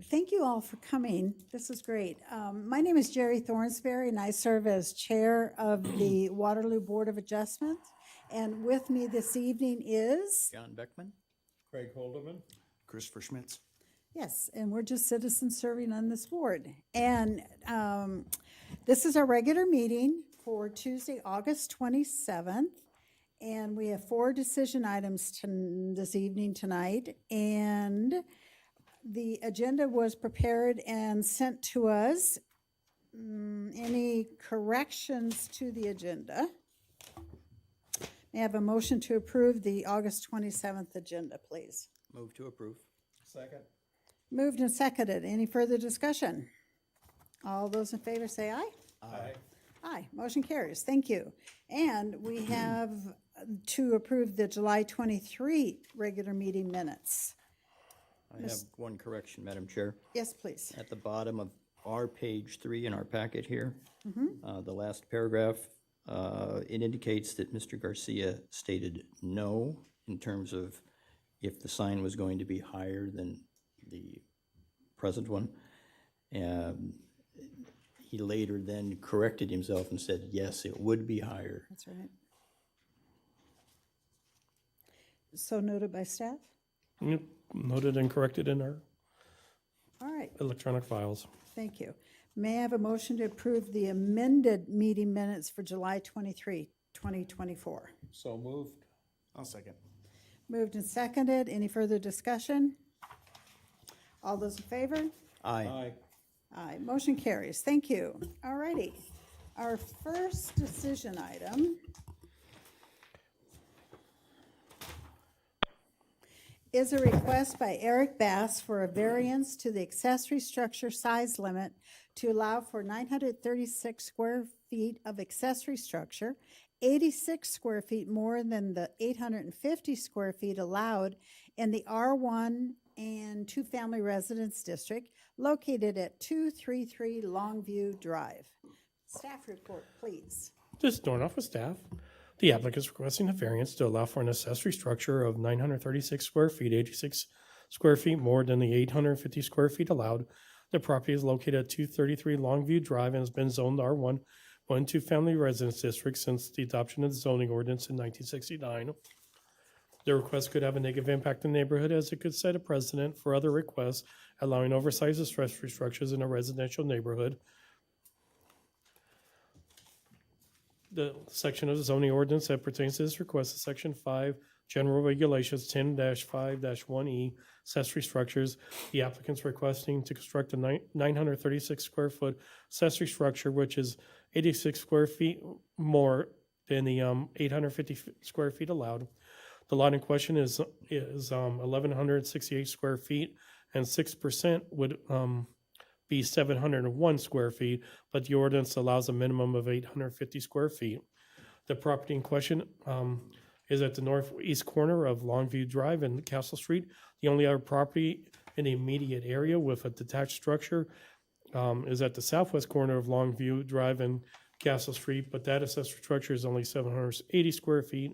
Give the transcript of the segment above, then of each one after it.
Thank you all for coming. This is great. My name is Jerry Thornsberry, and I serve as Chair of the Waterloo Board of Adjustment. And with me this evening is, John Beckman. Craig Holdeman. Christopher Schmitz. yes, and we're just citizens serving on this board. And this is our regular meeting for Tuesday, August 27th. And we have 4 decision items this evening tonight. And the agenda was prepared and sent to us. Any corrections to the agenda? May I have a motion to approve the August 27th agenda, please? Move to approve. Second. Moved and seconded. Any further discussion? All those in favor say aye. Aye. Aye. Motion carries. Thank you. And we have to approve the July 23 regular meeting minutes. I have one correction, Madam Chair. Yes, please. At the bottom of our page 3 in our packet here, the last paragraph, it indicates that Mr. Garcia stated no in terms of if the sign was going to be higher than the present one. He later then corrected himself and said, yes, it would be higher. That's right. So noted by staff? Yep, noted and corrected in our All right. electronic files. Thank you. May I have a motion to approve the amended meeting minutes for July 23, 2024? So moved. I'll second. Moved and seconded. Any further discussion? All those in favor? Aye. Aye. Aye. Motion carries. Thank you. All righty. Our first decision item is a request by Eric Bass for a variance to the accessory structure size limit to allow for 936 square feet of accessory structure, 86 square feet more than the 850 square feet allowed in the R1 and 2-family residence district located at 233 Longview Drive. Staff report, please. This is Dornoff with staff. The applicant is requesting a variance to allow for an accessory structure of 936 square feet, 86 square feet more than the 850 square feet allowed. The property is located at 233 Longview Drive and has been zoned R1, 2-family residence district since the adoption of the zoning ordinance in 1969. The request could have a negative impact on the neighborhood as it could set a precedent for other requests allowing oversized accessory structures in a residential neighborhood. The section of the zoning ordinance that pertains to this request is Section 5, General Regulations 10-5-1E, accessory structures. The applicant's requesting to construct a 936 square foot accessory structure, which is 86 square feet more than the 850 square feet allowed. The lot in question is 1,168 square feet, and 6% would be 701 square feet, but the ordinance allows a minimum of 850 square feet. The property in question is at the northeast corner of Longview Drive and Castle Street. The only other property in the immediate area with a detached structure is at the southwest corner of Longview Drive and Castle Street, but that accessory structure is only 780 square feet.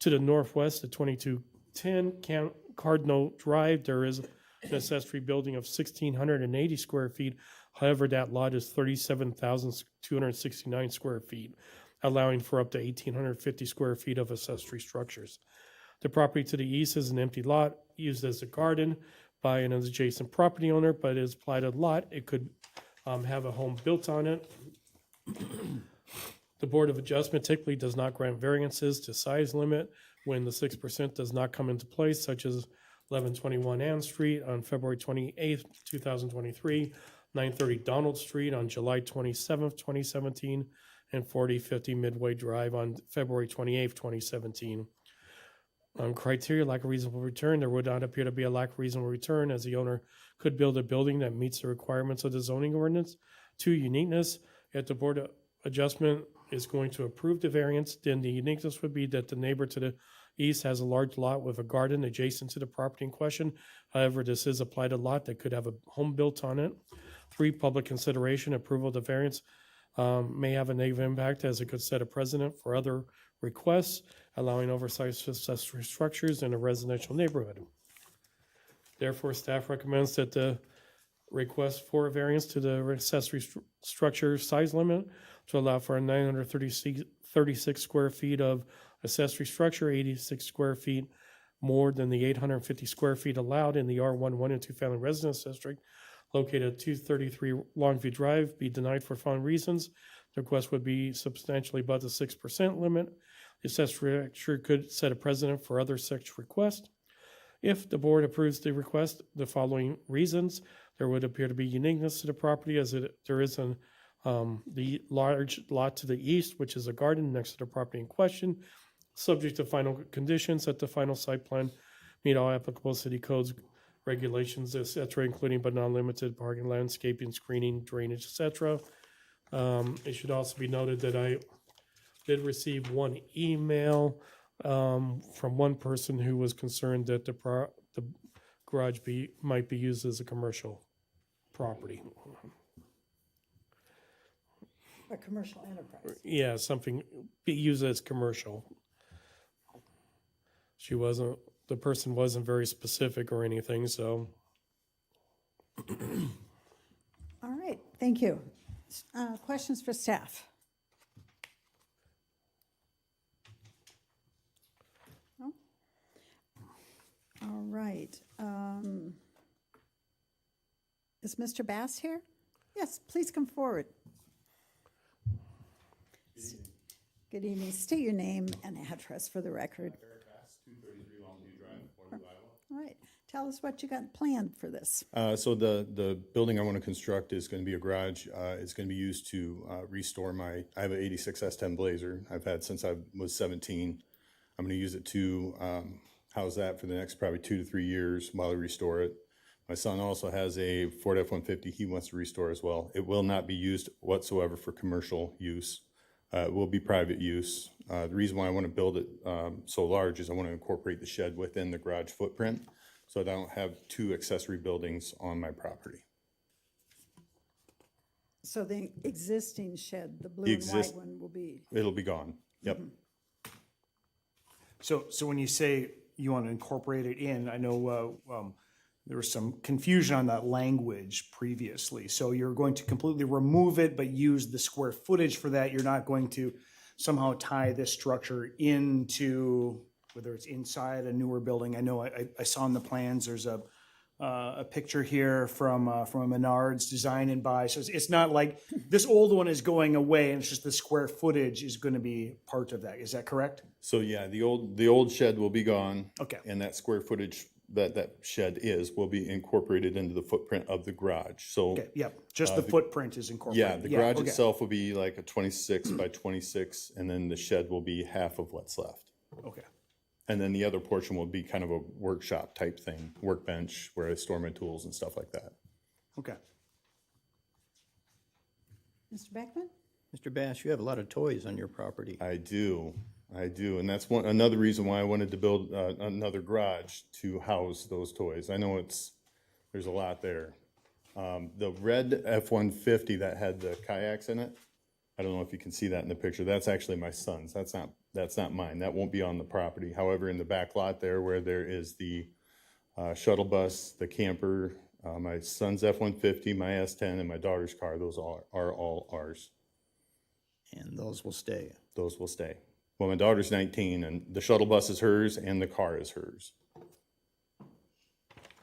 To the northwest at 2210 Cardinal Drive, there is an accessory building of 1,680 square feet. However, that lot is 37,269 square feet, allowing for up to 1,850 square feet of accessory structures. The property to the east is an empty lot used as a garden by an adjacent property owner, but as platted lot, it could have a home built on it. The Board of Adjustment typically does not grant variances to size limit when the 6% does not come into place, such as 1121 Ann Street on February 28th, 2023, 930 Donald Street on July 27th, 2017, and 4050 Midway Drive on February 28th, 2017. Criteria: lack of reasonable return. There would not appear to be a lack of reasonable return, as the owner could build a building that meets the requirements of the zoning ordinance. 2, uniqueness. If the Board of Adjustment is going to approve the variance, then the uniqueness would be that the neighbor to the east has a large lot with a garden adjacent to the property in question. However, this is a platted lot that could have a home built on it. 3, public consideration. Approval of the variance may have a negative impact as it could set a precedent for other requests allowing oversized accessory structures in a residential neighborhood. Therefore, staff recommends that the request for a variance to the accessory structure size limit to allow for a 936 square feet of accessory structure, 86 square feet more than the 850 square feet allowed in the R1 1 and 2 family residence district located at 233 Longview Drive be denied for following reasons. The request would be substantially above the 6% limit. The accessory structure could set a precedent for other such requests. If the board approves the request, the following reasons, there would appear to be uniqueness to the property as there is the large lot to the east, which is a garden next to the property in question, subject to final conditions that the final site plan meet all applicable city codes, regulations, et cetera, including but not limited parking, landscaping, screening, drainage, et cetera. It should also be noted that I did receive one email from one person who was concerned that the garage might be used as a commercial property. A commercial enterprise. Yeah, something be used as commercial. The person wasn't very specific or anything, so. All right, thank you. Questions for staff? No? All right. Is Mr. Bass here? Yes, please come forward. Good evening. State your name and address for the record. Eric Bass, 233 Longview Drive, Waterloo, Iowa. All right. Tell us what you got planned for this. So the building I want to construct is going to be a garage. It's going to be used to restore I have an 86 S10 Blazer I've had since I was 17. I'm going to use it to house that for the next probably 2 to 3 years while I restore it. My son also has a Ford F-150 he wants to restore as well. It will not be used whatsoever for commercial use. It will be private use. The reason why I want to build it so large is I want to incorporate the shed within the garage footprint so I don't have 2 accessory buildings on my property. So the existing shed, the blue and white one, will be, It'll be gone. Yep. So when you say you want to incorporate it in, I know there was some confusion on that language previously. So you're going to completely remove it, but use the square footage for that. You're not going to somehow tie this structure into, whether it's inside a newer building. I know I saw in the plans, there's a picture here from a Menards design and buy. So it's not like this old one is going away and it's just the square footage is going to be part of that. Is that correct? So yeah, the old shed will be gone. Okay. And that square footage that shed will be incorporated into the footprint of the garage. So Okay, yep, just the footprint is incorporated. yeah, the garage okay. itself will be like a 26 by 26, and then the shed will be half of what's left. Okay, And then the other portion will be kind of a workshop type thing, workbench where I store my tools and stuff like that. okay. Mr. Beckman? Mr. Bass, you have a lot of toys on your property. I do, and that's another reason why I wanted to build another garage to house those toys. I know there's a lot there. The red F-150 that had the kayaks in it, I don't know if you can see that in the picture. That's actually my son's. That's not mine. That won't be on the property. However, in the back lot there, where there is the shuttle bus, the camper, my son's F-150, my S10, and my daughter's car, those are all ours. And those will stay. Those will stay. Well, my daughter's 19, and the shuttle bus is hers, and the car is hers.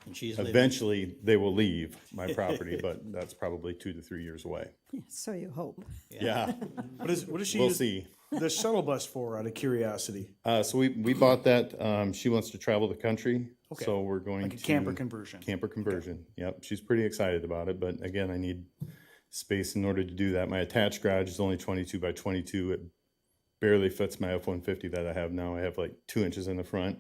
And she's living, Eventually, they will leave my property, but that's probably 2 to 3 years away. So you hope. Yeah, What does she we'll use see. the shuttle bus for, out of curiosity? So we bought that. She wants to travel the country, Okay. so we're going Like a to camper conversion? Camper conversion. Yep, she's pretty excited about it, but again, I need space in order to do that. My attached garage is only 22 by 22. It barely fits my F-150 that I have now. I have like 2 inches in the front,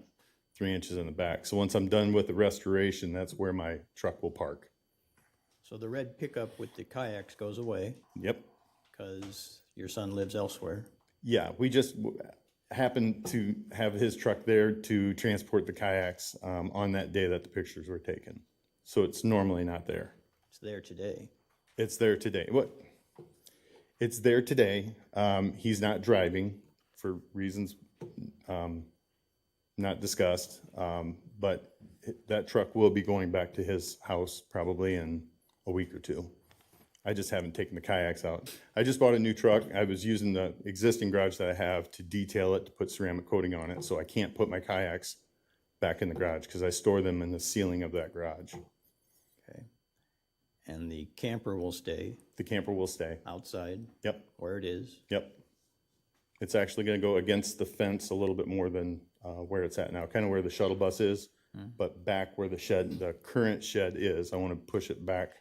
3 inches in the back. So once I'm done with the restoration, that's where my truck will park. so the red pickup with the kayaks goes away Yep. because your son lives elsewhere. Yeah, we just happened to have his truck there to transport the kayaks on that day that the pictures were taken. So it's normally not there. It's there today. It's there today. What? It's there today. He's not driving for reasons not discussed. But that truck will be going back to his house probably in a week or two. I just haven't taken the kayaks out. I just bought a new truck. I was using the existing garage that I have to detail it, to put ceramic coating on it, so I can't put my kayaks back in the garage because I store them in the ceiling of that garage. Okay. And the camper will stay The camper will stay. outside Yep, where it is. yep. It's actually gonna go against the fence a little bit more than where it's at now, kind of where the shuttle bus is, but back where the current shed is. I want to push it back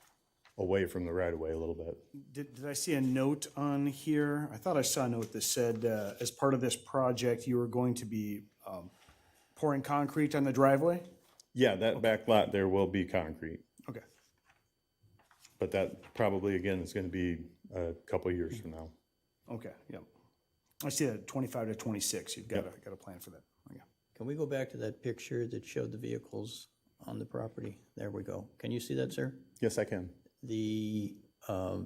away from the right of way a little bit. Did I see a note on here? I thought I saw a note that said, as part of this project, you were going to be pouring concrete on the driveway? Yeah, that back lot there will be concrete, Okay. but that probably, again, is gonna be a couple years from now. Okay, yep. I see that 25 to 26, you've got a plan for that. Okay. Can we go back to that picture that showed the vehicles on the property? There we go. Can you see that, sir? Yes, I can. The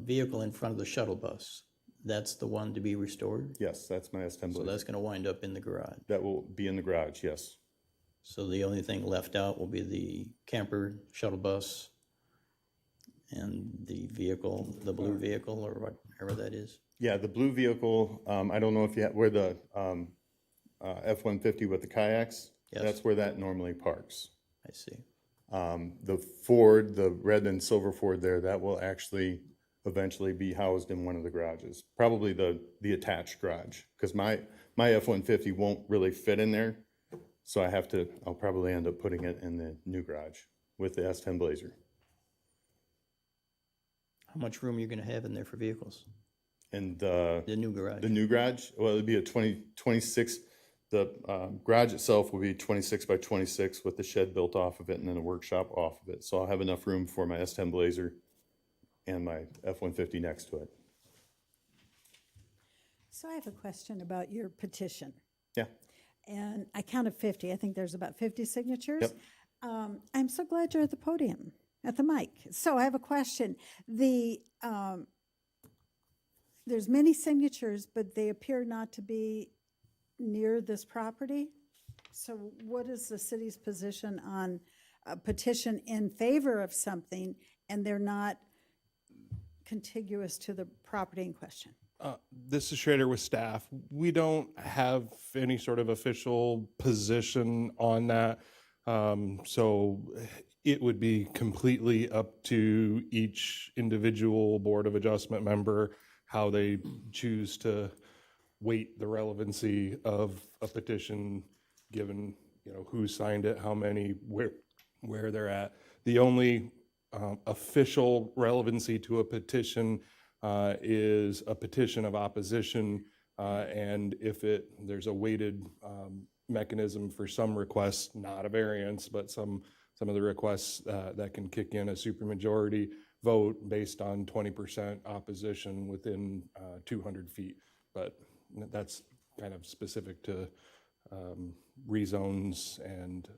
vehicle in front of the shuttle bus, that's the one to be restored? Yes, that's my S10 So Blazer. that's going to wind up in the garage. That will be in the garage, yes. So the only thing left out will be the camper, shuttle bus, and the vehicle, the blue vehicle, or whatever that is. Yeah, the blue vehicle, I don't know if you have, where the F-150 with the kayaks, Yes. that's where that normally parks. I see. The Ford, the red and silver Ford there, that will actually eventually be housed in one of the garages, probably the attached garage, because my F-150 won't really fit in there. So I'll probably end up putting it in the new garage with the S10 Blazer. How much room are you going to have in there for vehicles? And The new garage? the new garage, well, it'd be a 26, the garage itself will be 26 by 26 with the shed built off of it and then a workshop off of it. So I'll have enough room for my S10 Blazer and my F-150 next to it. So I have a question about your petition. Yeah. And I counted 50. I think there's about 50 signatures. Yep. I'm so glad you're at the podium, at the mic. So I have a question. There's many signatures, but they appear not to be near this property. So what is the city's position on a petition in favor of something and they're not contiguous to the property in question? This is Schrader with staff. We don't have any sort of official position on that. So it would be completely up to each individual Board of Adjustment member how they choose to weight the relevancy of a petition, given, who signed it, how many, where they're at. The only official relevancy to a petition is a petition of opposition, and if there's a weighted mechanism for some requests, not a variance, but some of the requests that can kick in a supermajority vote based on 20% opposition within 200 feet. But that's kind of specific to rezones, and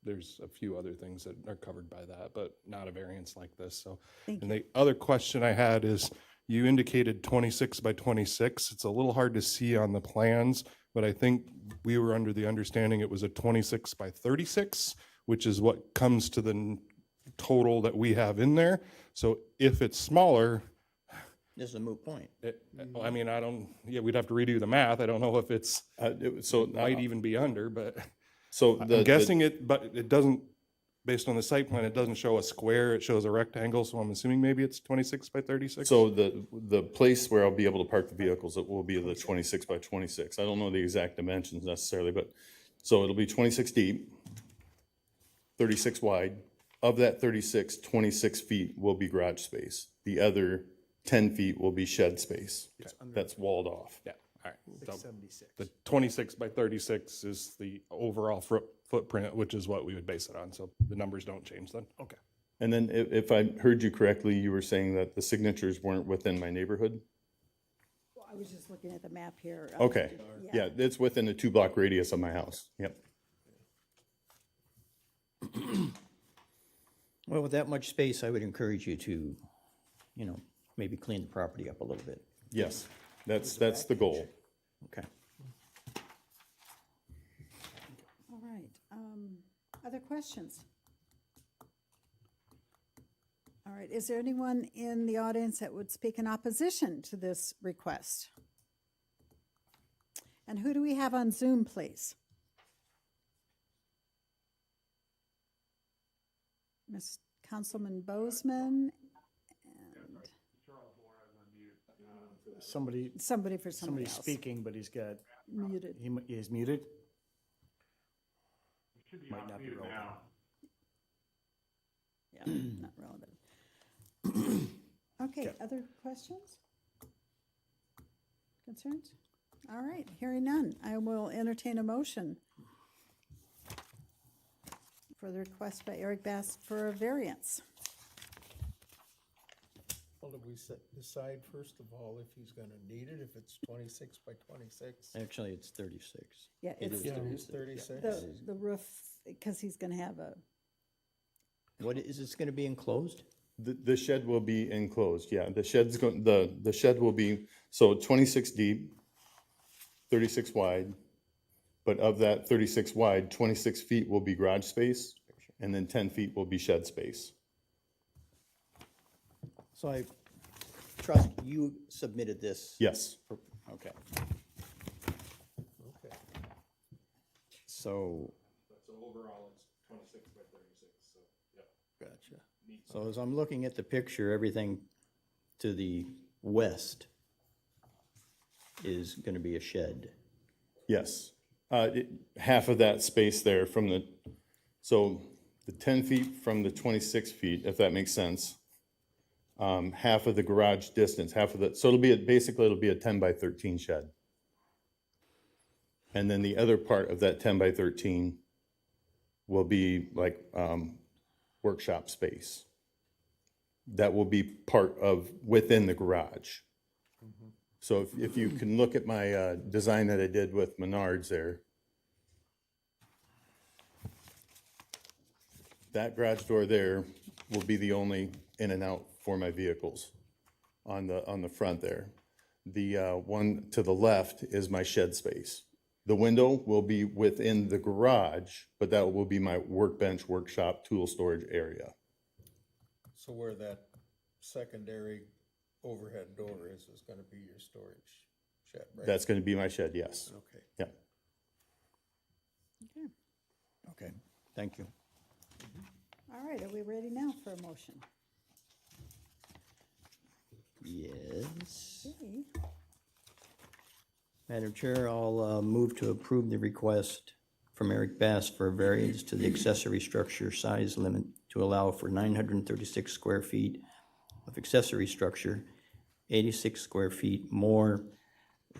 there's a few other things that are covered by that, but not a variance like this. So, and the other question I had is, you indicated 26 by 26. It's a little hard to see on the plans, but I think we were under the understanding it was a 26 by 36, which is what comes to the total that we have in there. So if it's smaller, This is a moot point. I mean, we'd have to redo the math. I don't know if might even be under, but So I'm guessing but it doesn't, based on the site plan, it doesn't show a square, it shows a rectangle, so I'm assuming maybe it's 26 by 36? So the place where I'll be able to park the vehicles, it will be the 26 by 26. I don't know the exact dimensions necessarily, but, so it'll be 26 deep, 36 wide. Of that 36, 26 feet will be garage space. The other 10 feet will be shed space. That's walled off. Yeah, all right. So 76. the 26 by 36 is the overall footprint, which is what we would base it on, so the numbers don't change then? Okay. And then if I heard you correctly, you were saying that the signatures weren't within my neighborhood? Well, I was just looking at the map here. Okay, yeah, it's within a 2-block radius of my house. Yep. Well, with that much space, I would encourage you to, maybe clean the property up a little bit. Yes, that's the goal. Okay. All right. Other questions? All All right, is there anyone in the audience that would speak in opposition to this request? And who do we have on Zoom, please? Ms. Councilman Bozeman and Somebody, somebody for somebody somebody's else. speaking, but he's got, Muted. he is muted? Might not be relevant. Yeah, not relevant. Okay, other questions? Concerns? All right, hearing none, I will entertain a motion for the request by Eric Bass for a variance. Well, did we decide first of all if he's gonna need it, if it's 26 by 26? Actually, it's 36. Yeah, It it's is It 36, is 36? the roof, because he's gonna have a, What, is this gonna be enclosed? The shed will be enclosed, yeah. The shed's going, the shed will be, so 26 deep, 36 wide. But of that 36 wide, 26 feet will be garage space, and then 10 feet will be shed space. So I trust you submitted this? Yes. Okay, Okay. so, So overall, it's 26 by 36, so, yep. gotcha. So as I'm looking at the picture, everything to the west is gonna be a shed. Yes. Half of that space there from the, so the 10 feet from the 26 feet, if that makes sense. Half of the garage distance, half of the, so basically it'll be a 10 by 13 shed. And then the other part of that 10 by 13 will be like workshop space. That will be part of, within the garage. So if you can look at my design that I did with Menards there. That garage door there will be the only in and out for my vehicles on the front there. The one to the left is my shed space. The window will be within the garage, but that will be my workbench, workshop, tool storage area. So where that secondary overhead door is gonna be your storage shed, right? That's going to be my shed, yes. Okay. Yeah. Okay, thank you. all right, are we ready now for a motion? Yes. Okay. Madam Chair, I'll move to approve the request from Eric Bass for a variance to the accessory structure size limit to allow for 936 square feet of accessory structure, 86 square feet more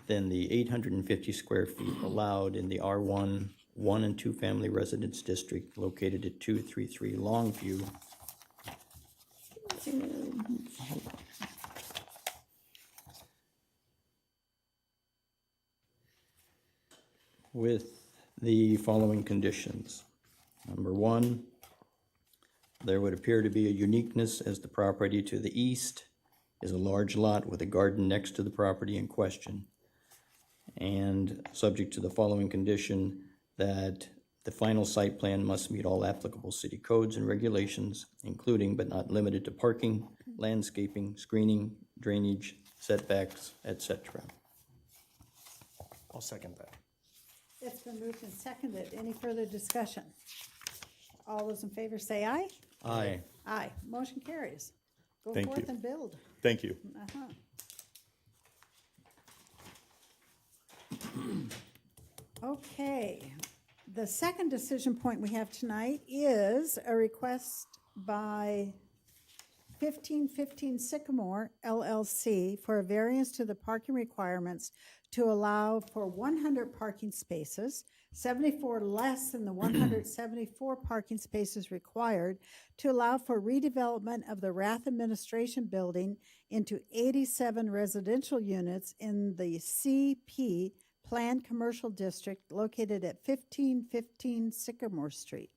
than the 850 square feet allowed in the R1 1 and 2 family residence district located at 233 Longview. With the following conditions. Number one, there would appear to be a uniqueness as the property to the east is a large lot with a garden next to the property in question. And subject to the following condition, that the final site plan must meet all applicable city codes and regulations, including but not limited to parking, landscaping, screening, drainage, setbacks, etc. I'll second that. It's been moved and seconded. Any further discussion? All those in favor say aye. Aye. Aye. Motion carries. Go Thank forth you. and build. Thank you. Uh-huh. Okay, the second decision point we have tonight is a request by 1515 Sycamore LLC for a variance to the parking requirements to allow for 100 parking spaces, 74 less than the 174 parking spaces required, to allow for redevelopment of the Rath Administration Building into 87 residential units in the CP Planned Commercial District located at 1515 Sycamore Street.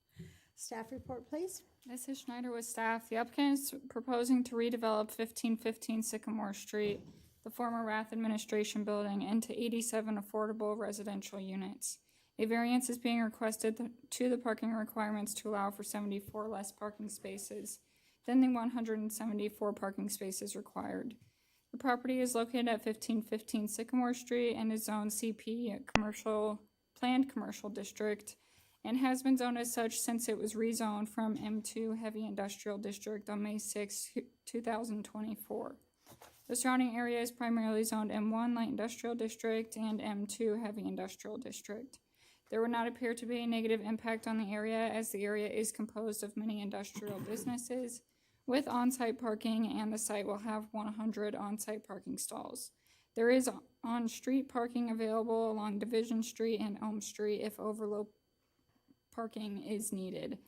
Staff report, please. This is Schneider with staff. The applicant is proposing to redevelop 1515 Sycamore Street, the former Rath Administration Building, into 87 affordable residential units. A variance is being requested to the parking requirements to allow for 74 less parking spaces. than the 174 parking spaces required. The property is located at 1515 Sycamore Street and is zoned CP planned commercial district, and has been zoned as such since it was rezoned from M2 Heavy Industrial District on May 6, 2024. The surrounding area is primarily zoned M1 Light Industrial District and M2 Heavy Industrial District. There would not appear to be a negative impact on the area, as the area is composed of many industrial businesses with on-site parking, and the site will have 100 on-site parking stalls. There is on-street parking available along Division Street and Elm Street if overload parking is needed.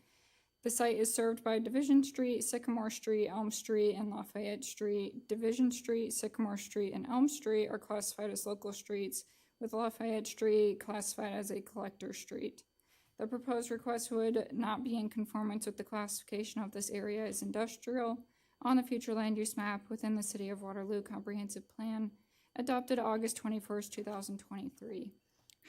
The site is served by Division Street, Sycamore Street, Elm Street, and Lafayette Street. Division Street, Sycamore Street, and Elm Street are classified as local streets, with Lafayette Street classified as a collector street. The proposed request would not be in conformance with the classification of this area as industrial on the future land use map within the City of Waterloo Comprehensive Plan, adopted August 21st, 2023.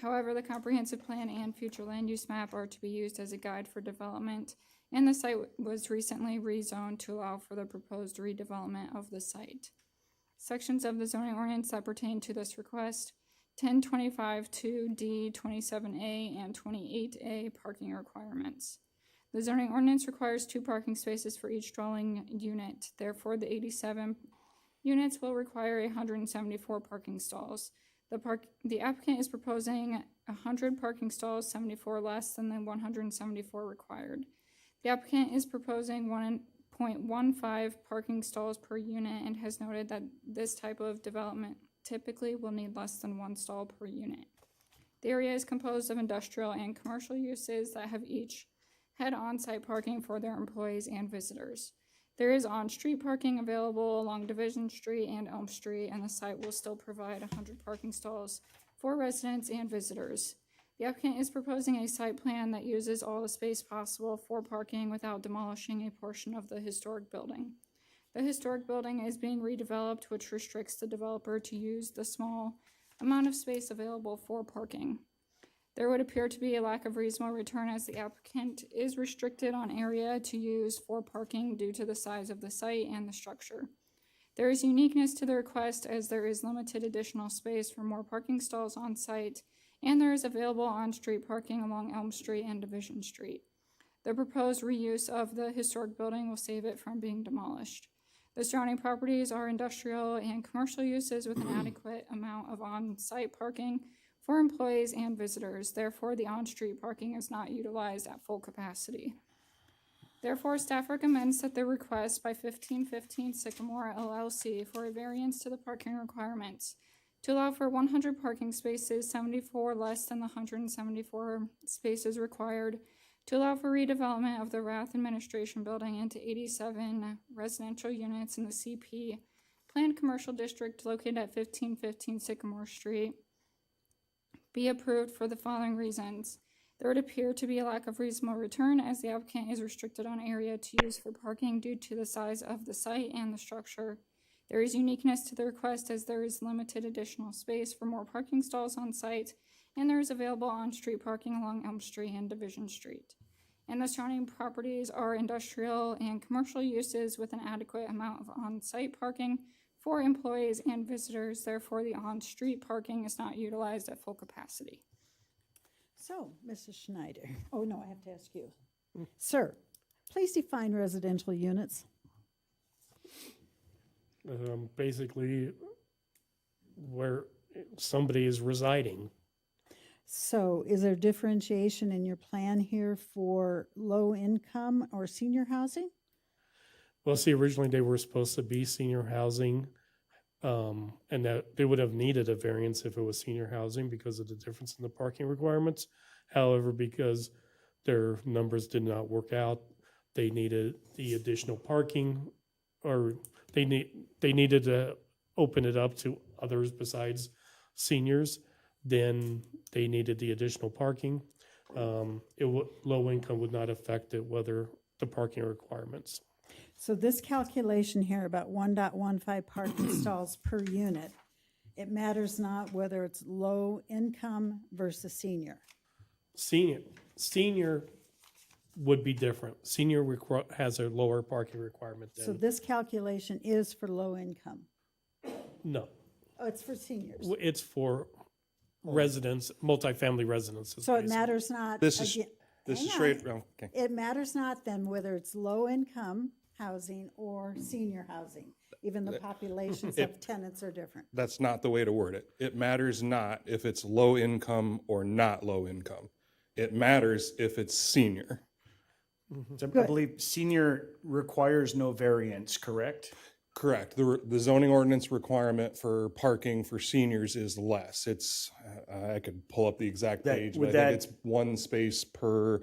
However, the comprehensive plan and future land use map are to be used as a guide for development, and the site was recently rezoned to allow for the proposed redevelopment of the site. Sections of the zoning ordinance that pertain to this request: 1025-2D, 27A, and 28A parking requirements. The zoning ordinance requires 2 parking spaces for each dwelling unit. Therefore, the 87 units will require 174 parking stalls. The applicant is proposing 100 parking stalls, 74 less than the 174 required. The applicant is proposing 1.15 parking stalls per unit and has noted that this type of development typically will need less than 1 stall per unit. The area is composed of industrial and commercial uses that have each had on-site parking for their employees and visitors. There is on-street parking available along Division Street and Elm Street, and the site will still provide 100 parking stalls for residents and visitors. The applicant is proposing a site plan that uses all the space possible for parking without demolishing a portion of the historic building. The historic building is being redeveloped, which restricts the developer to use the small amount of space available for parking. There would appear to be a lack of reasonable return, as the applicant is restricted on area to use for parking due to the size of the site and the structure. There is uniqueness to the request, as there is limited additional space for more parking stalls on site, and there is available on-street parking along Elm Street and Division Street. The proposed reuse of the historic building will save it from being demolished. The surrounding properties are industrial and commercial uses with an adequate amount of on-site parking for employees and visitors. Therefore, the on-street parking is not utilized at full capacity. Therefore, staff recommends that the request by 1515 Sycamore LLC for a variance to the parking requirements to allow for 100 parking spaces, 74 less than the 174 spaces required, to allow for redevelopment of the Rath Administration Building into 87 residential units in the CP planned commercial district located at 1515 Sycamore Street, be approved for the following reasons. There would appear to be a lack of reasonable return, as the applicant is restricted on area to use for parking due to the size of the site and the structure. There is uniqueness to the request, as there is limited additional space for more parking stalls on site, and there is available on-street parking along Elm Street and Division Street. And the surrounding properties are industrial and commercial uses with an adequate amount of on-site parking for employees and visitors. Therefore, the on-street parking is not utilized at full capacity. So, Mrs. Schneider, oh no, I have to ask you. Sir, please define residential units. Basically, where somebody is residing. So is there differentiation in your plan here for low income or senior housing? Well, see, originally they were supposed to be senior housing, and that they would have needed a variance if it was senior housing because of the difference in the parking requirements. However, because their numbers did not work out, they needed the additional parking, or they needed to open it up to others besides seniors. Then they needed the additional parking. Low income would not affect it, whether the parking requirements. So this calculation here about 1.15 parking stalls per unit, it matters not whether it's low income versus senior. Senior would be different. Senior has a lower parking requirement So than, this calculation is for low income. no, Oh, it's for seniors. it's for residents, multifamily residences. So it basically. matters not. This is- again- This is hang straight, on. oh, okay. It matters not then whether it's low income housing or senior housing. Even the populations of tenants are different. That's not the way to word it. It matters not if it's low income or not low income. It matters if it's senior. So I believe senior requires no variance, correct? Correct. The zoning ordinance requirement for parking for seniors is less. It's, I could pull up the exact That- page, would but I that- think it's one space per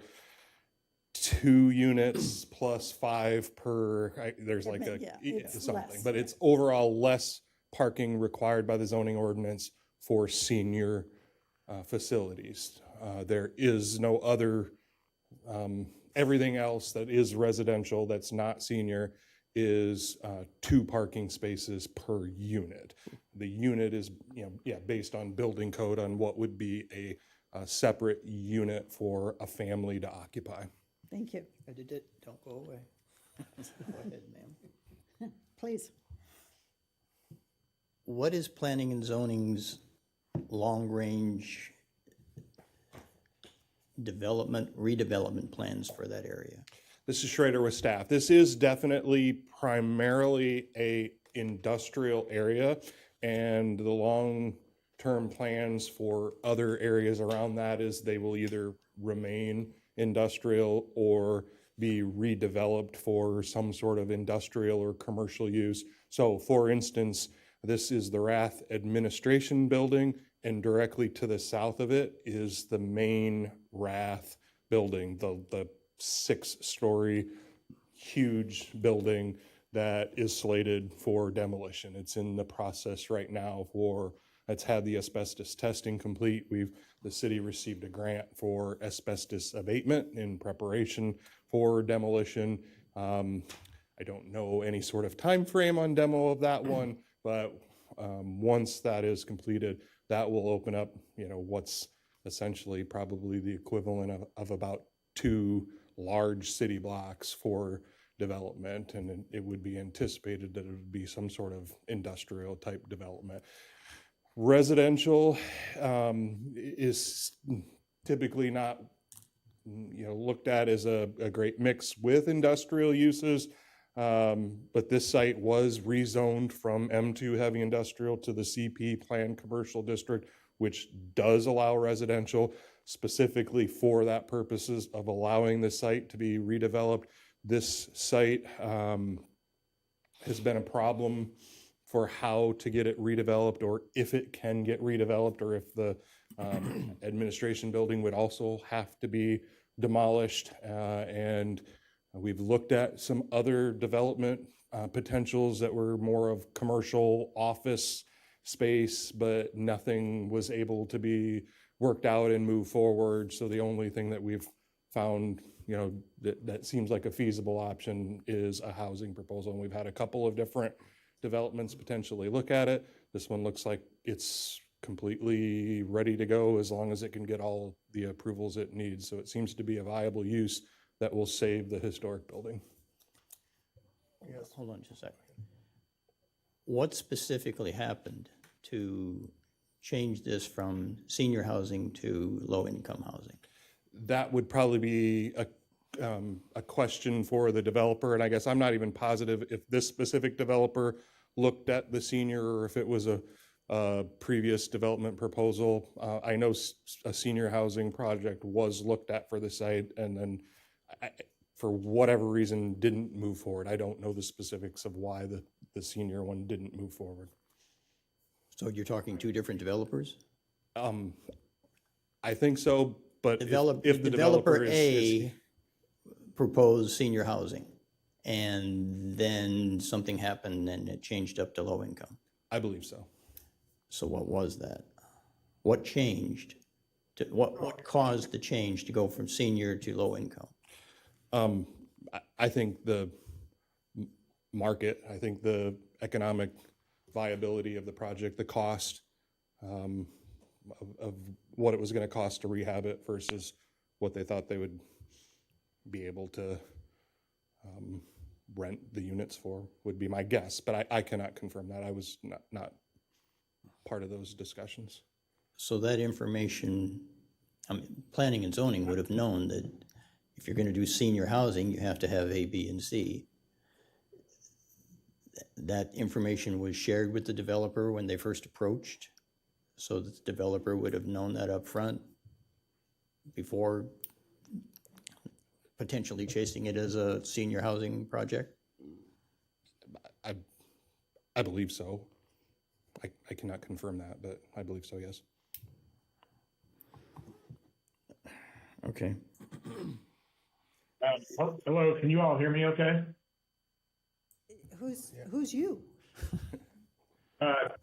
2 units plus 5 per, there's like Yeah, it's something. less. But it's overall less parking required by the zoning ordinance for senior facilities. There is no other, everything else that is residential that's not senior is 2 parking spaces per unit. The unit is, based on building code on what would be a separate unit for a family to occupy. Thank you. I did it, don't go away. Go ahead, ma'am. Please. What is planning and zoning's long-range redevelopment plans for that area? This is Schrader with staff. This is definitely primarily a industrial area, and the long-term plans for other areas around that is they will either remain industrial or be redeveloped for some sort of industrial or commercial use. So for instance, this is the Rath Administration Building, and directly to the south of it is the main Rath building, the 6-story huge building that is slated for demolition. It's in the process right now it's had the asbestos testing complete. The city received a grant for asbestos abatement in preparation for demolition. I don't know any sort of time frame on demo of that one, but once that is completed, that will open up, what's essentially probably the equivalent of about 2 large city blocks for development, and it would be anticipated that it would be some sort of industrial type development. Residential is typically not looked at as a great mix with industrial uses, but this site was rezoned from M2 heavy industrial to the CP planned commercial district, which does allow residential specifically for that purposes of allowing the site to be redeveloped. This site has been a problem for how to get it redeveloped, or if it can get redeveloped, or if the administration building would also have to be demolished. And we've looked at some other development potentials that were more of commercial office space, but nothing was able to be worked out and move forward. So the only thing that we've found, that seems like a feasible option is a housing proposal. And we've had a couple of different developments potentially look at it. This one looks like it's completely ready to go as long as it can get all the approvals it needs. So it seems to be a viable use that will save the historic building. Hold on just a second. What specifically happened to change this from senior housing to low-income housing? That would probably be a question for the developer, and I guess I'm not even positive if this specific developer looked at the senior or if it was a previous development proposal. I know a senior housing project was looked at for the site, and then for whatever reason didn't move forward. I don't know the specifics of why the senior one didn't move forward. So you're talking 2 different developers? I think so, but if the Developer developer A proposed senior housing, and then something happened and it changed up to low income. I believe so. So what was that? What changed? What caused the change to go from senior to low income? I think the market, I think the economic viability of the project, the cost of what it was going to cost to rehab it versus what they thought they would be able to rent the units for, would be my guess, but I cannot confirm that. I was not part of those discussions. So that information, I mean, planning and zoning would have known that if you're gonna do senior housing, you have to have A, B, and C. That information was shared with the developer when they first approached, so that the developer would have known that up front before potentially chasing it as a senior housing project? I believe so. I cannot confirm that, but I believe so, yes. Okay. Hello, can you all hear me okay? Who's you?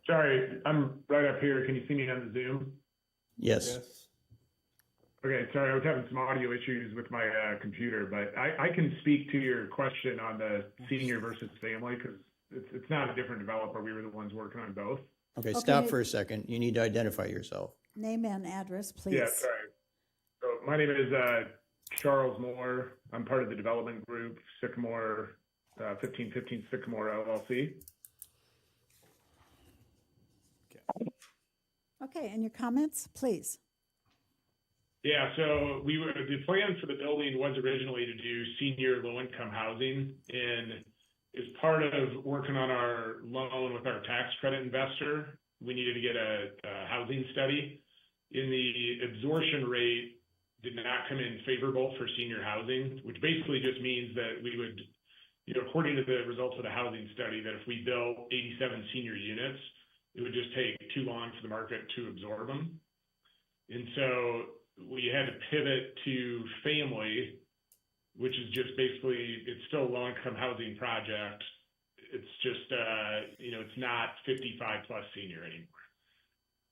Sorry, I'm right up here. Can you see me on the Zoom? Yes. Yes. Okay, sorry, I was having some audio issues with my computer, but I can speak to your question on the senior versus family because it's not a different developer. We were the ones working on both. Okay, stop for a second. You need to identify yourself. Name and address, please. Yeah, sorry. So my name is Charles Moore. I'm part of the development group, Sycamore, 1515 Sycamore LLC. Okay, and your comments, please. Yeah, so the plan for the building was originally to do senior low-income housing, and as part of working on our loan with our tax credit investor, we needed to get a housing study. In the absorption rate did not come in favorable for senior housing, which basically just means that we would, according to the results of the housing study, that if we built 87 senior units, it would just take too long for the market to absorb them. And so we had to pivot to family, which is just basically, it's still a low-income housing project. It's just, it's not 55 plus senior anymore.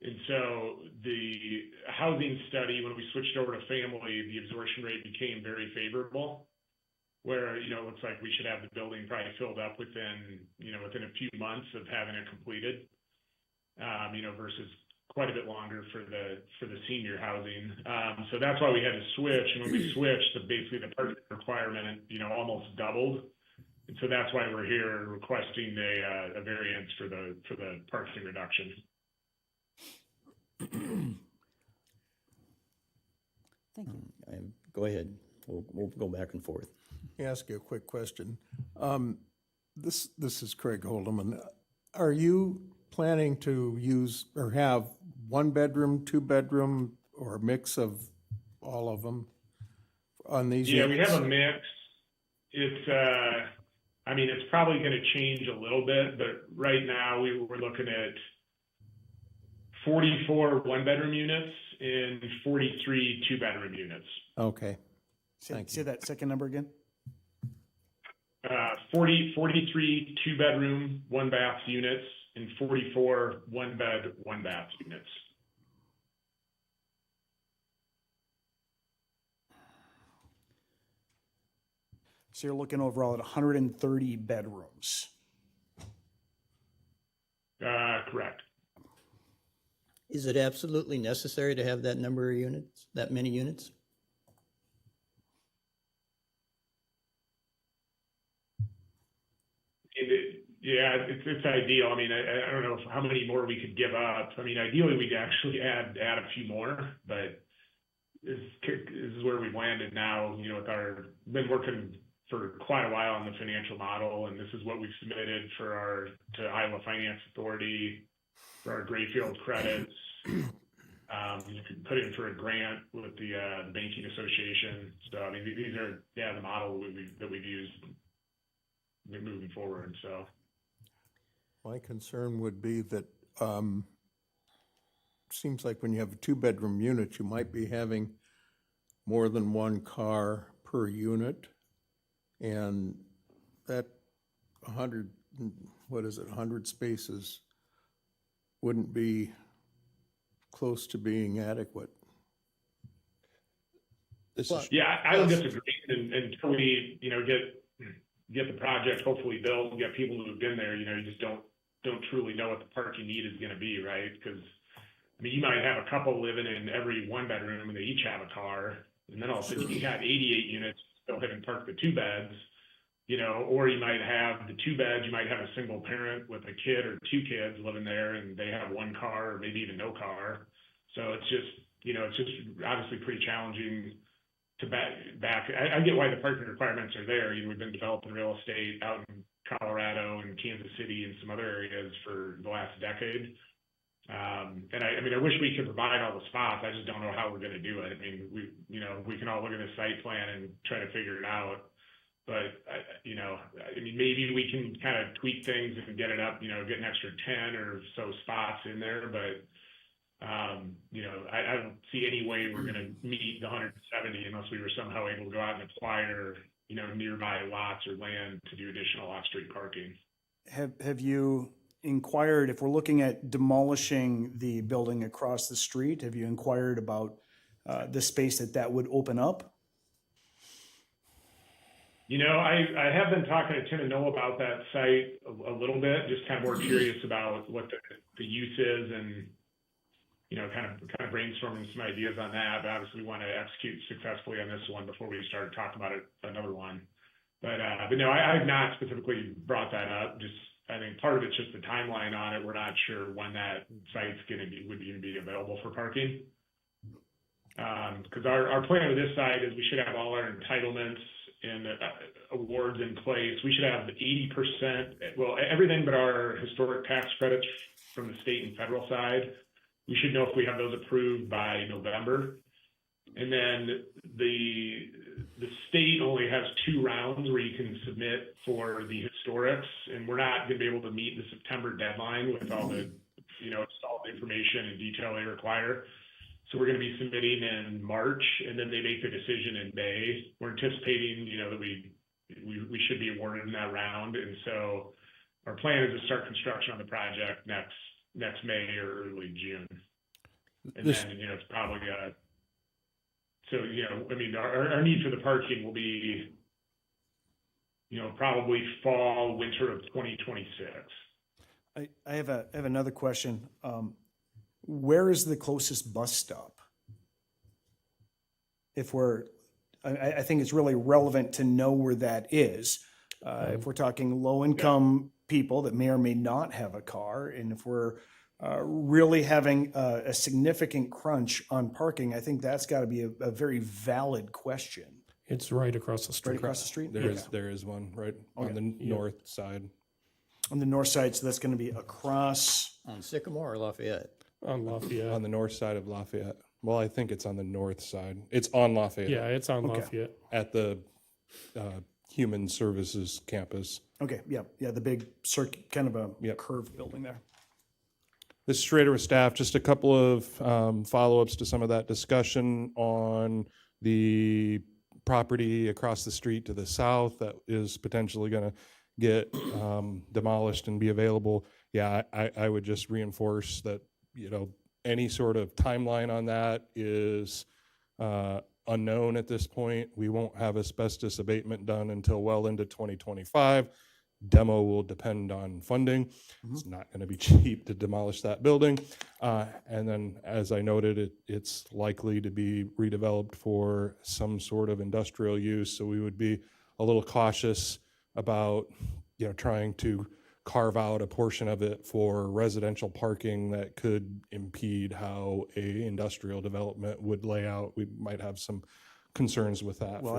And so the housing study, when we switched over to family, the absorption rate became very favorable, where, it looks like we should have the building probably filled up within a few months of having it completed, versus quite a bit longer for the senior housing. So that's why we had to switch. And when we switched, basically the parking requirement, almost doubled. And so that's why we're here requesting a variance for the parking reduction. Thank you. Go ahead. We'll go back and forth. Let me ask you a quick question. This is Craig Holdeman. Are you planning to use or have one bedroom, two bedroom, or a mix of all of them on these Yeah, units? we have a mix. It's it's probably going to change a little bit, but right now we're looking at 44 one-bedroom units and 43 two-bedroom units. Okay. Thank Say that second number again. 43 two-bedroom, one-bath units and 44 one-bed, one-bath units. So you're looking overall at 130 bedrooms. Correct. Is it absolutely necessary to have that number of units, that many units? Yeah, it's ideal. I mean, I don't know how many more we could give up. I mean, ideally, we'd actually add a few more, but this is where we've landed now. Been working for quite a while on the financial model, and this is what we've submitted to Iowa Finance Authority for our Grayfield credits. Put in for a grant with the banking association. So I mean, these are the model that we've used moving forward. So. My concern would be that seems like when you have a two-bedroom unit, you might be having more than one car per unit, and that 100 spaces wouldn't be close to being adequate. Yeah, I don't disagree until we, get the project hopefully built and get people who've been there. You just don't truly know what the parking need is going to be, right? Because I mean, you might have a couple living in every one bedroom and they each have a car, and then all of a sudden you got 88 units go ahead and park the 2 beds, you know, or you might have the 2 beds, you might have a single parent with a kid or 2 kids living there and they have 1 car or maybe even no car. So it's just, you know, it's just obviously pretty challenging to back. I get why the parking requirements are there. You know, we've been developing real estate out in Colorado and Kansas City and some other areas for the last decade. And I mean, I wish we could provide all the spots. I just don't know how we're going to do it. I mean, we can all look at the site plan and try to figure it out. But, you know, I mean, maybe we can kind of tweak things and get it up, you know, get an extra 10 or so spots in there. But, you know, I don't see any way we're going to meet the 170 unless we were somehow able to go out and acquire, you know, nearby lots or land to do additional off-street parking. Have you inquired, if we're looking at demolishing the building across the street, have you inquired about the space that would open up? You know, I have been talking to Tim and Noah about that site a little bit, just kind of more curious about what the use is and, you know, kind of brainstorming some ideas on that. But obviously we want to execute successfully on this one before we start talking about another one. But no, I've not specifically brought that up. Just, I think part of it's just the timeline on it. We're not sure when that site's would even be available for parking. Because our plan with this site is we should have all our entitlements and awards in place. We should have 80%, well, everything but our historic tax credits from the state and federal side. We should know if we have those approved by November. And then the state only has 2 rounds where you can submit for the historics, and we're not going to be able to meet the September deadline with all the, you know, all the information and detail they require. So we're going to be submitting in March, and then they make the decision in May. We're anticipating, you know, that we should be awarded in that round, and so our plan is to start construction on the project next May or early June. And then, you know, it's probably so, you know, I mean, our need for the parking will be, you know, probably fall, winter of 2026. I have another question. Where is the closest bus stop? I think it's really relevant to know where that is. If we're talking low-income people that may or may not have a car, and if we're really having a significant crunch on parking, I think that's got to be a very valid question. It's right across the street. Right across the street? There is one right on the north side. On the north side, so that's going to be across. On Sycamore or Lafayette? On Lafayette. On the north side of Lafayette. Well, I think it's on the north side. It's on Lafayette. Yeah, it's on Lafayette. At the Human Services campus. Okay, yeah, the big circuit, kind of a curved building there. This is Schrader with staff. Just a couple of follow-ups to some of that discussion on the property across the street to the south that is potentially going to get demolished and be available. Yeah, I would just reinforce that, you know, any sort of timeline on that is unknown at this point. We won't have asbestos abatement done until well into 2025. Demo will depend on funding. It's not going to be cheap to demolish that building. And then, as I noted, it's likely to be redeveloped for some sort of industrial use. So we would be a little cautious about, you know, trying to carve out a portion of it for residential parking that could impede how a industrial development would lay out. We might have some concerns with that. Well,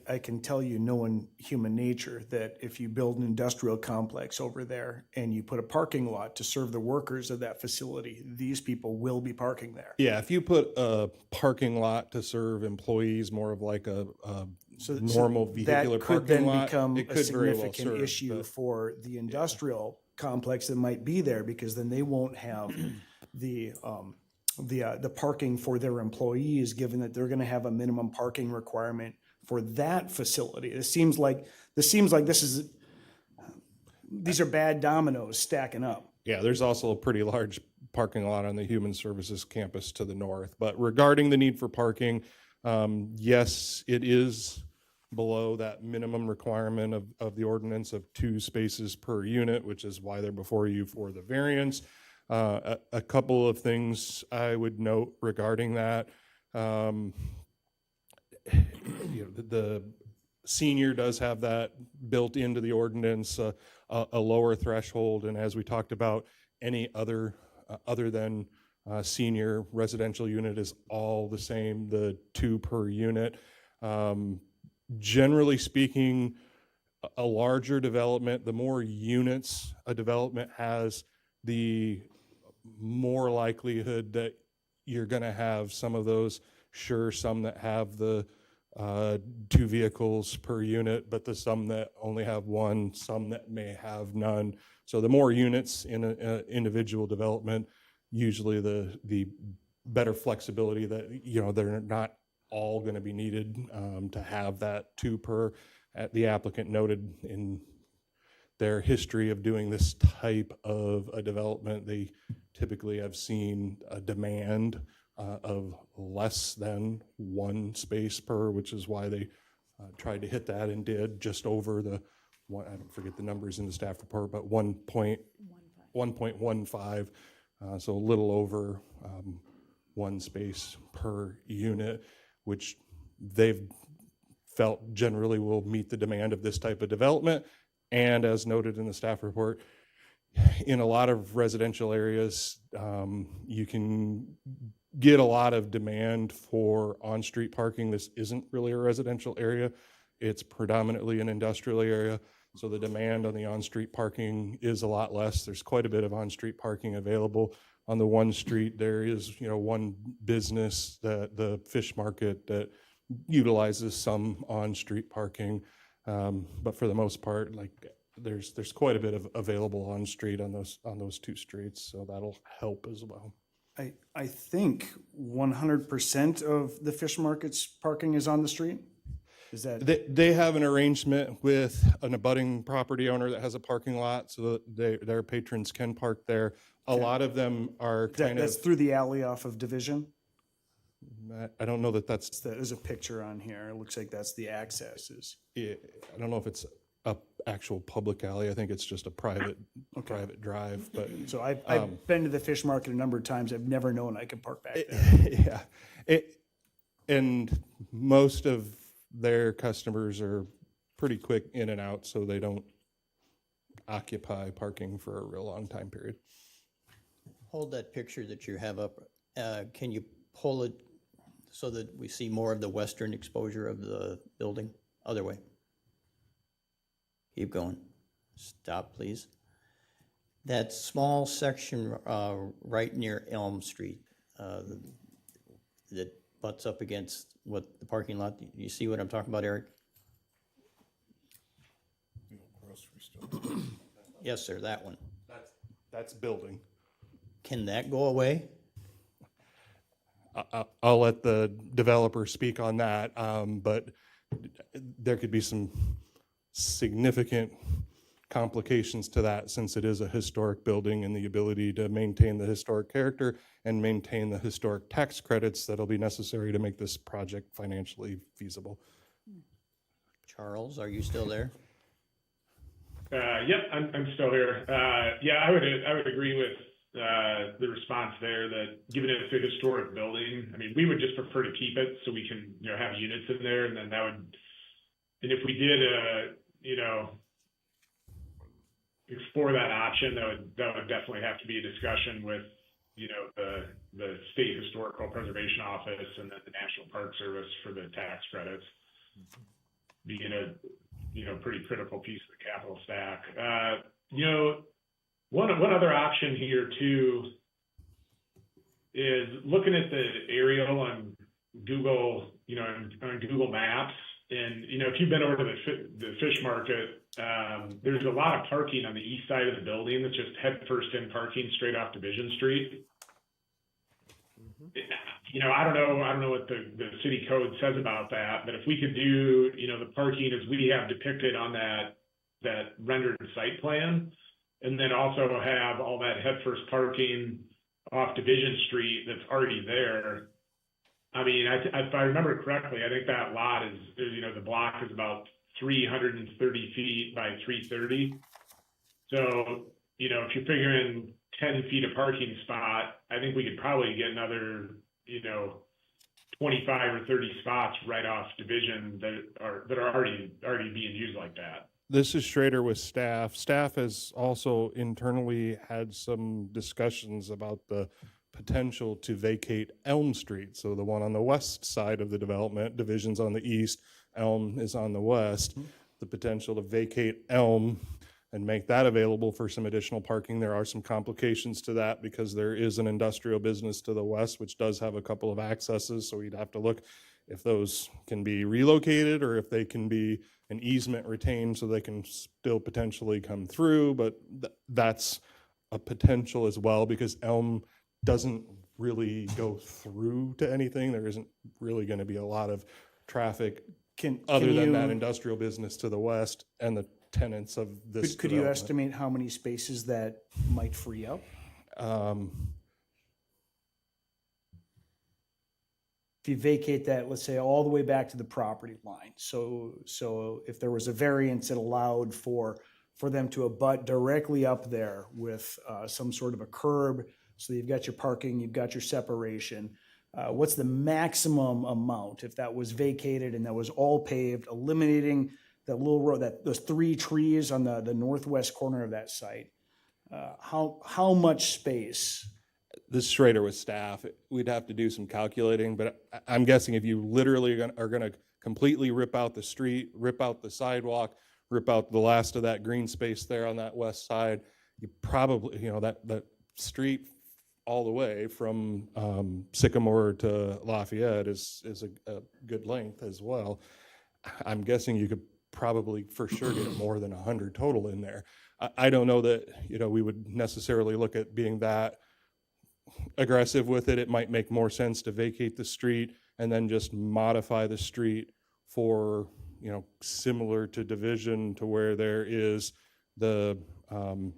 I can tell you, knowing human nature, that if you build an industrial complex over there and you put a parking lot to serve the workers of that facility, these people will be parking there. Yeah, if you put a parking lot to serve employees, more of like a normal vehicular parking lot, that could then become it a could very well significant serve, issue but- for the industrial complex that might be there, because then they won't have the parking for their employees, given that they're going to have a minimum parking requirement for that facility. It seems like these are bad dominoes stacking up. Yeah, there's also a pretty large parking lot on the Human Services campus to the north. But regarding the need for parking, yes, it is below that minimum requirement of the ordinance of 2 spaces per unit, which is why they're before you for the variance. A couple of things I would note regarding that. You know, the Senior does have that built into the ordinance, a lower threshold, and as we talked about, any other than senior residential unit is all the same, the 2 per unit. Generally speaking, a larger development, the more units a development has, the more likelihood that you're going to have some of those, some that have the 2 vehicles per unit, but some that only have 1, some that may have none. So the more units in an individual development, usually the better flexibility that, they're not all going to be needed to have that 2 per. The applicant noted in their history of doing this type of a development, they typically have seen a demand of less than 1 space per, which is why they tried to hit that and did just over the one, I don't forget the numbers in the staff report, but 1.15, so a little over 1 space per unit, which they've felt generally will meet the demand of this type of development. And as noted in the staff report, in a lot of residential areas, you can get a lot of demand for on-street parking. This isn't really a residential area. It's predominantly an industrial area. So the demand on the on-street parking is a lot less. There's quite a bit of on-street parking available. On the one street, there is, one business, the fish market, that utilizes some on-street parking. But for the most part, there's quite a bit of available on-street on those 2 streets. So that'll help as well. I think 100% of the fish market's parking is on the street? Is that? They have an arrangement with an abutting property owner that has a parking lot, so that their patrons can park there. A lot of them are That's through the alley off of Division? I don't know that that's, There's a picture on here. It looks like that's the accesses. I don't know if it's a actual public alley. I think it's just a private drive, but. So I've been to the fish market a number of times. I've never known I could park back there. Yeah. And most of their customers are pretty quick in and out, so they don't occupy parking for a real long time period. Hold that picture that you have up. Can you pull it so that we see more of the western exposure of the building? Other way. Keep going. Stop, please. That small section right near Elm Street that butts up against what the parking lot, you see what I'm talking about, Eric? Yes, sir, that one. That's building. Can that go away? I'll let the developer speak on that, but there could be some significant complications to that, since it is a historic building, and the ability to maintain the historic character and maintain the historic tax credits that'll be necessary to make this project financially feasible. Charles, are you still there? Yep, I'm still here. Yeah, I would agree with the response there, that given it's a historic building, I mean, we would just prefer to keep it so we can, have units in there, and then that would, and if we did, explore that option, that would definitely have to be a discussion with, the State Historical Preservation Office and then the National Park Service for the tax credits, being a pretty critical piece of the capital stack. One other option here too is looking at the aerial on Google, on Google Maps, and if you've been over to the fish market, there's a lot of parking on the east side of the building that's just head first in parking straight off Division Street. I don't know what the city code says about that, but if we could do, the parking as we have depicted on that rendered site plan, and then also have all that head first parking off Division Street that's already there. I mean, if I remember correctly, I think that lot is, the block is about 330 feet by 330. So, if you're figuring 10 feet of parking spot, I think we could probably get another, 25 or 30 spots right off Division that are already being used like that. This is Schrader with staff. Staff has also internally had some discussions about the potential to vacate Elm Street. So the one on the west side of the development, Division's on the east, Elm is on the west. The potential to vacate Elm and make that available for some additional parking. There are some complications to that because there is an industrial business to the west, which does have a couple of accesses. So we'd have to look if those can be relocated or if they can be an easement retained so they can still potentially come through. But that's a potential as well because Elm doesn't really go through to anything. There isn't really going to be a lot of traffic other than that industrial business to the west and the tenants of this Could you development. estimate how many spaces that might free up? If you vacate that, let's say, all the way back to the property line. So if there was a variance that allowed for them to abut directly up there with some sort of a curb, so you've got your parking, you've got your separation, what's the maximum amount if that was vacated and that was all paved, eliminating that little road, those 3 trees on the northwest corner of that site? How much space? This is Schrader with staff. We'd have to do some calculating, but I'm guessing if you literally are going to completely rip out the street, rip out the sidewalk, rip out the last of that green space there on that west side, you probably, that street all the way from Sycamore to Lafayette is a good length as well. I'm guessing you could probably for sure get more than 100 total in there. I don't know that, we would necessarily look at being that aggressive with it. It might make more sense to vacate the street and then just modify the street for, similar to Division to where there is the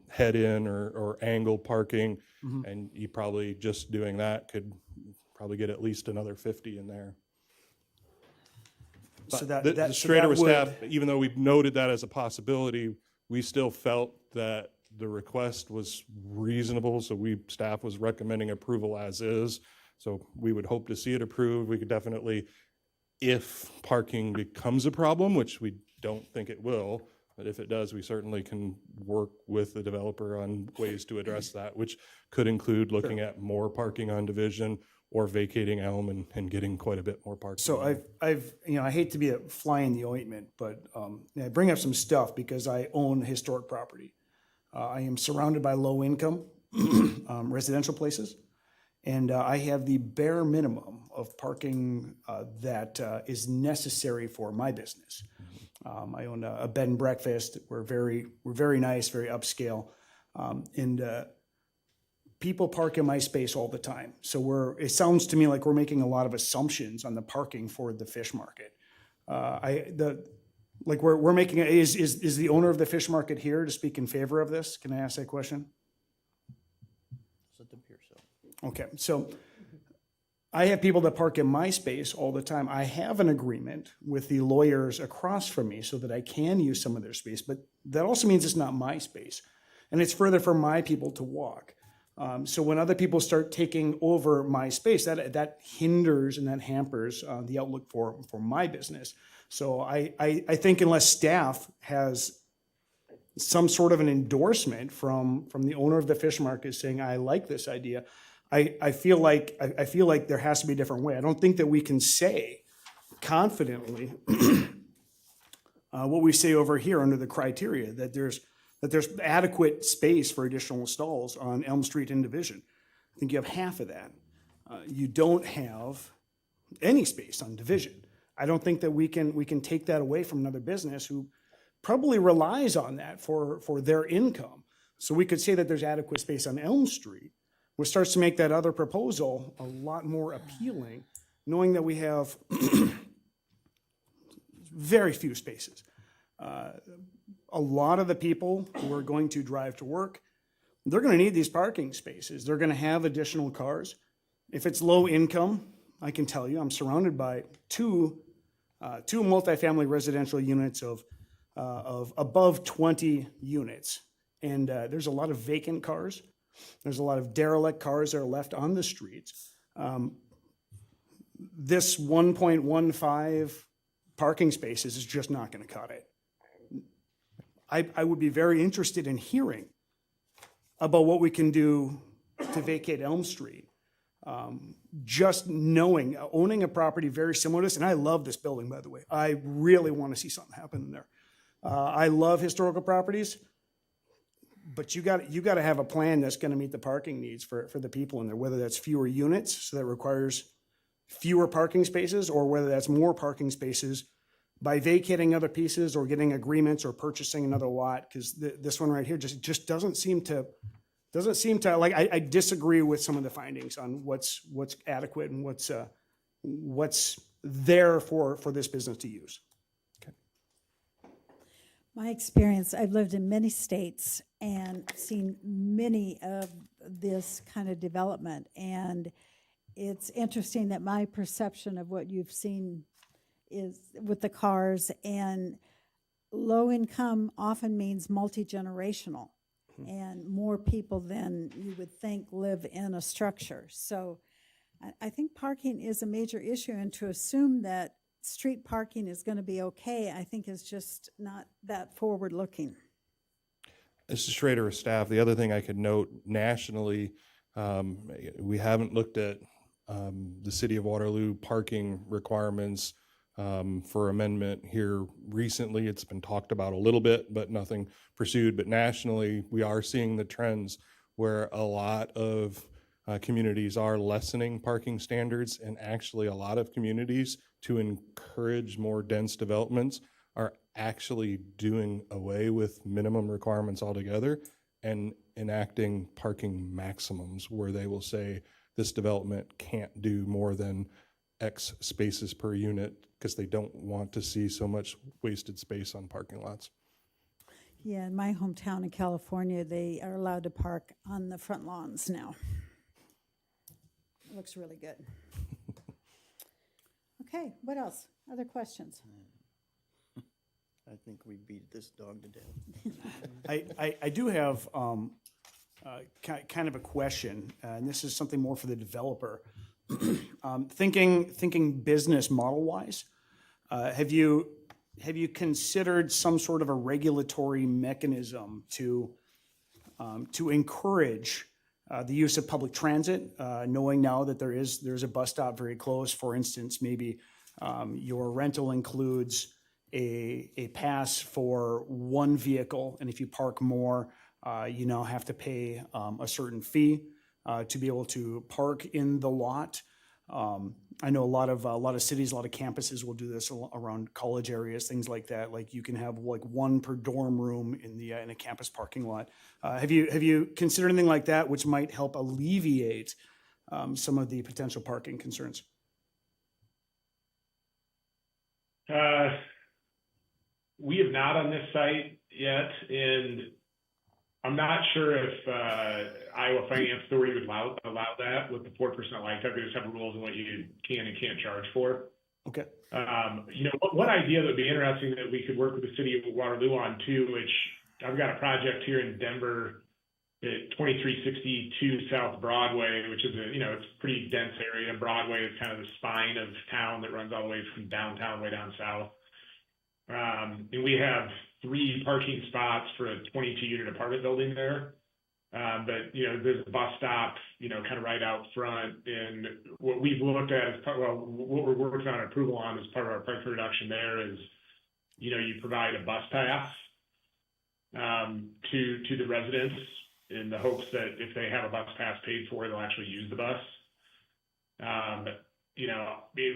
head in or angle parking. And you probably just doing that could probably get at least another 50 in there. So The Schrader with staff, even though we've noted that as a possibility, we still felt that the request was reasonable, so staff was recommending approval as is. So we would hope to see it approved. We could definitely, if parking becomes a problem, which we don't think it will, but if it does, we certainly can work with the developer on ways to address that, which could include looking at more parking on Division or vacating Elm and getting quite a bit more parking. So I hate to be a fly in the ointment, but I bring up some stuff because I own historic property. I am surrounded by low income residential places, and I have the bare minimum of parking that is necessary for my business. I own a bed and breakfast. We're very nice, very upscale, and people park in my space all the time. So it sounds to me like we're making a lot of assumptions on the parking for the fish market. We're making is the owner of the fish market here to speak in favor of this? Can I ask that question? Okay, so I have people that park in my space all the time. I have an agreement with the lawyers across from me so that I can use some of their space, but that also means it's not my space. And it's further for my people to walk. So when other people start taking over my space, that hinders and that hampers the outlook for my business. So I think unless staff has some sort of an endorsement from the owner of the fish market saying, I like this idea, I feel like there has to be a different way. I don't think that we can say confidently what we say over here under the criteria, that there's adequate space for additional stalls on Elm Street and Division. I think you have half of that. You don't have any space on Division. I don't think that we can take that away from another business who probably relies on that for their income. So we could say that there's adequate space on Elm Street, which starts to make that other proposal a lot more appealing, knowing that we have very few spaces. A lot of the people who are going to drive to work, they're going to need these parking spaces. They're going to have additional cars. If it's low income, I can tell you, I'm surrounded by two multifamily residential units of above 20 units. And there's a lot of vacant cars. There's a lot of derelict cars that are left on the streets. this 1.15 parking spaces is just not going to cut it. I would be very interested in hearing about what we can do to vacate Elm Street. Just knowing, owning a property very similar to this, and I love this building, by the way. I really want to see something happen in there. I love historical properties, but you got to have a plan that's going to meet the parking needs for the people in there, whether that's fewer units, so that requires fewer parking spaces, or whether that's more parking spaces by vacating other pieces or getting agreements or purchasing another lot, because this one right here just doesn't seem to like, I disagree with some of the findings on what's adequate and what's there for this business to use. My experience, I've lived in many states and seen many of this kind of development. And it's interesting that my perception of what you've seen is with the cars, and low income often means multi-generational. And more people than you would think live in a structure. So I think parking is a major issue, and to assume that street parking is going to be okay, I think is just not that forward-looking. Mr. Schrader or staff, the other thing I could note nationally, we haven't looked at the city of Waterloo parking requirements for amendment here recently. It's been talked about a little bit, but nothing pursued. But nationally, we are seeing the trends where a lot of communities are lessening parking standards, and actually a lot of communities, to encourage more dense developments, are actually doing away with minimum requirements altogether and enacting parking maximums, where they will say this development can't do more than X spaces per unit, because they don't want to see so much wasted space on parking lots. Yeah, in my hometown in California, they are allowed to park on the front lawns now. It looks really good. Okay, what else? Other questions? I think we beat this dog to death. I do have kind of a question, and this is something more for the developer. Thinking business model wise, have you considered some sort of a regulatory mechanism to encourage the use of public transit, knowing now that there's a bus stop very close? For instance, maybe your rental includes a pass for one vehicle, and if you park more, you now have to pay a certain fee to be able to park in the lot. I know a lot of cities, a lot of campuses will do this around college areas, things like that. Like you can have like one per dorm room in a campus parking lot. Have you considered anything like that, which might help alleviate some of the potential parking concerns? We have not on this site yet, and I'm not sure if Iowa Finance Authority would allow that with the 4% LIHTC. They just have rules on what you can and can't charge for. Okay. One idea that would be interesting that we could work with the city of Waterloo on too, which I've got a project here in Denver at 2362 South Broadway, which is it's a pretty dense area. Broadway is kind of the spine of town that runs all the way from downtown way down south. And we have 3 parking spots for a 22-unit apartment building there. But there's a bus stop, kind of right out front. And what we've looked at as what we're working on approval on as part of our parking reduction there is, you provide a bus pass to the residents in the hopes that if they have a bus pass paid for, they'll actually use the bus.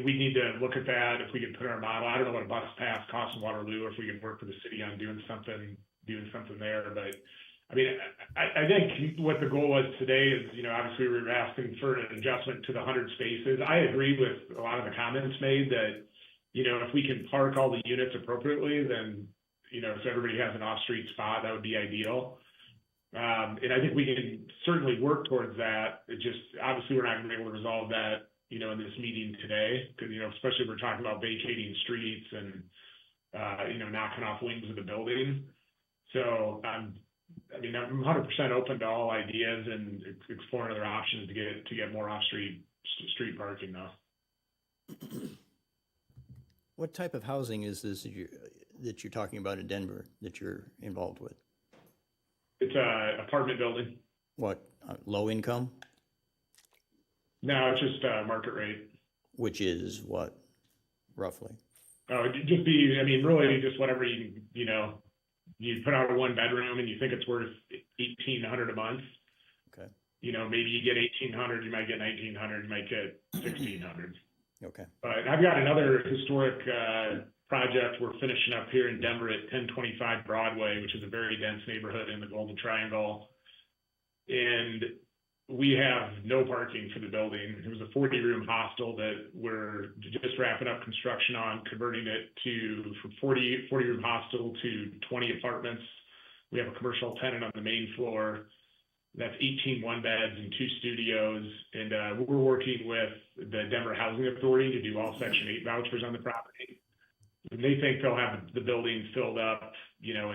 We need to look at that if we can put our model. I don't know what a bus pass costs in Waterloo, if we can work with the city on doing something there. But I mean, I think what the goal was today is, obviously we were asking for an adjustment to the 100 spaces. I agree with a lot of the comments made that, if we can park all the units appropriately, then, if everybody has an off-street spot, that would be ideal. And I think we can certainly work towards that. It just, obviously we're not going to be able to resolve that, in this meeting today, because, especially if we're talking about vacating streets and, knocking off wings of the building. So I'm 100% open to all ideas and exploring other options to get more off-street parking though. What type of housing is this that you're talking about in Denver that you're involved with? It's a apartment building. What, low income, No, it's just market rate. which is what, roughly? Oh, it'd just be, I mean, really just whatever you know, you put out a one bedroom and you think it's worth 1,800 a month. Okay, You know, maybe you get 1,800, you might get 1,900, you might get 1,600. okay. But I've got another historic project we're finishing up here in Denver at 1025 Broadway, which is a very dense neighborhood in the Golden Triangle. And we have no parking for the building. It was a 40-room hostel that we're just wrapping up construction on, converting it from 40-room hostel to 20 apartments. We have a commercial tenant on the main floor. That's 18 one-beds and 2 studios. And we're working with the Denver Housing Authority to do all Section 8 vouchers on the property. And they think they'll have the building filled up, you know,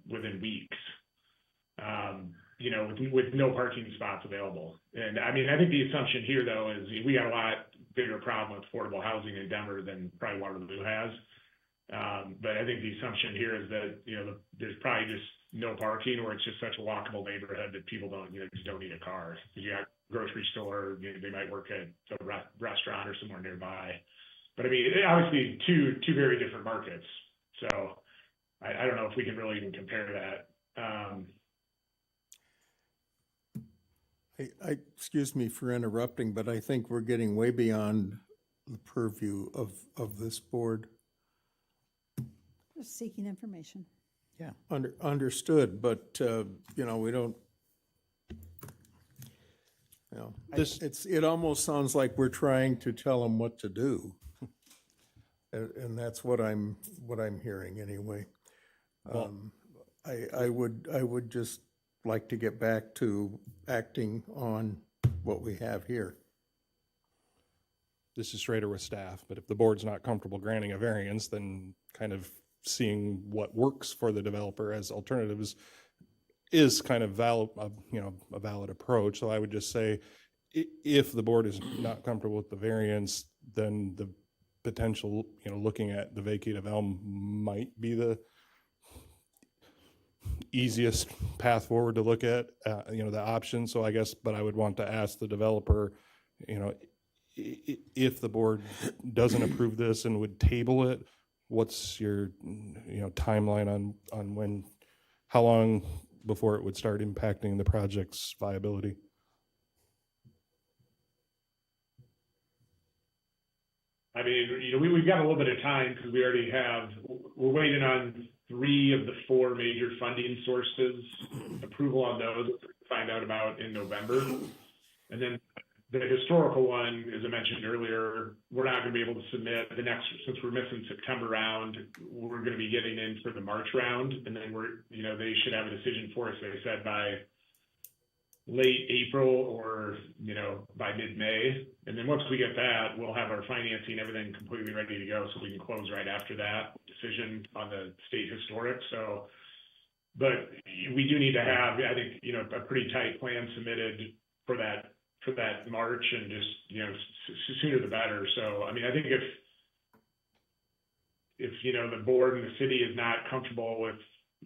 within weeks. You know, with no parking spots available. And I mean, I think the assumption here though is we got a lot bigger problem with affordable housing in Denver than probably Waterloo has. But I think the assumption here is that, you know, there's probably just no parking, or it's just such a walkable neighborhood that people just don't need a car. You got grocery store, they might work at a restaurant or somewhere nearby. But I mean, obviously two very different markets. So I don't know if we can really even compare that. Excuse me for interrupting, but I think we're getting way beyond the purview of this board. Just seeking information. Yeah. Understood, but, you know, we don't, you know, it almost sounds like we're trying to tell them what to do. And that's what I'm hearing anyway. I would just like to get back to acting on what we have here. This is Schrader with staff, but if the board's not comfortable granting a variance, then kind of seeing what works for the developer as alternatives is kind of a valid approach. So I would just say, if the board is not comfortable with the variance, then the potential, looking at the vacate of Elm might be the easiest path forward to look at, the option. So I guess, but I would want to ask the developer, if the board doesn't approve this and would table it, what's your, timeline on when, how long before it would start impacting the project's viability? I mean, we've got a little bit of time because we're waiting on 3 of the 4 major funding sources, approval on those, we'll find out about in November. And then the historical one, as I mentioned earlier, we're not going to be able to submit since we're missing September round, we're going to be getting in for the March round. And then they should have a decision for us, they said, by late April or, by mid-May. And then once we get that, we'll have our financing, everything completely ready to go so we can close right after that decision on the state historic. So, but we do need to have, I think, a pretty tight plan submitted for that March, and just, sooner the better. So, I mean, I think if the board and the city is not comfortable with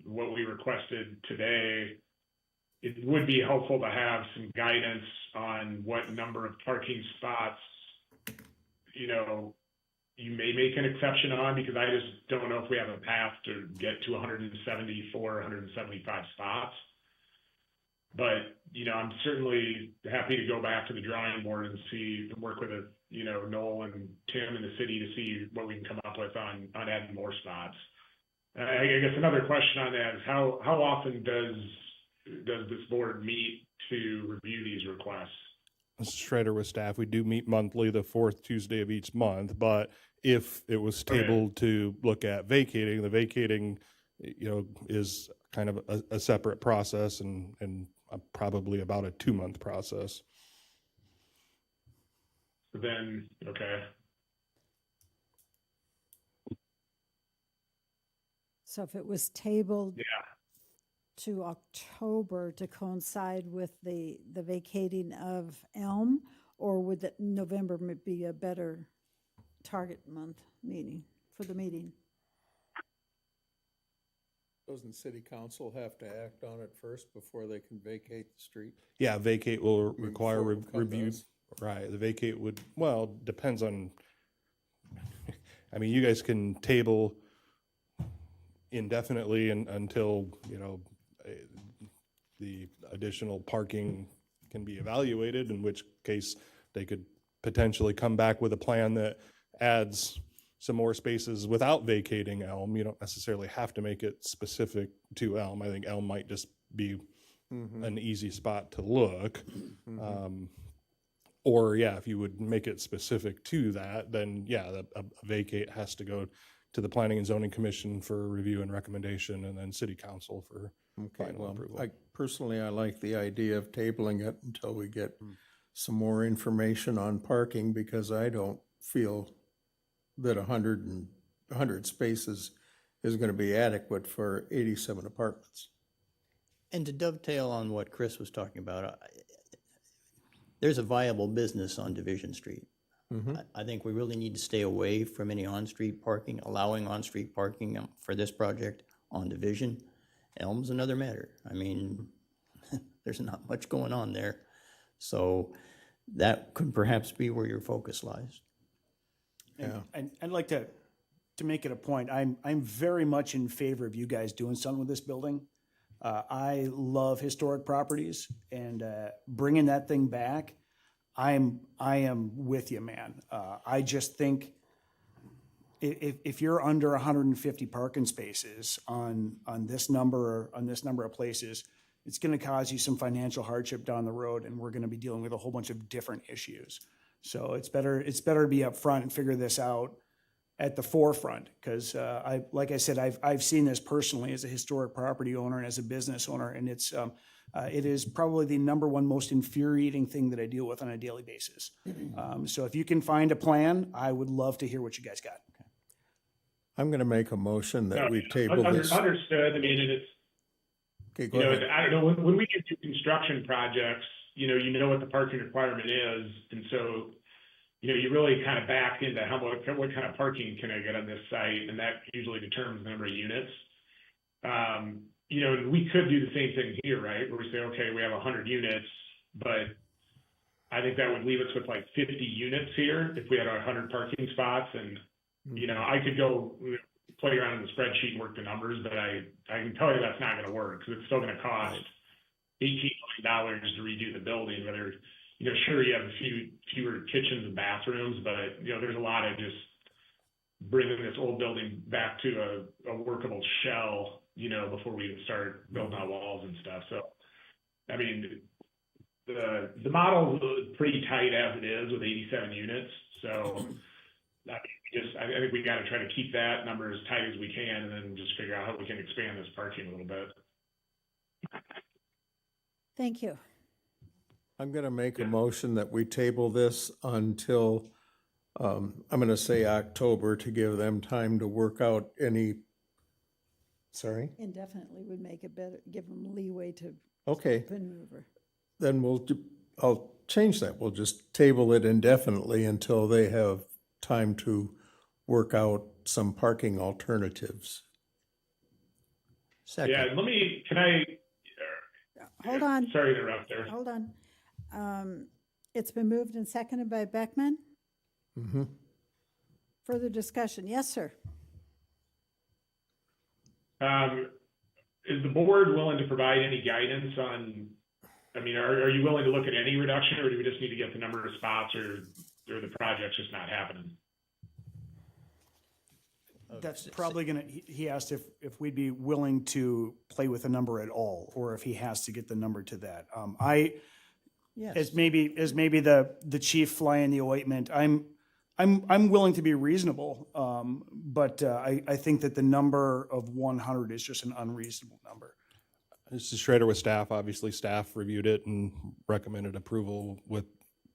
what we requested today, it would be helpful to have some guidance on what number of parking spots, you may make an exception on, because I just don't know if we have a path to get to 174, 175 spots. But, I'm certainly happy to go back to the drawing board and work with Noel and Tim and the city to see what we can come up with on adding more spots. I guess another question on that is how often does this board meet to review these requests? Mr. Schrader with staff, we do meet monthly, the 4th Tuesday of each month, but if it was tabled to look at vacating, the vacating, is kind of a separate process and probably about a 2-month process. Then, okay. So if it was tabled Yeah. to October to coincide with the vacating of Elm, Or would that November be a better target month meeting, for the meeting? Doesn't city council have to act on it first before they can vacate the street? Yeah, vacate will require before it review. comes. Right, the vacate would, well, depends on, I mean, you guys can table indefinitely until, the additional parking can be evaluated, in which case they could potentially come back with a plan that adds some more spaces without vacating Elm. You don't necessarily have to make it specific to Elm. I think Elm might just be an easy spot to look. Or yeah, if you would make it specific to that, then yeah, a vacate has to go to the Planning and Zoning Commission for review and recommendation, and then City Council for Okay, final well, approval. I like the idea of tabling it until we get some more information on parking, because I don't feel that 100 spaces is gonna be adequate for 87 apartments. And to dovetail on what Chris was talking about, there's a viable business on Division Street. I think we really need to stay away from any on-street parking, allowing on-street parking for this project on Division. Elm's another matter. I mean, there's not much going on there. So that could perhaps be where your focus lies. Yeah. And I'd like to make it a point, I'm very much in favor of you guys doing something with this building. I love historic properties, and bringing that thing back, I am with you, man. I just think if you're under 150 parking spaces on this number of places, it's going to cause you some financial hardship down the road, and we're going to be dealing with a whole bunch of different issues. So it's better to be upfront and figure this out at the forefront, because like I said, I've seen this personally as a historic property owner and as a business owner, and it is probably the number one most infuriating thing that I deal with on a daily basis. So if you can find a plan, I would love to hear what you guys got. I'm gonna make a motion that we table this. Understood. I mean, and it's, Okay, go you know, ahead. I don't know, when we get to construction projects, you know what the parking requirement is, and so, you really kind of back into what kind of parking can I get on this site, and that usually determines the number of units. And we could do the same thing here, right, where we say, okay, we have 100 units, but I think that would leave us with like 50 units here if we had 100 parking spots, and, I could go play around in the spreadsheet and work the numbers, but I can tell you that's not gonna work, because it's still gonna cost $18 million to redo the building, whether, sure, you have fewer kitchens and bathrooms, but, there's a lot of just bringing this old building back to a workable shell, before we even start building out walls and stuff. So, I mean, the model is pretty tight as it is with 87 units. So, I think we got to try to keep that number as tight as we can, and then just figure out how we can expand this parking a little bit. Thank you. I'm gonna make a motion that we table this until, I'm gonna say October, to give them time to work out any, sorry? Indefinitely would make it better, give them leeway to Okay, maneuver. then I'll change that. We'll just table it indefinitely until they have time to work out some parking alternatives. Second. Yeah, can I? Hold on. Sorry to interrupt there. Hold on. It's been moved and seconded by Beckman. Further discussion? Yes, sir. Is the board willing to provide any guidance on, are you willing to look at any reduction, or do we just need to get the number of spots, or the project's just not happening? That's probably he asked if we'd be willing to play with a number at all, or if he has to get the number to that. Yes. As maybe the chief fly in the ointment, I'm willing to be reasonable, but I think that the number of 100 is just an unreasonable number. This is Schrader with staff. Obviously, staff reviewed it and recommended approval with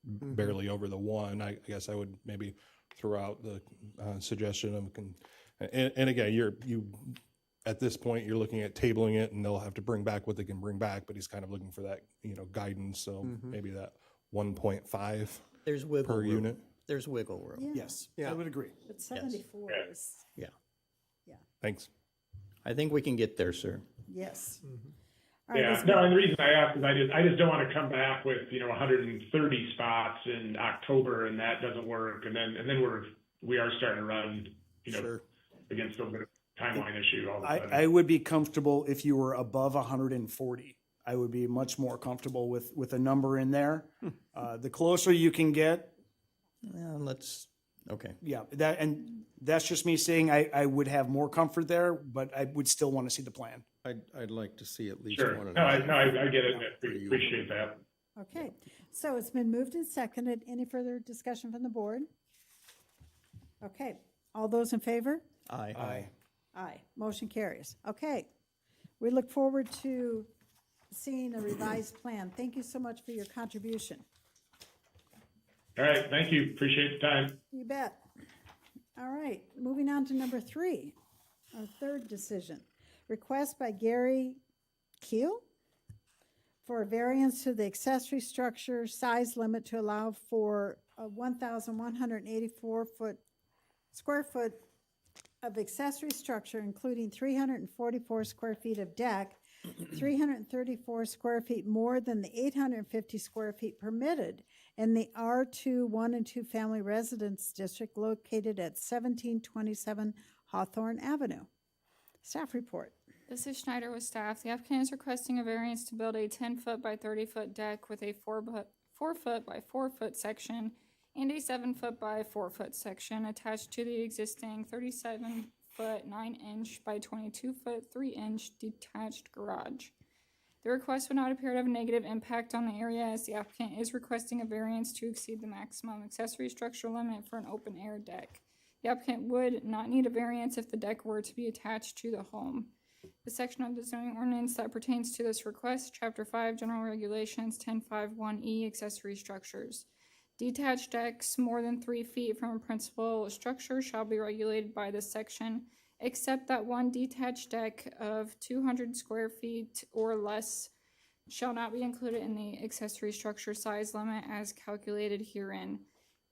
barely over the one. I guess I would maybe throw out the suggestion of, and again, you at this point, you're looking at tabling it, and they'll have to bring back what they can bring back, but he's kind of looking for that, guidance, so maybe that 1.5 There's wiggle per room. unit? There's wiggle room. Yeah, Yes, I would agree. but 74 is, Yeah. Thanks. I think we can get there, sir. yes. All right, Yeah, let's no, and the reason I ask is I just don't want to come back with, 130 spots in October and that doesn't work. And then we are starting to run, Sure. against a bit of timeline issue all of a sudden. I would be comfortable if you were above 140. I would be much more comfortable with a number in there. The closer you can get, Okay. yeah, that's just me saying I would have more comfort there, but I would still want to see the plan. I'd like to see at least Sure. one and No, a I half. get it. I appreciate that. Okay, so it's been moved and seconded. Any further discussion from the board? Okay, all those in favor? Aye. Aye. Motion carries. Okay, we look forward to seeing a revised plan. Thank you so much for your contribution. All right, thank you. Appreciate the time. You bet. All right, moving on to number 3, our third decision. Request by Gary Keel for a variance to the accessory structure size limit to allow for a 1,184 square foot of accessory structure, including 344 square feet of deck, 334 square feet more than the 850 square feet permitted in the R2 1 and 2 family residence district located at 1727 Hawthorne Avenue. Staff report. This is Schneider with staff. The applicant is requesting a variance to build a 10-foot by 30-foot deck with a 4-foot by 4-foot section and a 7-foot by 4-foot section attached to the existing 37-foot 9-inch by 22-foot 3-inch detached garage. The request would not appear to have a negative impact on the area, as the applicant is requesting a variance to exceed the maximum accessory structure limit for an open-air deck. The applicant would not need a variance if the deck were to be attached to the home. The section of the zoning ordinance that pertains to this request, Chapter 5, General Regulations 1051E, Accessory Structures. Detached decks more than 3 feet from a principal structure shall be regulated by this section, except that one detached deck of 200 square feet or less shall not be included in the accessory structure size limit as calculated herein.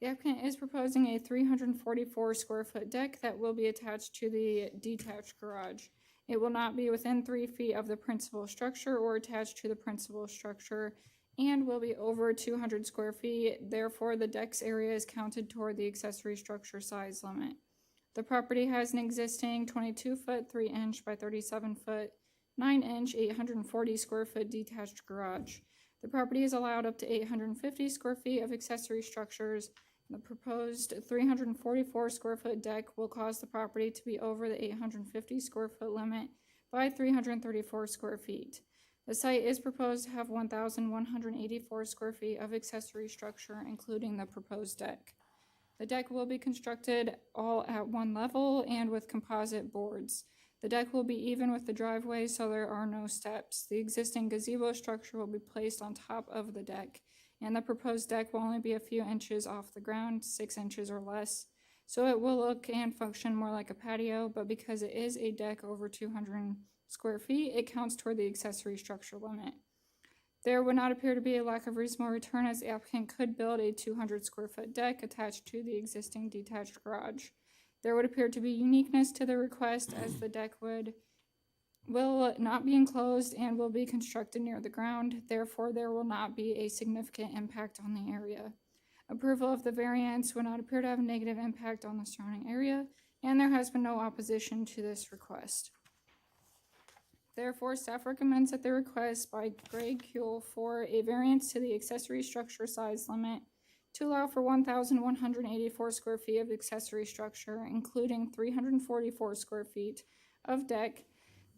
The applicant is proposing a 344 square foot deck that will be attached to the detached garage. It will not be within 3 feet of the principal structure or attached to the principal structure and will be over 200 square feet. Therefore, the deck's area is counted toward the accessory structure size limit. The property has an existing 22-foot 3-inch by 37-foot 9-inch 840 square foot detached garage. The property is allowed up to 850 square feet of accessory structures. The proposed 344 square foot deck will cause the property to be over the 850 square foot limit by 334 square feet. The site is proposed to have 1,184 square feet of accessory structure, including the proposed deck. The deck will be constructed all at one level and with composite boards. The deck will be even with the driveway, so there are no steps. The existing gazebo structure will be placed on top of the deck, and the proposed deck will only be a few inches off the ground, 6 inches or less. So it will look and function more like a patio, but because it is a deck over 200 square feet, it counts toward the accessory structure limit. There would not appear to be a lack of reasonable return, as the applicant could build a 200 square foot deck attached to the existing detached garage. There would appear to be uniqueness to the request, as the deck will not be enclosed and will be constructed near the ground. Therefore, there will not be a significant impact on the area. Approval of the variance would not appear to have a negative impact on the surrounding area, and there has been no opposition to this request. Therefore, staff recommends that the request by Greg Kuehl for a variance to the accessory structure size limit to allow for 1,184 square feet of accessory structure, including 344 square feet of deck,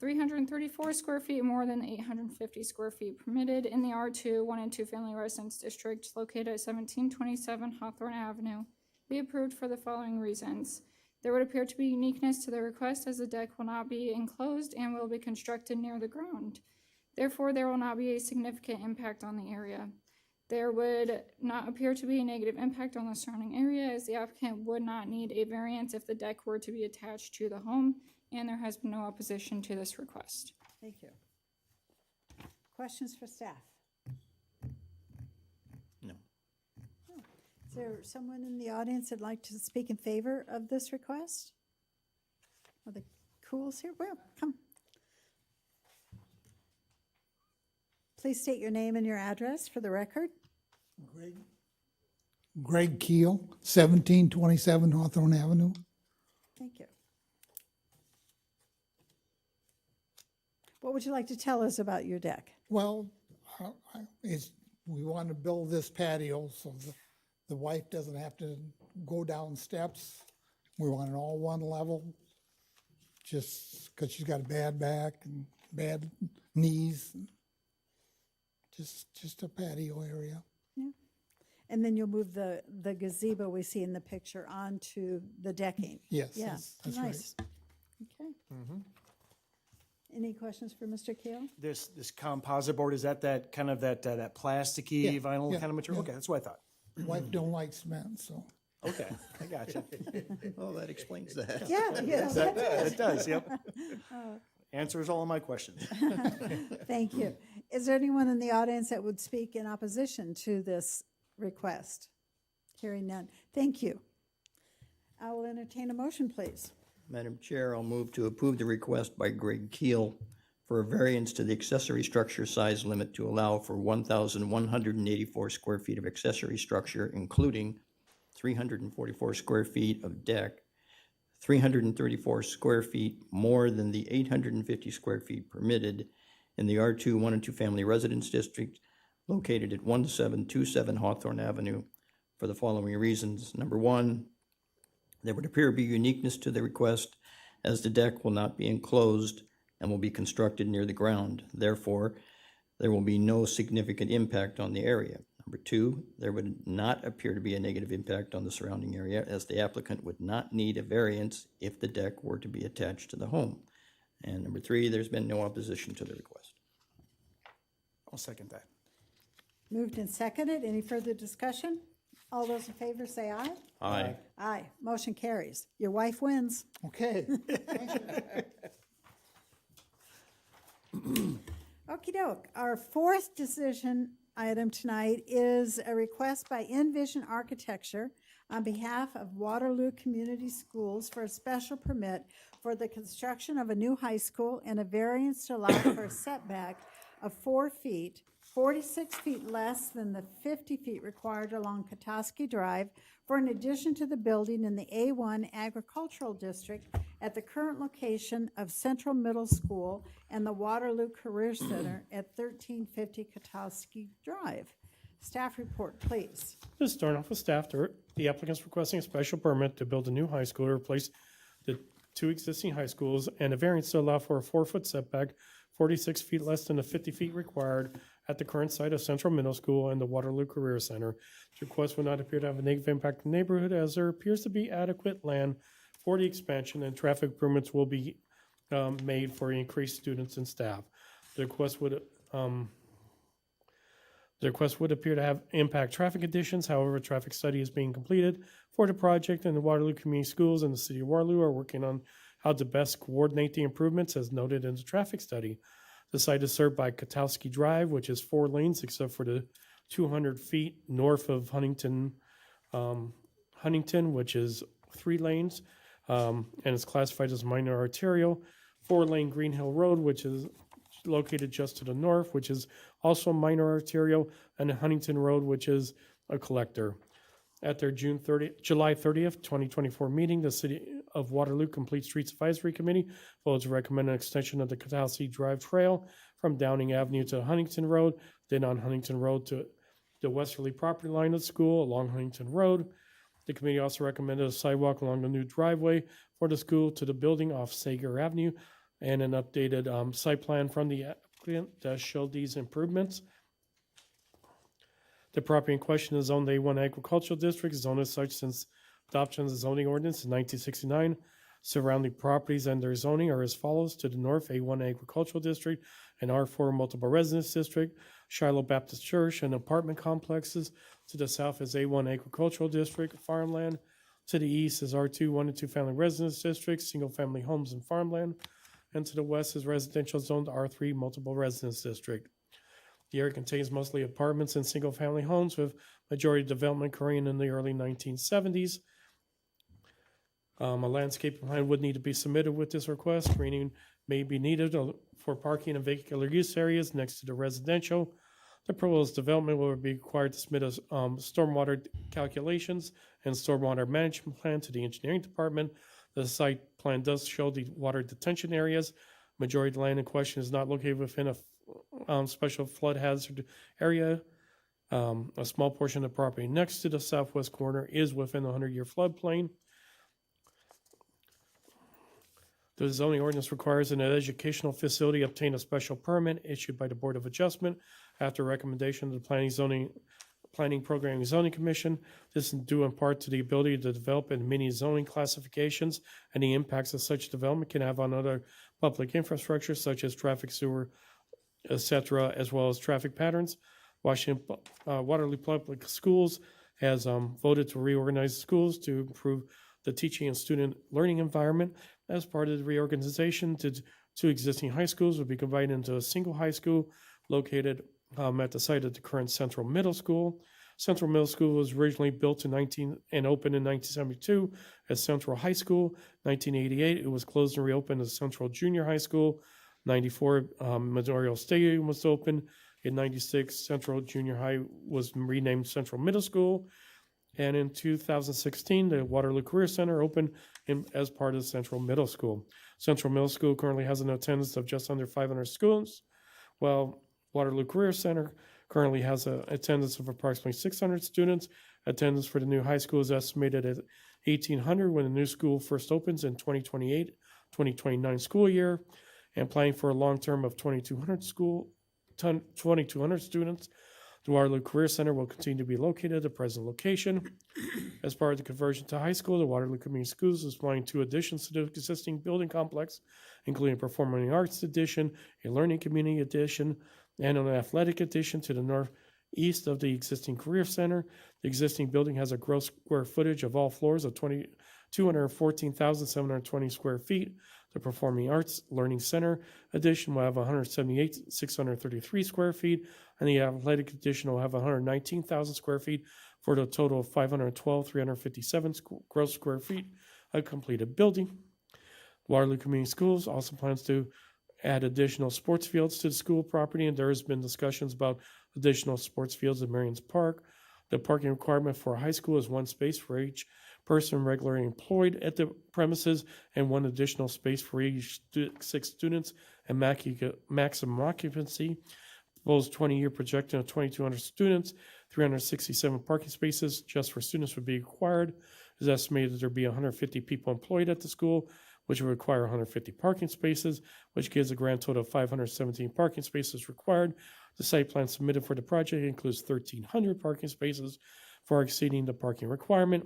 334 square feet more than 850 square feet permitted in the R2 1 and 2 family residence district located at 1727 Hawthorne Avenue, be approved for the following reasons. There would appear to be uniqueness to the request, as the deck will not be enclosed and will be constructed near the ground. Therefore, there will not be a significant impact on the area. There would not appear to be a negative impact on the surrounding area, as the applicant would not need a variance if the deck were to be attached to the home, and there has been no opposition to this request. Thank you. Questions for staff? No. Is there someone in the audience that'd like to speak in favor of this request? Are the Cools here? Well, come. Please state your name and your address for the record. Greg Keel, 1727 Hawthorne Avenue. Thank you. What would you like to tell us about your deck? Well, we want to build this patio so the wife doesn't have to go down steps. We want it all one level, just because she's got a bad back and bad knees. Just a patio area. Yeah. And then you'll move the gazebo we see in the picture onto the decking. Yes, Yeah, that's right. nice. Okay. Any questions for Mr. Keel? This composite board, is that kind of that plasticky Yeah, vinyl yeah, kind of material? yeah. Okay, that's what I thought. Wife don't like cement, so. Okay, I got you. Oh, that explains that. Yeah, yeah. It does, yep. Answers all of my questions. Thank you. Is there anyone in the audience that would speak in opposition to this request? Hearing none. Thank you. I will entertain a motion, please. Madam Chair, I'll move to approve the request by Greg Keel for a variance to the accessory structure size limit to allow for 1,184 square feet of accessory structure, including 344 square feet of deck, 334 square feet more than the 850 square feet permitted in the R2 1 and 2 family residence district located at 1727 Hawthorne Avenue for the following reasons. Number one, there would appear to be uniqueness to the request as the deck will not be enclosed and will be constructed near the ground. Therefore, there will be no significant impact on the area. Number two, there would not appear to be a negative impact on the surrounding area as the applicant would not need a variance if the deck were to be attached to the home. And number three, there's been no opposition to the request. I'll second that. Moved and seconded. Any further discussion? All those in favor say aye. Aye. Aye. Motion carries. Your wife wins. Okay. Okey doke. Our fourth decision item tonight is a request by Envision Architecture on behalf of Waterloo Community Schools for a special permit for the construction of a new high school and a variance to allow for a setback of 4 feet, 46 feet less than the 50 feet required along Katoski Drive for an addition to the building in the A1 Agricultural District at the current location of Central Middle School and the Waterloo Career Center at 1350 Katoski Drive. Staff report, please. Just starting off with staff, the applicant's requesting a special permit to build a new high school to replace the two existing high schools and a variance to allow for a 4-foot setback, 46 feet less than the 50 feet required at the current site of Central Middle School and the Waterloo Career Center. The request will not appear to have a negative impact on the neighborhood as there appears to be adequate land for the expansion and traffic improvements will be made for increased students and staff. The request would appear to have impact traffic conditions. However, a traffic study is being completed for the project, and the Waterloo Community Schools and the City of Waterloo are working on how to best coordinate the improvements as noted in the traffic study. The site is served by Kotowski Drive, which is 4 lanes except for the 200 feet north of Huntington, which is 3 lanes, and it's classified as minor arterial. 4-lane Green Hill Road, which is located just to the north, which is also minor arterial, and Huntington Road, which is a collector. At their July 30th, 2024 meeting, the City of Waterloo Complete Streets Advisory Committee voted to recommend an extension of the Kotowski Drive Trail from Downing Avenue to Huntington Road, then on Huntington Road to the westerly property line of the school along Huntington Road. The committee also recommended a sidewalk along the new driveway for the school to the building off Sager Avenue and an updated site plan from the applicant that showed these improvements. The property in question is zoned A1 Agricultural District, zoned as such since adoption of the zoning ordinance in 1969. Surrounding properties and their zoning are as follows: to the north, A1 Agricultural District and R4 Multiple Residence District, Shiloh Baptist Church and apartment complexes. To the south is A1 Agricultural District, farmland. To the east is R2 1 and 2 Family Residence District, single-family homes and farmland. And to the west is residential zoned R3 Multiple Residence District. The area contains mostly apartments and single-family homes, with majority development occurring in the early 1970s. A landscape plan would need to be submitted with this request. Screening may be needed for parking and vehicular use areas next to the residential. The proposed development will be required to submit stormwater calculations and stormwater management plan to the engineering department. The site plan does show the water detention areas. Majority of the land in question is not located within a special flood hazard area. A small portion of the property next to the southwest corner is within the 100-year floodplain. The zoning ordinance requires an educational facility obtain a special permit issued by the Board of Adjustment after recommendation of the Planning Program and Zoning Commission. This is due in part to the ability to develop in many zoning classifications and the impacts that such development can have on other public infrastructure such as traffic, sewer, etc., as well as traffic patterns. Waterloo Public Schools has voted to reorganize schools to improve the teaching and student learning environment. As part of the reorganization, two existing high schools will be combined into a single high school located at the site of the current Central Middle School. Central Middle School was originally built and opened in 1972 as Central High School. 1988, it was closed and reopened as Central Junior High School. 94, Memorial Stadium was opened. In 96, Central Junior High was renamed Central Middle School. And in 2016, the Waterloo Career Center opened as part of Central Middle School. Central Middle School currently has an attendance of just under 500 students, while Waterloo Career Center currently has an attendance of approximately 600 students. Attendance for the new high school is estimated at 1,800 when the new school first opens in 2028-2029 school year, and planning for a long term of 2,200 students. The Waterloo Career Center will continue to be located at the present location. As part of the conversion to high school, the Waterloo Community Schools is planning 2 additions to the existing building complex, including a performing arts addition, a learning community addition, and an athletic addition to the northeast of the existing career center. The existing building has a gross square footage of all floors of 214,720 square feet. The Performing Arts Learning Center addition will have 178,633 square feet, and the athletic addition will have 119,000 square feet for a total of 512,357 gross square feet, a completed building. Waterloo Community Schools also plans to add additional sports fields to the school property, and there has been discussions about additional sports fields at Marion's Park. The parking requirement for a high school is 1 space for each person regularly employed at the premises and 1 additional space for each 6 students and maximum occupancy. Proposed 20-year projection of 2,200 students, 367 parking spaces just for students would be required. It is estimated that there will be 150 people employed at the school, which will require 150 parking spaces, which gives a grand total of 517 parking spaces required. The site plan submitted for the project includes 1,300 parking spaces, far exceeding the parking requirement.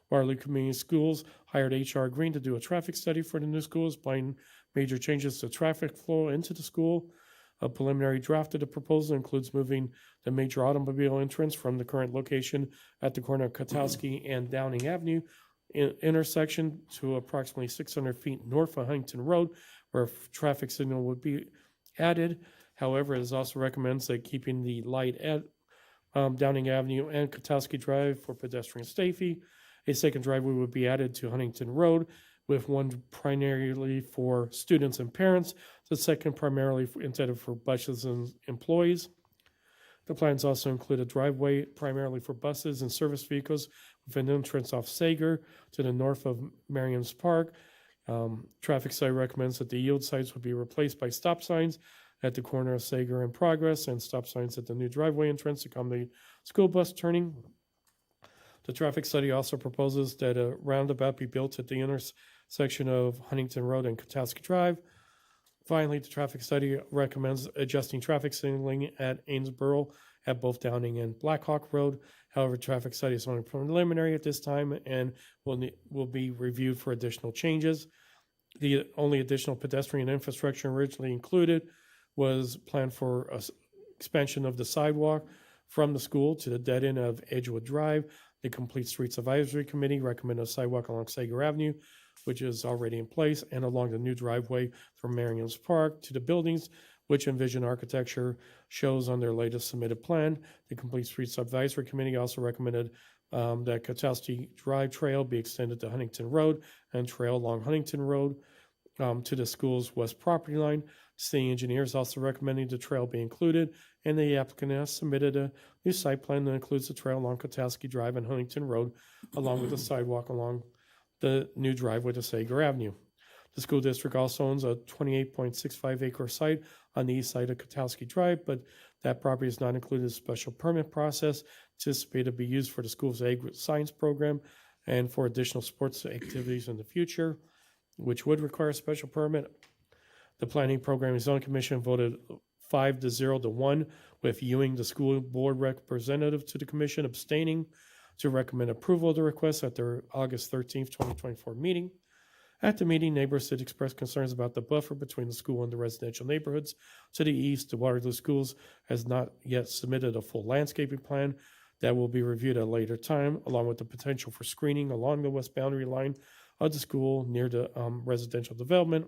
Waterloo Community Schools hired H.R. Green to do a traffic study for the new schools, planning major changes to traffic flow into the school. A preliminary draft of the proposal includes moving the major automobile entrance from the current location at the corner of Katowski and Downing Avenue intersection to approximately 600 feet north of Huntington Road, where a traffic signal would be added. However, it is also recommends that keeping the light at Downing Avenue and Katowski Drive for pedestrian safety. A second driveway would be added to Huntington Road, with one primarily for students and parents, the second primarily intended for buses and employees. The plans also include a driveway primarily for buses and service vehicles with an entrance off Sager to the north of Marion's Park. Traffic study recommends that the yield signs would be replaced by stop signs at the corner of Sager and Progress and stop signs at the new driveway entrance to accommodate school bus turning. The traffic study also proposes that a roundabout be built at the intersection of Huntington Road and Katowski Drive. Finally, the traffic study recommends adjusting traffic signaling at Amesboro at both Downing and Blackhawk Road. However, traffic study is only preliminary at this time and will be reviewed for additional changes. The only additional pedestrian infrastructure originally included was planned for expansion of the sidewalk from the school to the dead end of Edgewood Drive. The Complete Streets Advisory Committee recommended a sidewalk along Sager Avenue, which is already in place, and along the new driveway from Marion's Park to the buildings, which Envision Architecture shows on their latest submitted plan. The Complete Streets Advisory Committee also recommended that Katowski Drive Trail be extended to Huntington Road and trail along Huntington Road to the school's west property line. City engineers also recommending the trail be included, and the applicant has submitted a new site plan that includes the trail along Katowski Drive and Huntington Road, along with the sidewalk along the new driveway to Sager Avenue. The school district also owns a 28.65 acre site on the east side of Katowski Drive, but that property is not included in the special permit process, anticipated to be used for the school's ag science program and for additional sports activities in the future, which would require a special permit. The Planning Program and Zoning Commission voted 5-0-1, with Ewing, the school board representative to the commission, abstaining, to recommend approval of the request at their August 13th, 2024 meeting. At the meeting, neighbors did express concerns about the buffer between the school and the residential neighborhoods. To the east, the Waterloo Schools has not yet submitted a full landscaping plan that will be reviewed at a later time, along with the potential for screening along the west boundary line of the school near the residential development.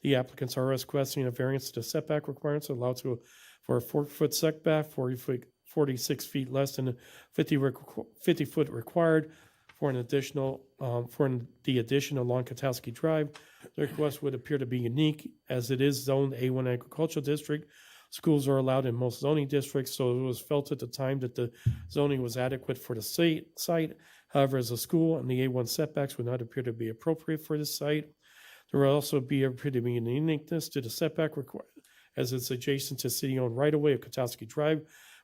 The applicants are requesting a variance to the setback requirements allowed for a 4-foot setback, 46 feet less than the 50-foot required for the addition along Katowski Drive. The request would appear to be unique as it is zoned A1 agricultural district. Schools are allowed in most zoning districts, so it was felt at the time that the zoning was adequate for the site. However, as a school and the A1 setbacks would not appear to be appropriate for this site. There will also appear to be an uniqueness to the setback as it's adjacent to city-owned right-of-way of Katowski Drive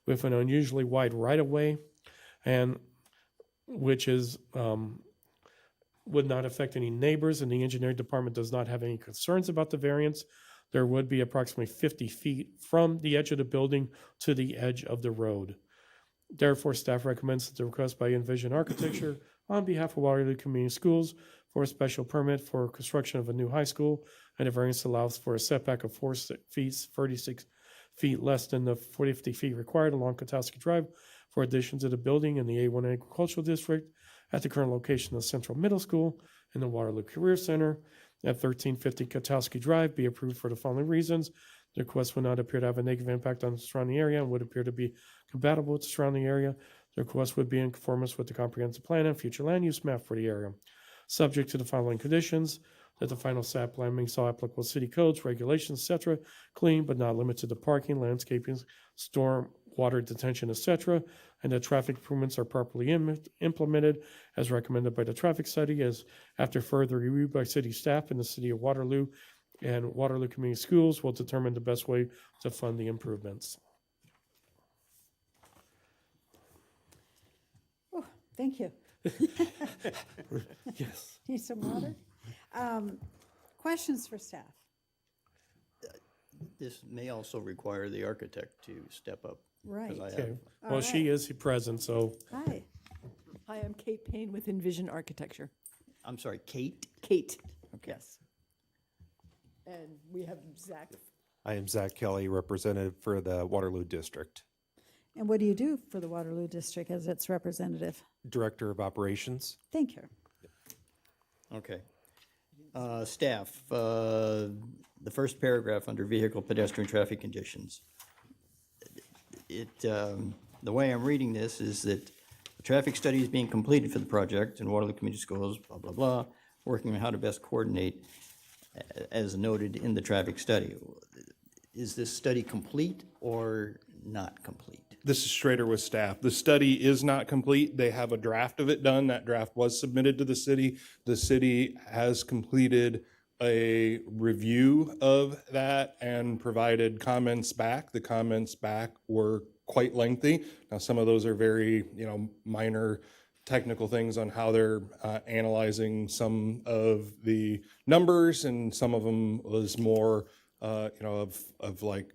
with an unusually wide right-of-way, and which is would not affect any neighbors, and the engineering department does not have any concerns about the variance. There would be approximately 50 feet from the edge of the building to the edge of the road. Therefore, staff recommends that the request by Envision Architecture on behalf of Waterloo Community Schools for a special permit for construction of a new high school, and a variance allows for a setback of 4 feet, 36 feet less than the 50 feet required along Katowski Drive for addition to the building in the A1 Agricultural District at the current location of Central Middle School and the Waterloo Career Center at 1350 Katowski Drive be approved for the following reasons. The request would not appear to have a negative impact on the surrounding area and would appear to be compatible with the surrounding area. The request would be in conformance with the comprehensive plan and future land use map for the area. Subject to the following conditions: that the final site plan meets all applicable city codes, regulations, etc., clean but not limited to parking, landscaping, storm water detention, etc., and that traffic improvements are properly implemented as recommended by the traffic study, as after further review by city staff and the city of Waterloo and Waterloo Community Schools will determine the best way to fund the improvements. Oh, thank you. Yes. Need some water? Questions for staff? This may also require the architect to step up. 'Cause Right. I Okay. have, Well, she is present, so Hi. Hi, I'm Kate Payne with Envision Architecture. I'm sorry, Kate? Kate. Okay. Yes. And we have Zach. I am Zach Kelly, representative for the Waterloo District, And what do you do for the Waterloo District as its representative? Director of Operations. Thank you. Okay. Staff, the first paragraph under vehicle, pedestrian, traffic conditions. The way I'm reading this is that the traffic study is being completed for the project and Waterloo Community Schools, blah, blah, blah, working on how to best coordinate as noted in the traffic study. Is this study complete or not complete? This is Schrader with staff. The study is not complete. They have a draft of it done. That draft was submitted to the city. The city has completed a review of that and provided comments back. The comments back were quite lengthy. Now, some of those are very, minor technical things on how they're analyzing some of the numbers, and some of them was more, of like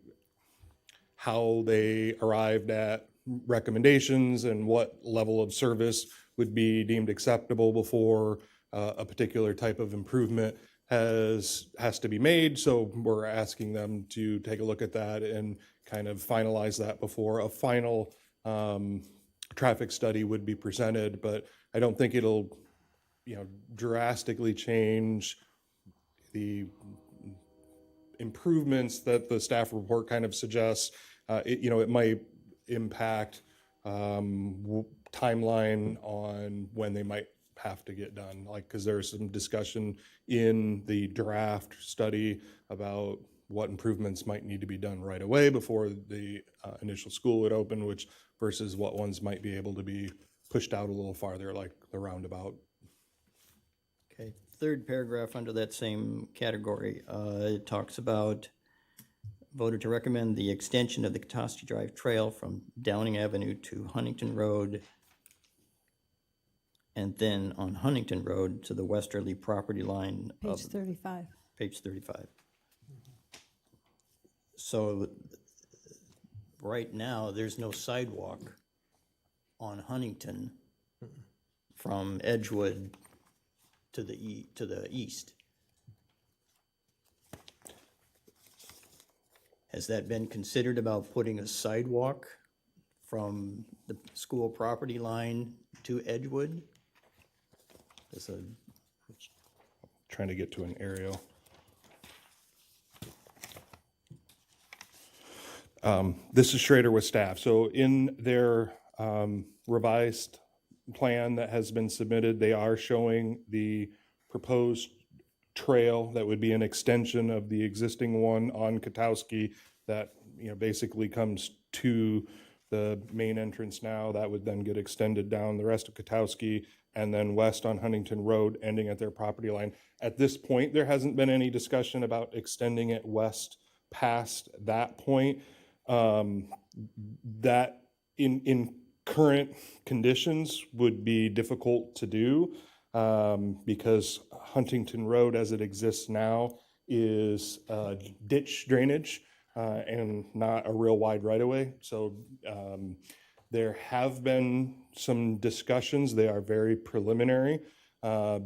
how they arrived at recommendations and what level of service would be deemed acceptable before a particular type of improvement has to be made. So we're asking them to take a look at that and kind of finalize that before a final traffic study would be presented. But I don't think it'll, drastically change the improvements that the staff report kind of suggests, it might impact timeline on when they might have to get done. Like, because there's some discussion in the draft study about what improvements might need to be done right away before the initial school would open, which versus what ones might be able to be pushed out a little farther, like the roundabout. Okay, third paragraph under that same category, it talks about voted to recommend the extension of the Katoski Drive Trail from Downing Avenue to Huntington Road, and then on Huntington Road to the westerly property line Page of 35. page 35. So right now, there's no sidewalk on Huntington from Edgewood to the east. Has that been considered about putting a sidewalk from the school property line to Edgewood? Trying to get to an aerial. This is Schrader with staff. So in their revised plan that has been submitted, they are showing the proposed trail that would be an extension of the existing one on Katowski that, basically comes to the main entrance now. That would then get extended down the rest of Katowski and then west on Huntington Road, ending at their property line. At this point, there hasn't been any discussion about extending it west past that point. That in current conditions would be difficult to do because Huntington Road as it exists now is ditch drainage and not a real wide right-of-way. So there have been some discussions, they are very preliminary,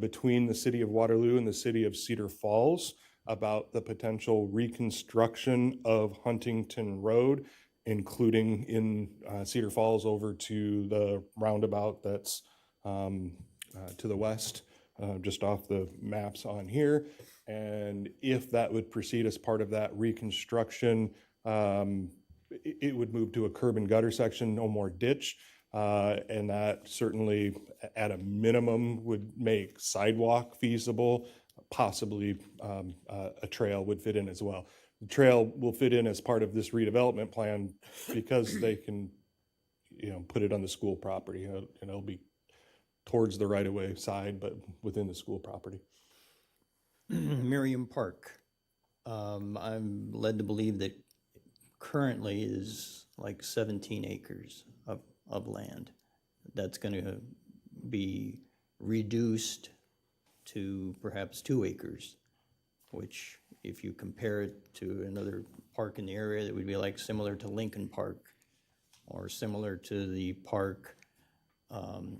between the city of Waterloo and the city of Cedar Falls about the potential reconstruction of Huntington Road, including in Cedar Falls over to the roundabout that's to the west, just off the maps on here. And if that would proceed as part of that reconstruction, it would move to a curb and gutter section, no more ditch. And that certainly at a minimum would make sidewalk feasible. Possibly a trail would fit in as well. The trail will fit in as part of this redevelopment plan because they can, put it on the school property. And it'll be towards the right-of-way side, but within the school property. Miriam Park. I'm led to believe that currently is like 17 acres of land. That's going to be reduced to perhaps 2 acres, which if you compare it to another park in the area, that would be like similar to Lincoln Park or similar to the park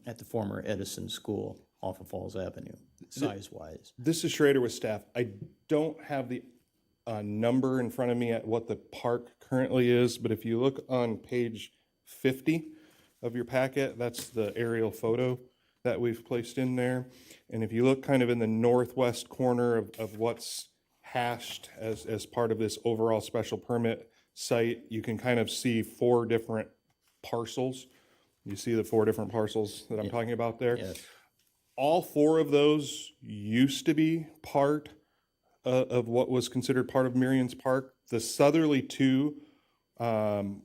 at the former Edison School off of Falls Avenue, size-wise. This is Schrader with staff. I don't have the number in front of me at what the park currently is, but if you look on page 50 of your packet, that's the aerial photo that we've placed in there. And if you look kind of in the northwest corner of what's hashed as part of this overall special permit site, you can kind of see 4 different parcels. You see the 4 different parcels that I'm talking about there? Yes. All 4 of those used to be part of what was considered part of Merian's Park. The southerly 2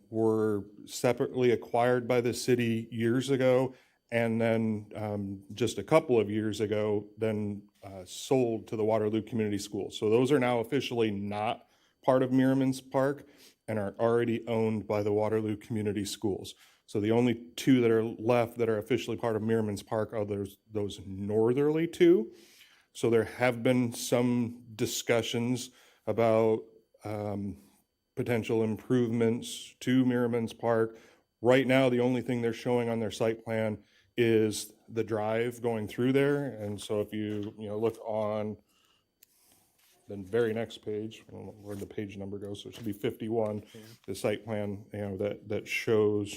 were separately acquired by the city years ago, and then just a couple of years ago, then sold to the Waterloo Community Schools. So those are now officially not part of Merian's Park and are already owned by the Waterloo Community Schools. So the only 2 that are left that are officially part of Merian's Park are those northerly 2. So there have been some discussions about potential improvements to Merian's Park. Right now, the only thing they're showing on their site plan is the drive going through there. And so if you look on the very next page, I don't know where the page number goes, so it should be 51, the site plan that shows.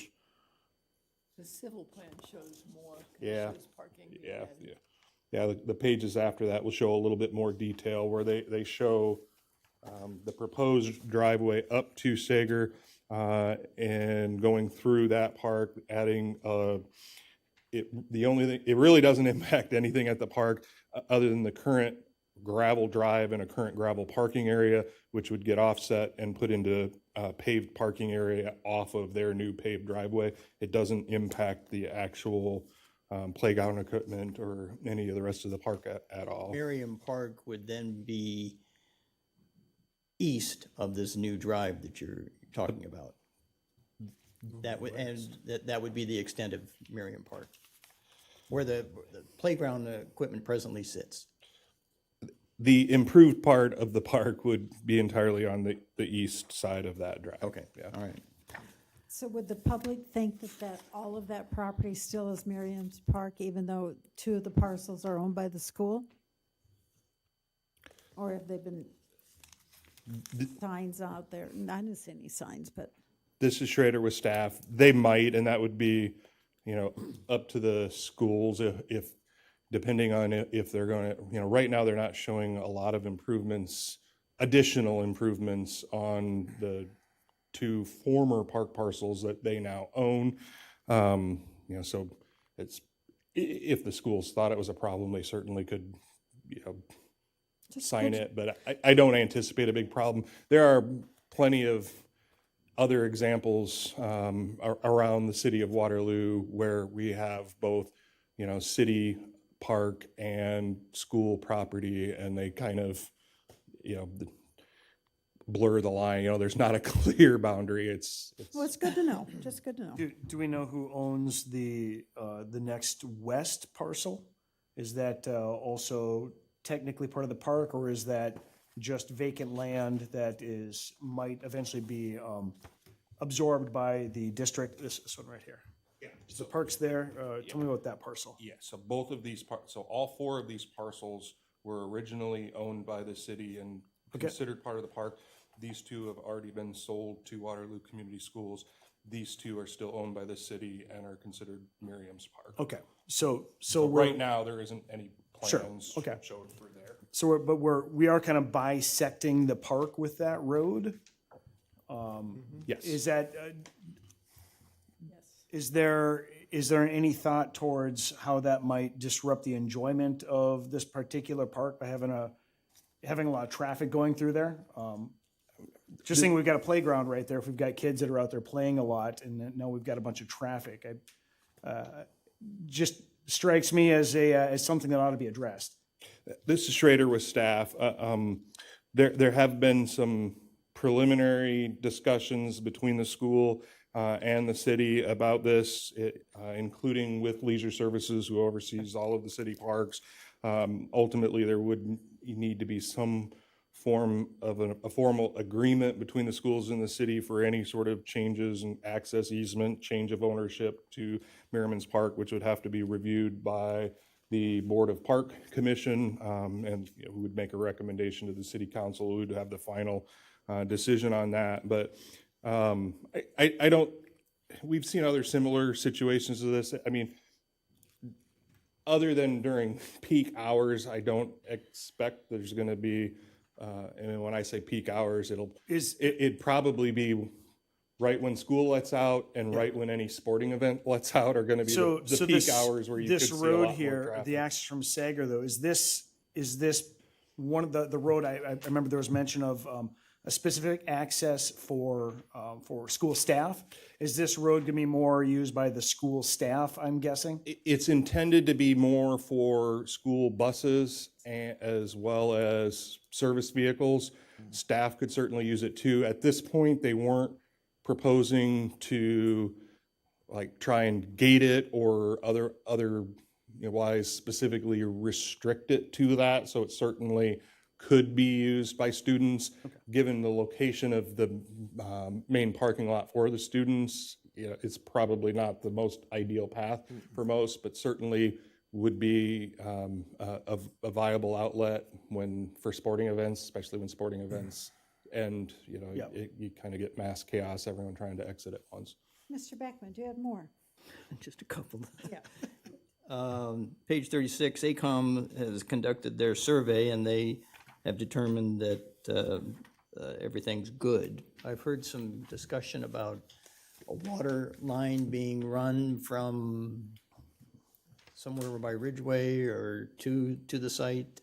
The civil plan shows more. 'cause it Yeah. shows parking Yeah, and- the pages after that will show a little bit more detail where they show the proposed driveway up to Sager and going through that park, adding the only thing, it really doesn't impact anything at the park other than the current gravel drive and a current gravel parking area, which would get offset and put into a paved parking area off of their new paved driveway. It doesn't impact the actual playground equipment or any of the rest of the park at all. Miriam Park would then be east of this new drive that you're talking about. That would, and that would be the extent of Miriam Park, where the playground equipment presently sits. The improved part of the park would be entirely on the east side of that drive. Okay, Yeah. all right. So would the public think that all of that property still is Miriam's Park, even though 2 of the parcels are owned by the school? Or have they been signs out there? I didn't see any signs, but. This is Schrader with staff. They might, and that would be, up to the schools if depending on if they're going to, right now they're not showing a lot of improvements, additional improvements on the 2 former park parcels that they now own. So it's, if the schools thought it was a problem, they certainly could, sign it, but I don't anticipate a big problem. There are plenty of other examples around the city of Waterloo where we have both, city park and school property, and they kind of, blur the line. There's not a clear boundary. Well, it's good to know, just good to know. Do we know who owns the next west parcel? Is that also technically part of the park, or is that just vacant land that might eventually be absorbed by the district? This one right here. Yeah. So the park's there. Tell me about that parcel. Yeah, so both of these so all 4 of these parcels were originally owned by the city and considered part of the park. These 2 have already been sold to Waterloo Community Schools. These 2 are still owned by the city and are considered Miriam's Park. Okay, so Right now, there isn't any Sure, plans okay. showed through there. So we are kind of bisecting the park with that road. Yes. Is that, is there any thought towards how that might disrupt the enjoyment of this particular park by having a lot of traffic going through there? Just saying, we've got a playground right there. If we've got kids that are out there playing a lot, and then now we've got a bunch of traffic, just strikes me as something that ought to be addressed. This is Schrader with staff. There have been some preliminary discussions between the school and the city about this, including with Leisure Services, who oversees all of the city parks. Ultimately, there would need to be some form of a formal agreement between the schools and the city for any sort of changes in access easement, change of ownership to Merriman's Park, which would have to be reviewed by the Board of Park Commission, and we would make a recommendation to the city council, who would have the final decision on that. But I don't, we've seen other similar situations to this. I mean, other than during peak hours, I don't expect there's going to be, and when I say peak hours, it'd probably be right when school lets out and right when any sporting event lets out are going to be the peak hours where you could see a lot more traffic. This road here, the access from Sager though, is this one of the road, I remember there was mention of a specific access for school staff. Is this road going to be more used by the school staff, I'm guessing? It's intended to be more for school buses as well as service vehicles. Staff could certainly use it too. At this point, they weren't proposing to try and gate it or otherwise specifically restrict it to that. So it certainly could be used by students. Given the location of the main parking lot for the students, it's probably not the most ideal path for most, but certainly would be a viable outlet for sporting events, especially when sporting events end. You kind of get mass chaos, everyone trying to exit at once. Mr. Beckman, do you have more? Just a couple. Yeah. Page 36, ACOM has conducted their survey, and they have determined that everything's good. I've heard some discussion about a water line being run from somewhere by Ridgeway or to the site.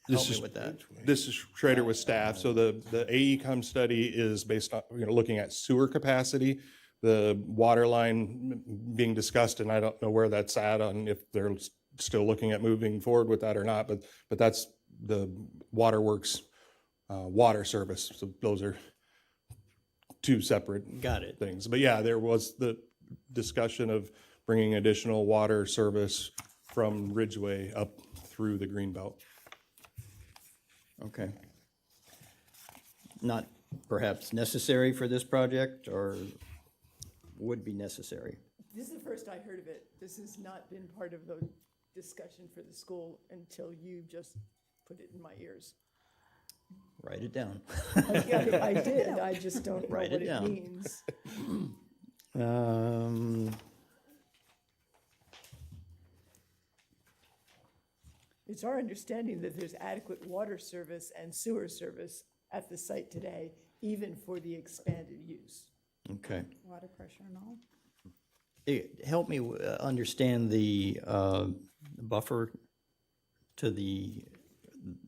Help me with that. This is Schrader with staff. So the AECom study is based on, looking at sewer capacity. The water line being discussed, and I don't know where that's at on if they're still looking at moving forward with that or not, but that's the waterworks water service. So those are two separate Got it. things. But yeah, there was the discussion of bringing additional water service from Ridgeway up through the Greenbelt. Okay. Not perhaps necessary for this project, or would be necessary? This is the first I heard of it. This has not been part of the discussion for the school until you just put it in my ears. Write it down. Yeah, I did, I just don't know Write what it it down. means. It's our understanding that there's adequate water service and sewer service at the site today, even for the expanded use. Okay. Water pressure and all. Help me understand the buffer to the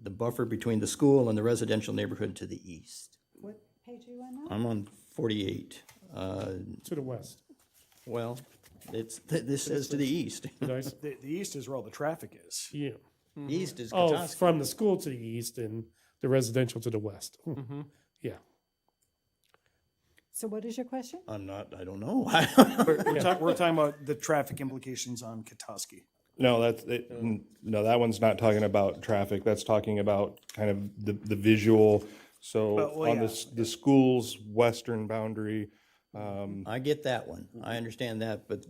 buffer between the school and the residential neighborhood to the east. What page are you on now? I'm on 48. To the west. Well, this says to the east. Did I s- The east is where all the traffic is. Yeah. East is Oh, Katoski. from the school to the east and the residential to the west. Yeah. So what is your question? I don't know. We're talking about the traffic implications on Katoski. No, no, that one's not talking about traffic. That's talking about kind of the visual. So Well, on yeah. the school's western boundary, I get that one. I understand that, but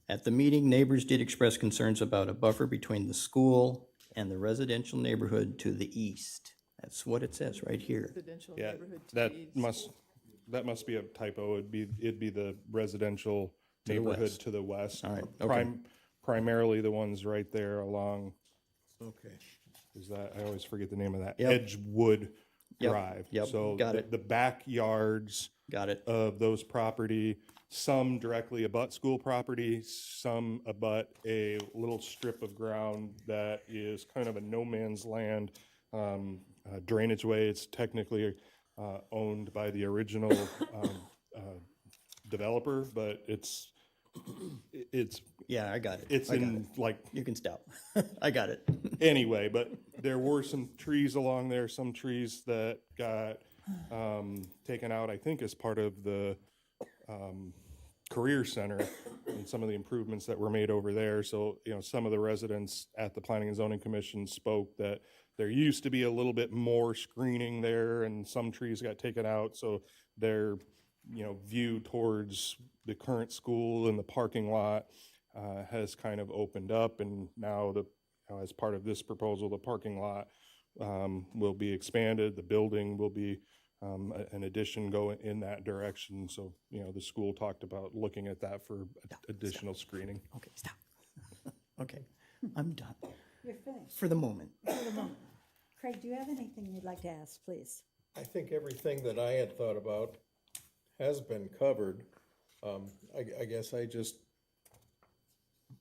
at the meeting, neighbors did express concerns about a buffer between the school and the residential neighborhood to the east. That's what it says right here. Residential yeah, neighborhood to that the east. must be a typo. It'd be the residential the neighborhood west. to the west. All right, okay. Primarily the ones right there along, Okay. is that, I always forget the name of that, Yep. Edgewood Yep, Drive. yep, So got it. the backyards Got it. of those property, some directly abut school property, some abut a little strip of ground that is kind of a no man's land drainage way. It's technically owned by the original developer, but it's Yeah, I got it. it's I got in it. like You can stop. I got it. anyway, but there were some trees along there, some trees that got taken out, I think, as part of the career center and some of the improvements that were made over there. So, some of the residents at the Planning and Zoning Commission spoke that there used to be a little bit more screening there and some trees got taken out. So their, view towards the current school and the parking lot has kind of opened up, and now as part of this proposal, the parking lot will be expanded. The building will be an addition going in that direction. So, the school talked about looking at that for additional screening. Okay, stop. Okay, I'm done You're finished. for the moment. Craig, do you have anything you'd like to ask, please? I think everything that I had thought about has been covered. I guess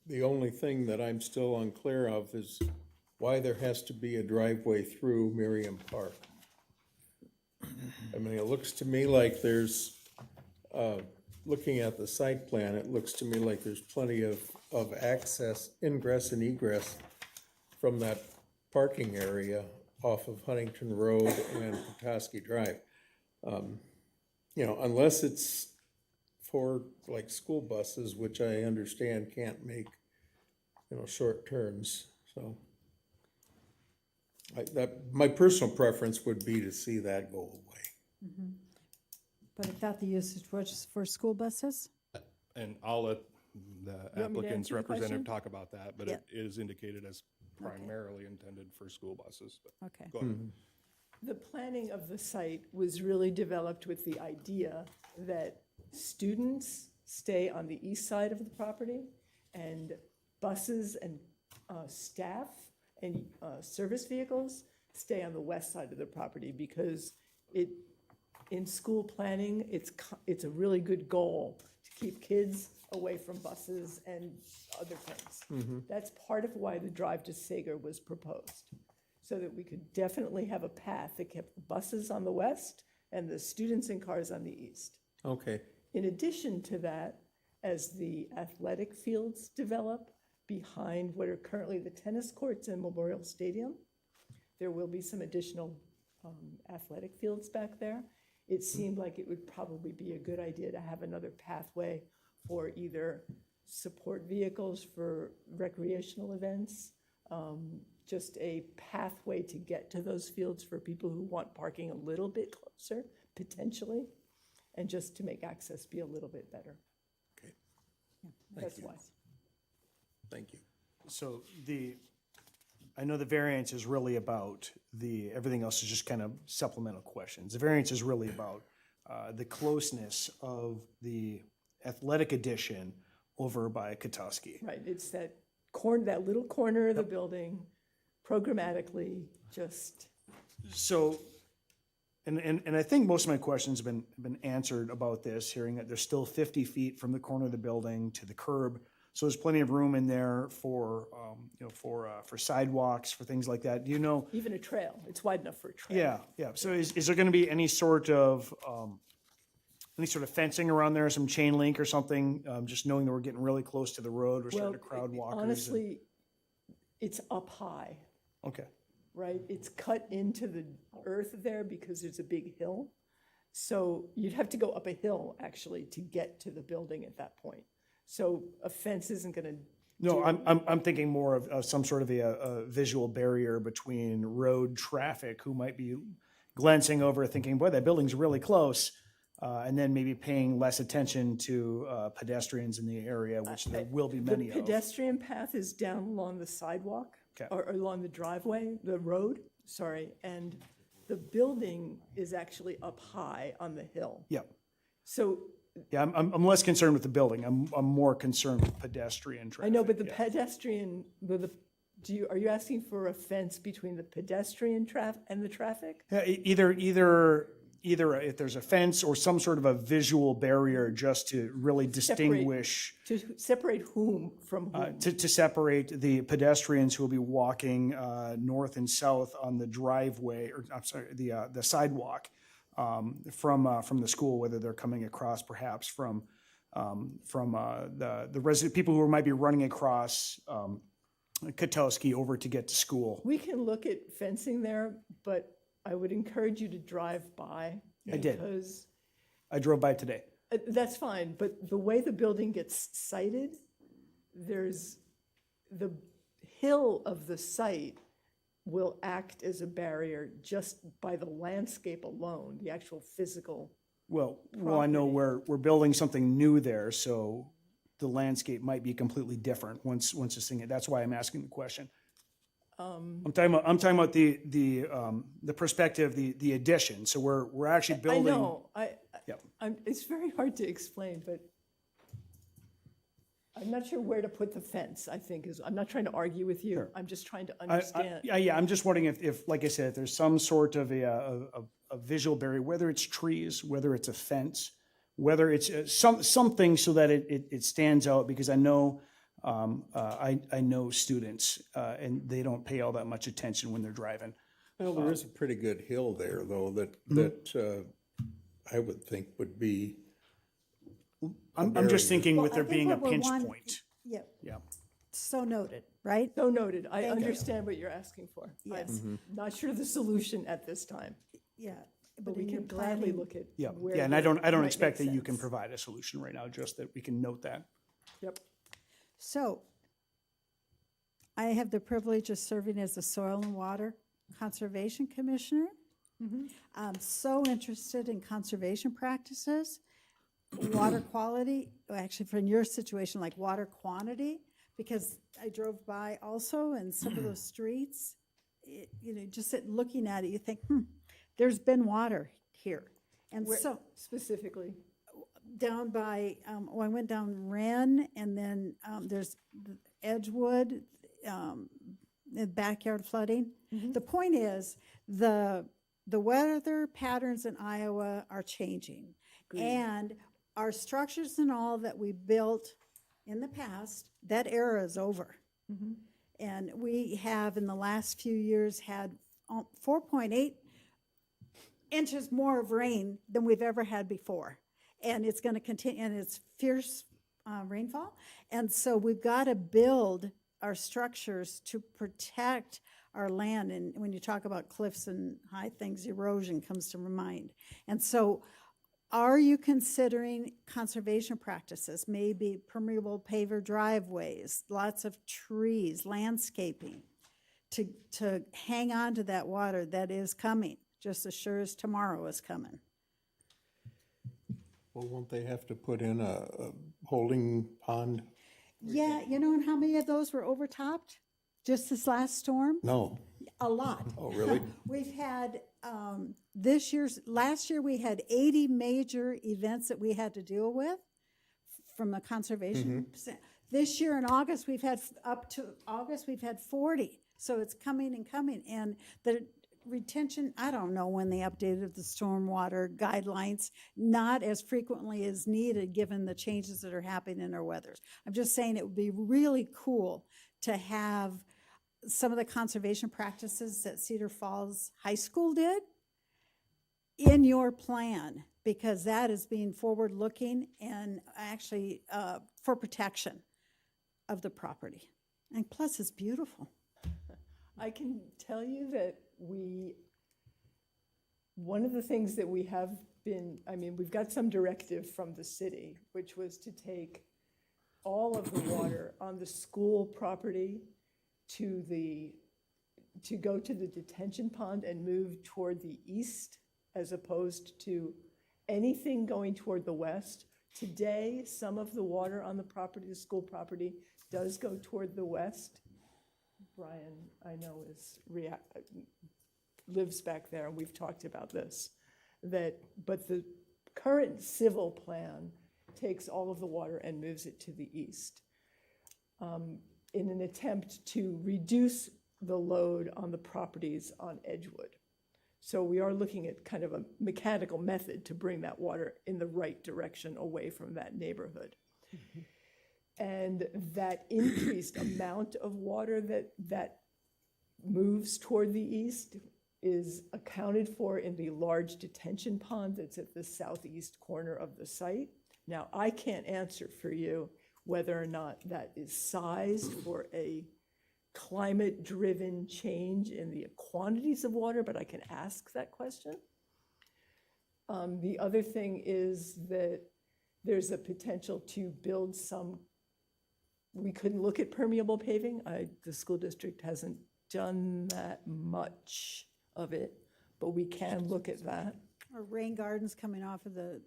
the only thing that I'm still unclear of is why there has to be a driveway through Miriam Park. I mean, it looks to me like there's, looking at the site plan, it looks to me like there's plenty of access, ingress and egress from that parking area off of Huntington Road and Petoskey Drive. Unless it's for like school buses, which I understand can't make, short turns, so. My personal preference would be to see that go away. But I thought the usage was for school buses? And I'll let the want me to applicant's answer the representative question? talk about that, but Yeah. it is indicated as primarily intended for school buses. But Okay. go ahead. The planning of the site was really developed with the idea that students stay on the east side of the property, and buses and staff and service vehicles stay on the west side of the property because in school planning, it's a really good goal to keep kids away from buses and other things. That's part of why the drive to Sager was proposed, so that we could definitely have a path that kept the buses on the west and the students and cars on the east. Okay, In addition to that, as the athletic fields develop behind what are currently the tennis courts and Memorial Stadium, there will be some additional athletic fields back there. It seemed like it would probably be a good idea to have another pathway for either support vehicles for recreational events, just a pathway to get to those fields for people who want parking a little bit closer, potentially, and just to make access be a little bit better. okay. That's you. why. Thank you. So I know the variance is really about everything else is just kind of supplemental questions. The variance is really about the closeness of the athletic addition over by Katowski. Right, it's that little corner of the building, programmatically, just, So, and I think most of my questions have been answered about this, hearing that there's still 50 feet from the corner of the building to the curb. So there's plenty of room in there for, for sidewalks, for things like that. Do you know? even a trail, it's wide enough for a trail. Yeah. So is there going to be any sort of fencing around there, some chain link or something? Just knowing that we're getting really close to the road, we're starting to crowd walkers. Honestly, it's up high, Okay. right? It's cut into the earth there because there's a big hill. So you'd have to go up a hill, actually, to get to the building at that point. So a fence isn't gonna. No, I'm thinking more of some sort of a visual barrier between road traffic who might be glancing over, thinking, boy, that building's really close, and then maybe paying less attention to pedestrians in the area, which there will be many The of. pedestrian path is down along the sidewalk, Okay. or along the driveway, the road, sorry, and the building is actually up high on the hill. Yeah, So yeah, I'm less concerned with the building. I'm more concerned with pedestrian traffic. I know, but the yeah. pedestrian, are you asking for a fence between the pedestrian and the traffic? Yeah, either if there's a fence or some sort of a visual barrier just to really distinguish, To separate whom from whom? to separate the pedestrians who will be walking north and south on the driveway, or I'm sorry, the sidewalk from the school, whether they're coming across perhaps from the resident people who might be running across Katowski over to get to school. We can look at fencing there, but I would encourage you to drive by. I did. Because I drove by today. that's fine, but the way the building gets sited, there's the hill of the site will act as a barrier just by the landscape alone, the actual physical. Well, I know we're building something new there, so the landscape might be completely different once this thing. That's why I'm asking the question. I'm talking about the perspective, the addition. So we're actually building. I know, Yep. it's very hard to explain, but I'm not sure where to put the fence, I think I'm not trying to argue with you. Sure. I'm just trying to understand. Yeah, I'm just wondering if, like I said, if there's some sort of a visual barrier, whether it's trees, whether it's a fence, whether it's something so that it stands out, because I know I know students and they don't pay all that much attention when they're driving. Well, there is a pretty good hill there, though, that I would think would be. I'm just thinking with Well, there I think being a what we're pinch wanting- point. Yeah, Yeah. so noted, right? So noted, I Thank you. understand what you're asking for. Yes. I'm not sure the solution at this time, Yeah. but we in your can gladly planning- look at Yeah, where. yeah, and I don't might make expect that you can sense. provide a solution right now, just that we can note that. Yep. So I have the privilege of serving as the Soil and Water Conservation Commissioner. I'm so interested in conservation practices, water quality, actually from your situation, like water quantity, because I drove by also and some of those streets, just looking at it, you think, there's been water here. And Where- so Specifically, down by, I went down Wren, and then there's Edgewood, backyard flooding. The point is, the weather patterns in Iowa are changing. And our structures and all that we built in the past, that era is over. And we have, in the last few years, had 4.8 inches more of rain than we've ever had before. And it's going to continue, and it's fierce rainfall. And so we've got to build our structures to protect our land. And when you talk about cliffs and high things, erosion comes to mind. And so are you considering conservation practices, maybe permeable paver driveways, lots of trees, landscaping, to hang on to that water that is coming, just as sure as tomorrow is coming? Well, won't they have to put in a holding pond? Yeah, you know, and how many of those were overtopped just this last storm? No. A lot. Oh, really? We've had, last year we had 80 major events that we had to deal with from a conservation. This year in August, we've had, up to August, we've had 40. So it's coming and coming. And the retention, I don't know when they updated the stormwater guidelines, not as frequently as needed given the changes that are happening in our weathers. I'm just saying it would be really cool to have some of the conservation practices that Cedar Falls High School did in your plan, because that is being forward-looking and actually for protection of the property. And plus, it's beautiful. I can tell you that one of the things that we have been, I mean, we've got some directive from the city, which was to take all of the water on the school property to go to the detention pond and move toward the east, as opposed to anything going toward the west. Today, some of the water on the property, the school property, does go toward the west. Brian, I know, lives back there, and we've talked about this. But the current civil plan takes all of the water and moves it to the east in an attempt to reduce the load on the properties on Edgewood. So we are looking at kind of a mechanical method to bring that water in the right direction away from that neighborhood. And that increased amount of water that moves toward the east is accounted for in the large detention pond that's at the southeast corner of the site. Now, I can't answer for you whether or not that is sized for a climate-driven change in the quantities of water, but I can ask that question. The other thing is that there's a potential to build some, we could look at permeable paving. The school district hasn't done that much of it, but we can look at that. Or rain gardens coming off of the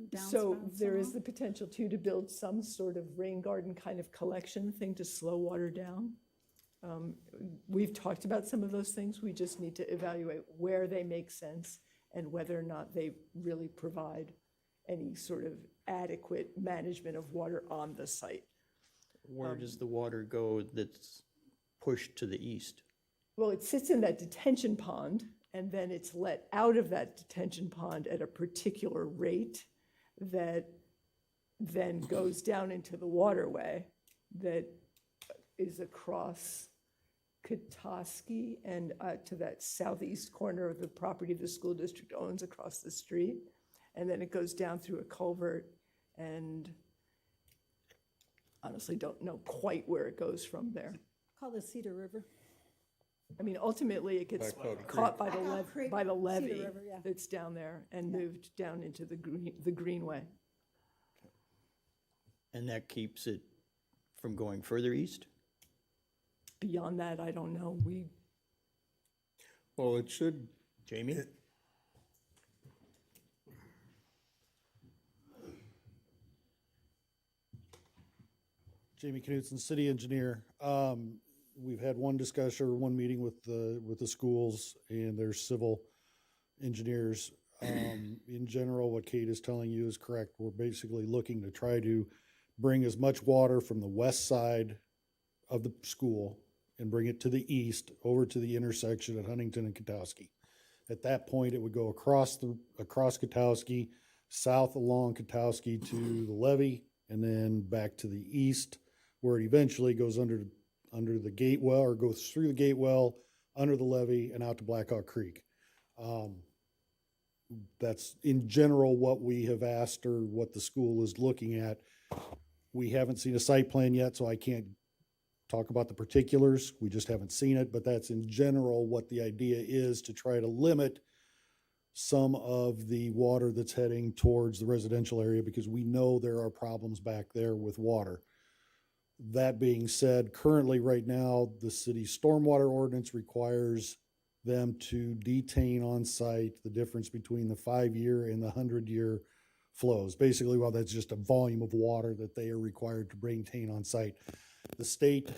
downspouts. So there is the potential too to build some sort of rain garden kind of collection thing to slow water down. We've talked about some of those things. We just need to evaluate where they make sense and whether or not they really provide any sort of adequate management of water on the site. Where does the water go that's pushed to the east? Well, it sits in that detention pond, and then it's let out of that detention pond at a particular rate that then goes down into the waterway that is across Katoski and to that southeast corner of the property the school district owns across the street. And then it goes down through a culvert, and honestly don't know quite where it goes from there. Called the Cedar River. I mean, ultimately, it gets caught by the levee River, yeah. that's down there and moved down into the greenway. And that keeps it from going further east? Beyond that, I don't know. Well, it should, Jamie? Jamie Knudsen, city engineer. We've had one discussion or one meeting with the schools and their civil engineers. In general, what Kate is telling you is correct. We're basically looking to try to bring as much water from the west side of the school and bring it to the east over to the intersection at Huntington and Katowski. At that point, it would go across Katowski, south along Katowski to the levee, and then back to the east, where it eventually goes under the gate well, or goes through the gate well, under the levee, and out to Blackhawk Creek. That's in general what we have asked, or what the school is looking at. We haven't seen a site plan yet, so I can't talk about the particulars. We just haven't seen it, but that's in general what the idea is, to try to limit some of the water that's heading towards the residential area, because we know there are problems back there with water. That being said, currently right now, the city's stormwater ordinance requires them to detain on site the difference between the 5-year and the 100-year flows. Basically, well, that's just a volume of water that they are required to maintain on site. The state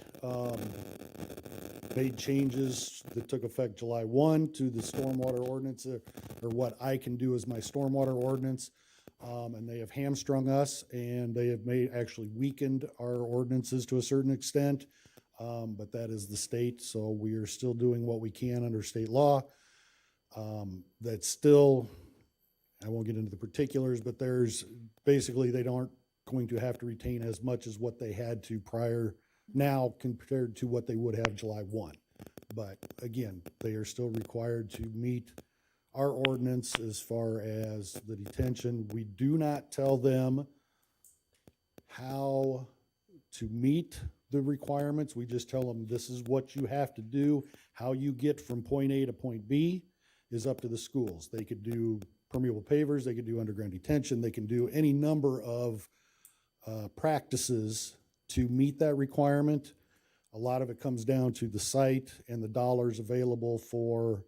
made changes that took effect July 1 to the stormwater ordinance, or what I can do as my stormwater ordinance. And they have hamstrung us, and they have actually weakened our ordinances to a certain extent. But that is the state, so we are still doing what we can under state law. That's still, I won't get into the particulars, but there's basically, they aren't going to have to retain as much as what they had to prior now compared to what they would have July 1. But again, they are still required to meet our ordinance as far as the detention. We do not tell them how to meet the requirements. We just tell them this is what you have to do. How you get from point A to point B is up to the schools. They could do permeable pavers, they could do underground detention, they can do any number of practices to meet that requirement. A lot of it comes down to the site and the dollars available for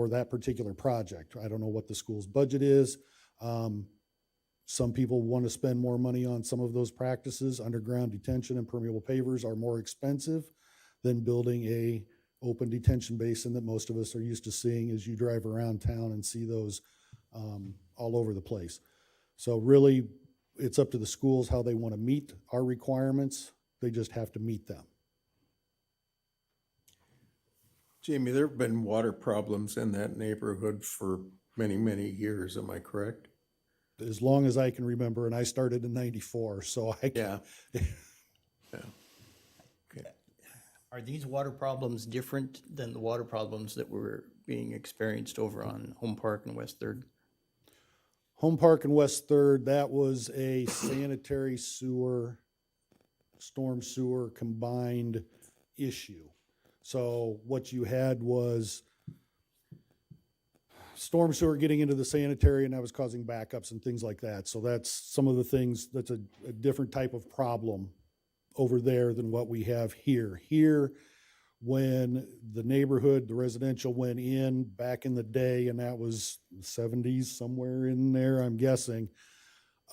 that particular project. I don't know what the school's budget is. Some people want to spend more money on some of those practices. Underground detention and permeable pavers are more expensive than building a open detention basin that most of us are used to seeing as you drive around town and see those all over the place. So really, it's up to the schools how they want to meet our requirements. They just have to meet them. Jamie, there have been water problems in that neighborhood for many, many years, am I correct? As long as I can remember, and I started in '94, so I can. Yeah. Yeah. Okay. Are these water problems different than the water problems that were being experienced over on Home Park and West 3rd? Home Park and West 3rd, that was a sanitary sewer, storm sewer combined issue. So what you had was storm sewer getting into the sanitary, and that was causing backups and things like that. So that's some of the things, that's a different type of problem over there than what we have here. Here, when the neighborhood, the residential went in back in the day, and that was the 70s, somewhere in there, I'm guessing,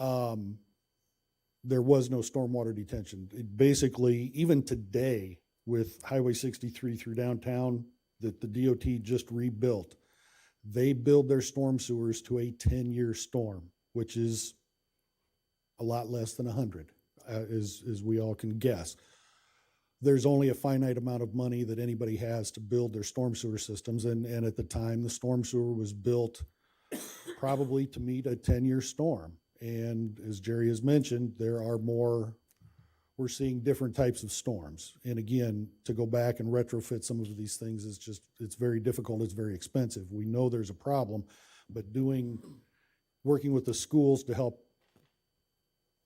there was no stormwater detention. It basically, even today, with Highway 63 through downtown that the DOT just rebuilt, they build their storm sewers to a 10-year storm, which is a lot less than 100, as we all can guess. There's only a finite amount of money that anybody has to build their storm sewer systems, and at the time, the storm sewer was built probably to meet a 10-year storm. And as Jerry has mentioned, we're seeing different types of storms. And again, to go back and retrofit some of these things is it's very difficult, it's very expensive. We know there's a problem, but working with the schools to help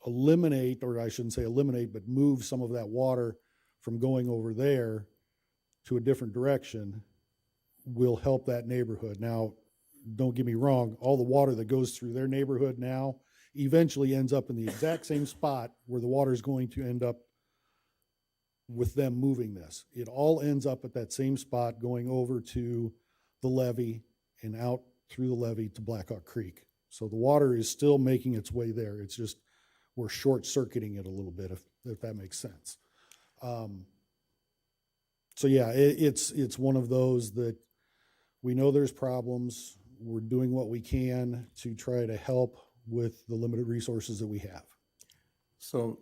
eliminate, or I shouldn't say eliminate, but move some of that water from going over there to a different direction will help that neighborhood. Now, don't get me wrong, all the water that goes through their neighborhood now eventually ends up in the exact same spot where the water is going to end up with them moving this. It all ends up at that same spot going over to the levee and out through the levee to Blackhawk Creek. So the water is still making its way there. It's just we're short-circuiting it a little bit, if that makes sense. So yeah, it's one of those that we know there's problems. We're doing what we can to try to help with the limited resources that we have. So,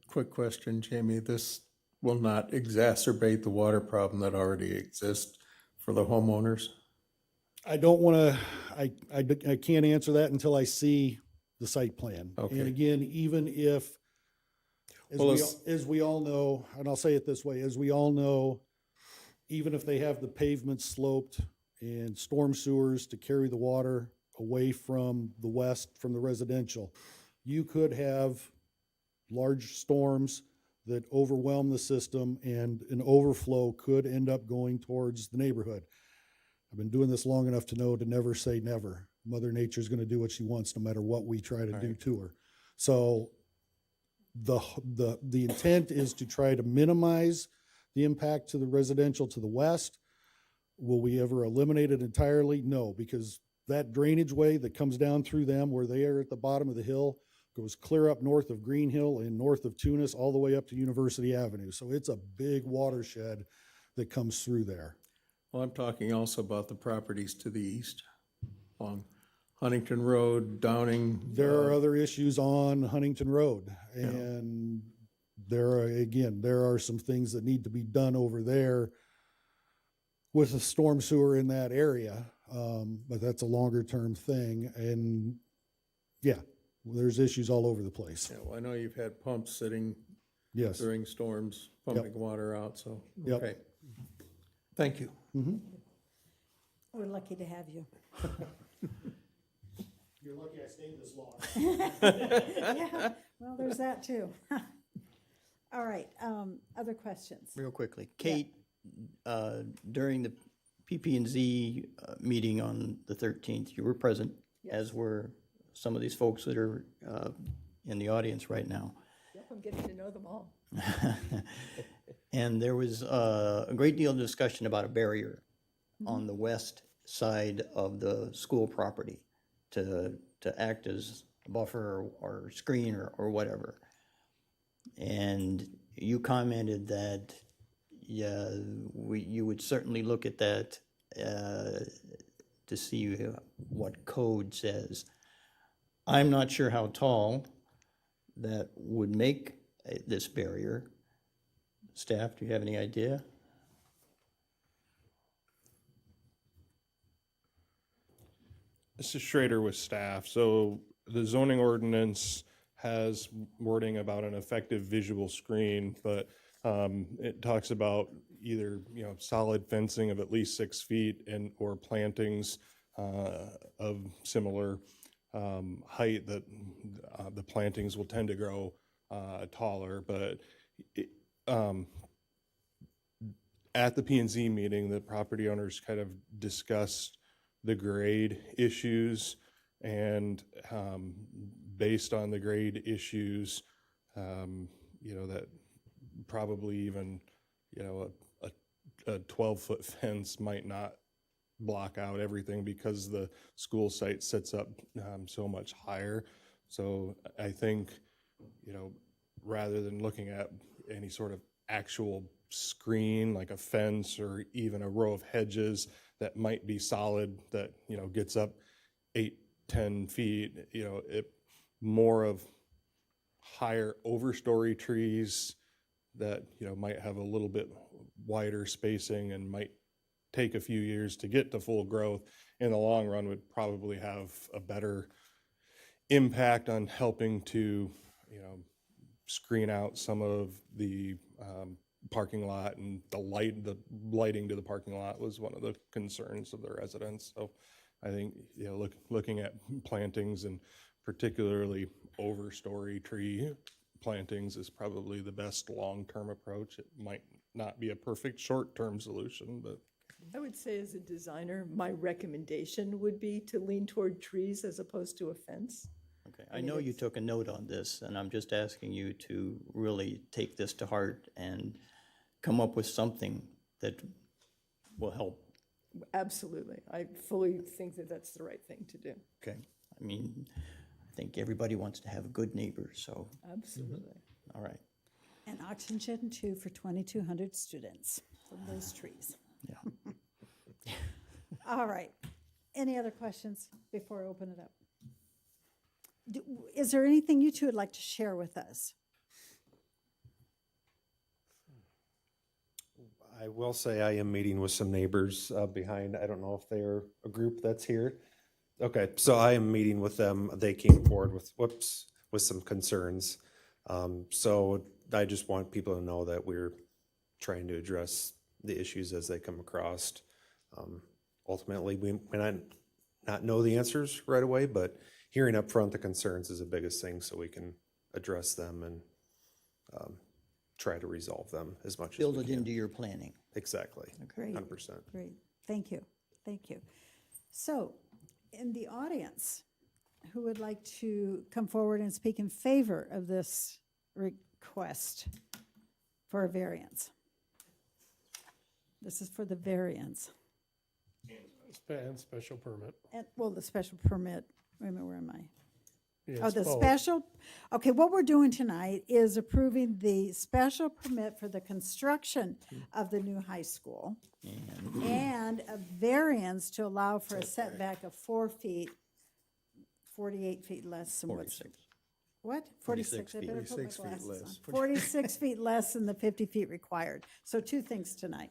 quick question, Jamie. This will not exacerbate the water problem that already exists for the homeowners? I don't want to, I can't answer that until I see the site plan. Okay. And again, even if, Well, as we all know, and I'll say it this way, as we all know, even if they have the pavement sloped and storm sewers to carry the water away from the west, from the residential, you could have large storms that overwhelm the system, and an overflow could end up going towards the neighborhood. I've been doing this long enough to know to never say never. Mother Nature's gonna do what she wants, no matter what we try to do to her. So the intent is to try to minimize the impact to the residential to the west. Will we ever eliminate it entirely? No, because that drainage way that comes down through them, where they are at the bottom of the hill, goes clear up north of Green Hill and north of Tunis, all the way up to University Avenue. So it's a big watershed that comes through there. Well, I'm talking also about the properties to the east, along Huntington Road, Downing. There are other issues on Huntington Road, and there are some things that need to be done over there with the storm sewer in that area, but that's a longer term thing. And yeah, there's issues all over the place. Yeah, well, I know you've had pumps sitting Yes. during storms, pumping water out, so, Yep. okay. Thank you. We're lucky to have you. You're lucky I stayed this long. Yeah, well, there's that too. All right, other questions? Real quickly, Kate, during the PP&Z meeting on the 13th, you were present, as were some of these folks that are in the audience right now. Yep, I'm getting to know them all. And there was a great deal of discussion about a barrier on the west side of the school property to act as a buffer or screen or whatever. And you commented that, yeah, you would certainly look at that to see what code says. I'm not sure how tall that would make this barrier. Staff, do you have any idea? This is Schrader with staff. So the zoning ordinance has wording about an effective visual screen, but it talks about either, solid fencing of at least 6 feet and or plantings of similar height that the plantings will tend to grow taller. But at the P&Z meeting, the property owners kind of discussed the grade issues, and based on the grade issues, that probably even, a 12-foot fence might not block out everything because the school site sits up so much higher. So I think, rather than looking at any sort of actual screen like a fence or even a row of hedges that might be solid that gets up 8-10 feet, it more of higher overstory trees that might have a little bit wider spacing and might take a few years to get to full growth, in the long run would probably have a better impact on helping to screen out some of the parking lot, and the lighting to the parking lot was one of the concerns of the residents. So I think, looking at plantings and particularly overstory tree plantings is probably the best long-term approach. It might not be a perfect short-term solution, but I would say as a designer, my recommendation would be to lean toward trees as opposed to a fence. Okay, I know you took a note on this, and I'm just asking you to really take this to heart and come up with something that will help. Absolutely. I fully think that that's the right thing to do. Okay, I mean, I think everybody wants to have a good neighbor, so, Absolutely. all right, And oxygen too for 2,200 students from those trees. yeah. All right. Any other questions before I open it up? Is there anything you two would like to share with us? I will say I am meeting with some neighbors behind, I don't know if they're a group that's here. Okay, so I am meeting with them. They came forward with some concerns. So I just want people to know that we're trying to address the issues as they come across. Ultimately, we may not know the answers right away, but hearing up front the concerns is the biggest thing so we can address them and try to resolve them as much as Build we it can. into your planning. Exactly, Great. 100%. Great, thank you, thank you. So, in the audience, who would like to come forward and speak in favor of this request for a variance? This is for the variance. And special permit. And, well, the special permit, wait a minute, where am I? Yeah, Oh, it's the both. special, okay, what we're doing tonight is approving the special permit for the construction of the new high school and a variance to allow for a setback of 4 feet, 48 feet less than what's. 46. What? 46, I better put my 46 feet glasses on. less. 46 feet less than the 50 feet required. So two things tonight.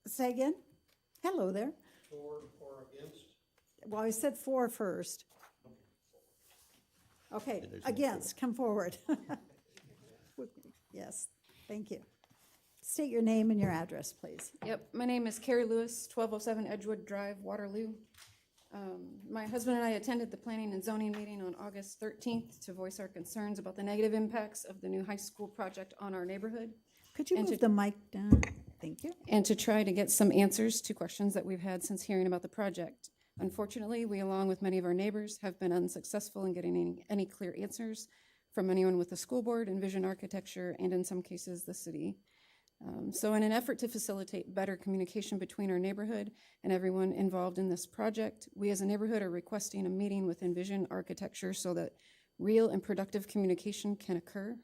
Say again? Hello there. For or against? Well, I said four first. Okay, against, come forward. Yes, thank you. State your name and your address, please. Yep, my name is Carrie Lewis, 1207 Edgewood Drive, Waterloo. My husband and I attended the planning and zoning meeting on August 13th to voice our concerns about the negative impacts of the new high school project on our neighborhood. Could you And move to- the mic down? Thank you. And to try to get some answers to questions that we've had since hearing about the project. Unfortunately, we, along with many of our neighbors, have been unsuccessful in getting any clear answers from anyone with the school board, Envision Architecture, and in some cases, the city. So in an effort to facilitate better communication between our neighborhood and everyone involved in this project, we as a neighborhood are requesting a meeting with Envision Architecture so that real and productive communication can occur.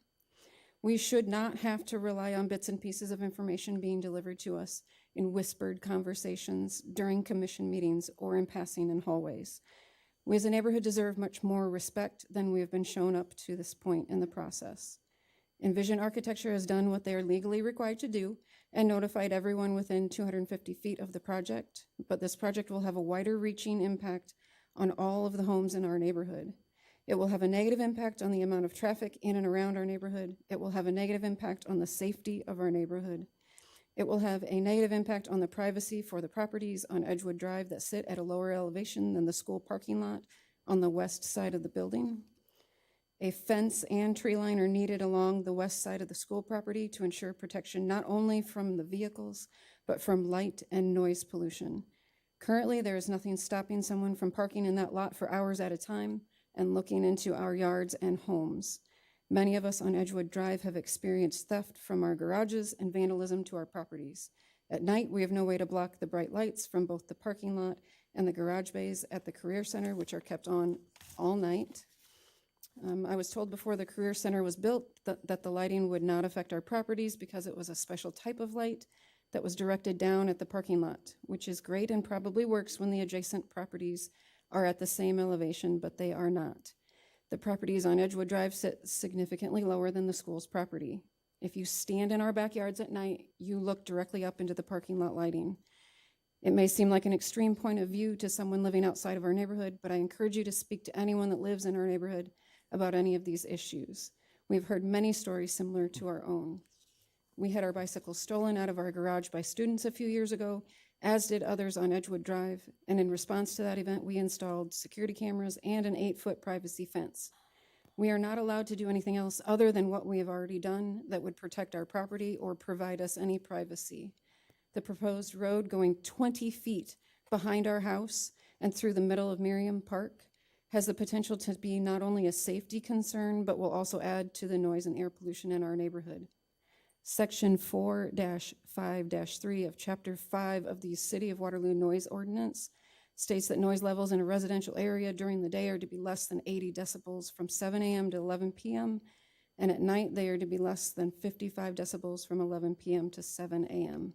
We should not have to rely on bits and pieces of information being delivered to us in whispered conversations during commission meetings or in passing in hallways. We as a neighborhood deserve much more respect than we have been shown up to this point in the process. Envision Architecture has done what they are legally required to do and notified everyone within 250 feet of the project, but this project will have a wider reaching impact on all of the homes in our neighborhood. It will have a negative impact on the amount of traffic in and around our neighborhood. It will have a negative impact on the safety of our neighborhood. It will have a negative impact on the privacy for the properties on Edgewood Drive that sit at a lower elevation than the school parking lot on the west side of the building. A fence and tree line are needed along the west side of the school property to ensure protection not only from the vehicles, but from light and noise pollution. Currently, there is nothing stopping someone from parking in that lot for hours at a time and looking into our yards and homes. Many of us on Edgewood Drive have experienced theft from our garages and vandalism to our properties. At night, we have no way to block the bright lights from both the parking lot and the garage bays at the Career Center, which are kept on all night. I was told before the Career Center was built that the lighting would not affect our properties because it was a special type of light that was directed down at the parking lot, which is great and probably works when the adjacent properties are at the same elevation, but they are not. The properties on Edgewood Drive sit significantly lower than the school's property. If you stand in our backyards at night, you look directly up into the parking lot lighting. It may seem like an extreme point of view to someone living outside of our neighborhood, but I encourage you to speak to anyone that lives in our neighborhood about any of these issues. We've heard many stories similar to our own. We had our bicycles stolen out of our garage by students a few years ago, as did others on Edgewood Drive, and in response to that event, we installed security cameras and an 8-foot privacy fence. We are not allowed to do anything else other than what we have already done that would protect our property or provide us any privacy. The proposed road going 20 feet behind our house and through the middle of Miriam Park has the potential to be not only a safety concern, but will also add to the noise and air pollution in our neighborhood. Section 4-5-3 of Chapter 5 of the City of Waterloo Noise Ordinance states that noise levels in a residential area during the day are to be less than 80 decibels from 7 a.m. to 11 p.m., and at night they are to be less than 55 decibels from 11 p.m. to 7 a.m.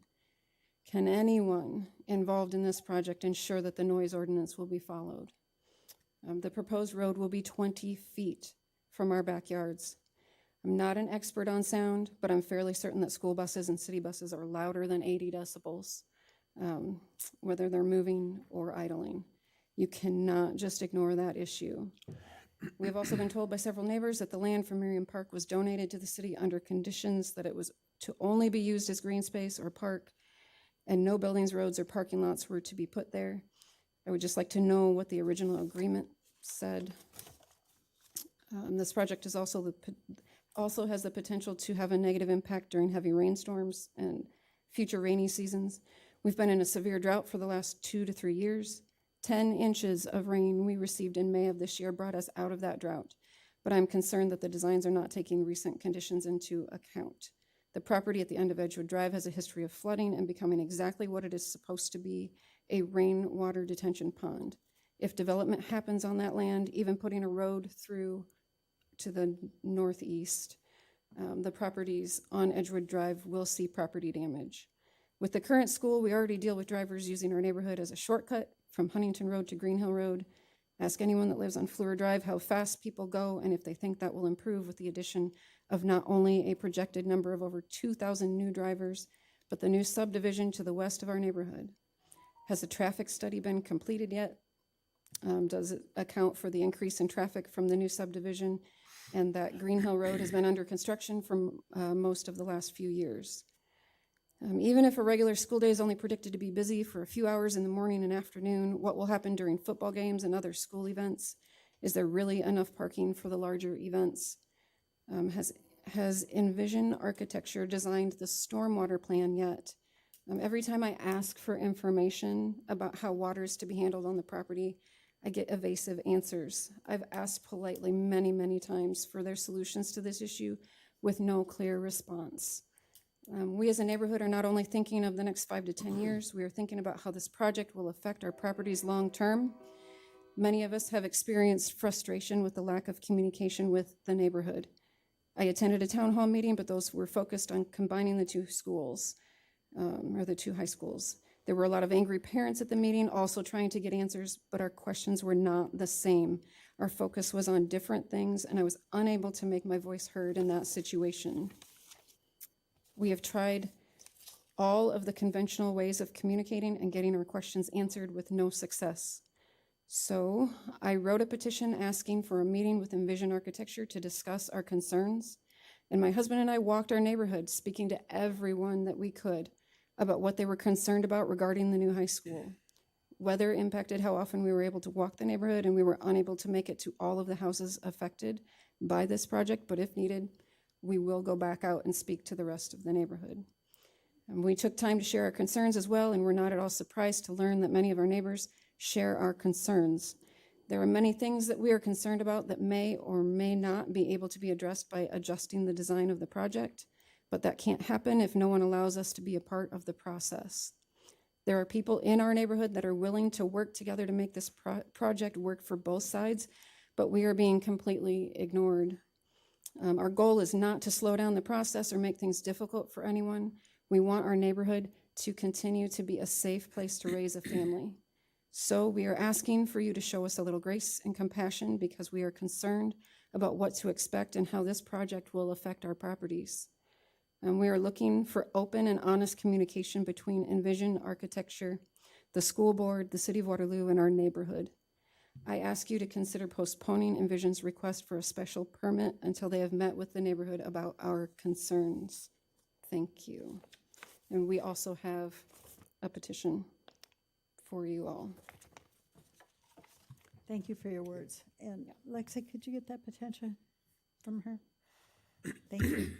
Can anyone involved in this project ensure that the noise ordinance will be followed? The proposed road will be 20 feet from our backyards. I'm not an expert on sound, but I'm fairly certain that school buses and city buses are louder than 80 decibels, whether they're moving or idling. You cannot just ignore that issue. We have also been told by several neighbors that the land for Miriam Park was donated to the city under conditions that it was to only be used as green space or park, and no buildings, roads, or parking lots were to be put there. I would just like to know what the original agreement said. This project is also has the potential to have a negative impact during heavy rainstorms and future rainy seasons. We've been in a severe drought for the last 2 to 3 years. 10 inches of rain we received in May of this year brought us out of that drought, but I'm concerned that the designs are not taking recent conditions into account. The property at the end of Edgewood Drive has a history of flooding and becoming exactly what it is supposed to be, a rainwater detention pond. If development happens on that land, even putting a road through to the northeast, the properties on Edgewood Drive will see property damage. With the current school, we already deal with drivers using our neighborhood as a shortcut from Huntington Road to Green Hill Road. Ask anyone that lives on Fleur Drive how fast people go and if they think that will improve with the addition of not only a projected number of over 2,000 new drivers, but the new subdivision to the west of our neighborhood. Has a traffic study been completed yet? Does it account for the increase in traffic from the new subdivision and that Green Hill Road has been under construction for most of the last few years? Even if a regular school day is only predicted to be busy for a few hours in the morning and afternoon, what will happen during football games and other school events? Is there really enough parking for the larger events? Has Envision Architecture designed the stormwater plan yet? Every time I ask for information about how water is to be handled on the property, I get evasive answers. I've asked politely many, many times for their solutions to this issue with no clear response. We as a neighborhood are not only thinking of the next 5 to 10 years, we are thinking about how this project will affect our properties long term. Many of us have experienced frustration with the lack of communication with the neighborhood. I attended a town hall meeting, but those were focused on combining the two schools, or the two high schools. There were a lot of angry parents at the meeting also trying to get answers, but our questions were not the same. Our focus was on different things, and I was unable to make my voice heard in that situation. We have tried all of the conventional ways of communicating and getting our questions answered with no success. So I wrote a petition asking for a meeting with Envision Architecture to discuss our concerns. And my husband and I walked our neighborhood, speaking to everyone that we could about what they were concerned about regarding the new high school. Weather impacted how often we were able to walk the neighborhood, and we were unable to make it to all of the houses affected by this project, but if needed, we will go back out and speak to the rest of the neighborhood. And we took time to share our concerns as well, and we're not at all surprised to learn that many of our neighbors share our concerns. There are many things that we are concerned about that may or may not be able to be addressed by adjusting the design of the project, but that can't happen if no one allows us to be a part of the process. There are people in our neighborhood that are willing to work together to make this project work for both sides, but we are being completely ignored. Our goal is not to slow down the process or make things difficult for anyone. We want our neighborhood to continue to be a safe place to raise a family. So we are asking for you to show us a little grace and compassion because we are concerned about what to expect and how this project will affect our properties. And we are looking for open and honest communication between Envision Architecture, the school board, the city of Waterloo, and our neighborhood. I ask you to consider postponing Envision's request for a special permit until they have met with the neighborhood about our concerns. Thank you. And we also have a petition for you all. Thank you for your words. And Lexi, could you get that petition from her? Thank you.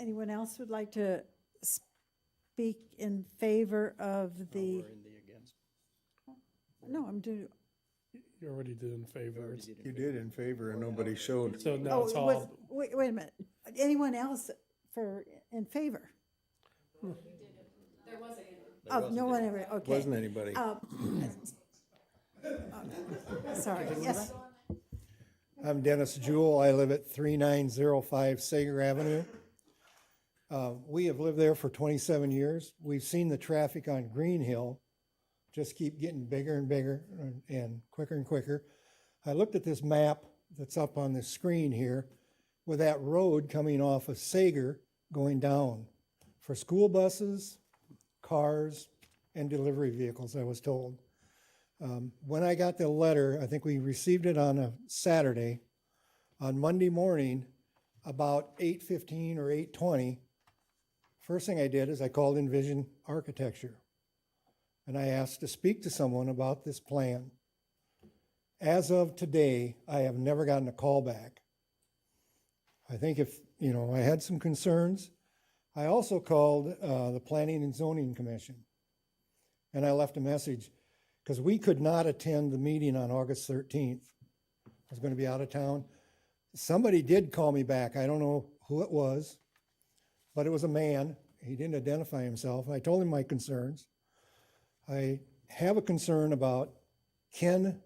Anyone else would like to speak in favor of the? Or in the against. No, I'm doing. You already did in favor. You did in favor and nobody showed. So now it's was, all, wait a minute. Anyone else in favor? There was a Oh, no one ever, okay. Wasn't anybody. Sorry, yes. I'm Dennis Jewell. I live at 3905 Sager Avenue. We have lived there for 27 years. We've seen the traffic on Green Hill just keep getting bigger and bigger and quicker and quicker. I looked at this map that's up on the screen here with that road coming off of Sager going down for school buses, cars, and delivery vehicles, I was told. When I got the letter, I think we received it on a Saturday. On Monday morning, about 8:15 or 8:20, first thing I did is I called Envision Architecture. And I asked to speak to someone about this plan. As of today, I have never gotten a call back. I think if, I had some concerns. I also called the Planning and Zoning Commission. And I left a message because we could not attend the meeting on August 13th. I was going to be out of town. Somebody did call me back. I don't know who it was, but it was a man. He didn't identify himself. I told him my concerns. I have a concern about, can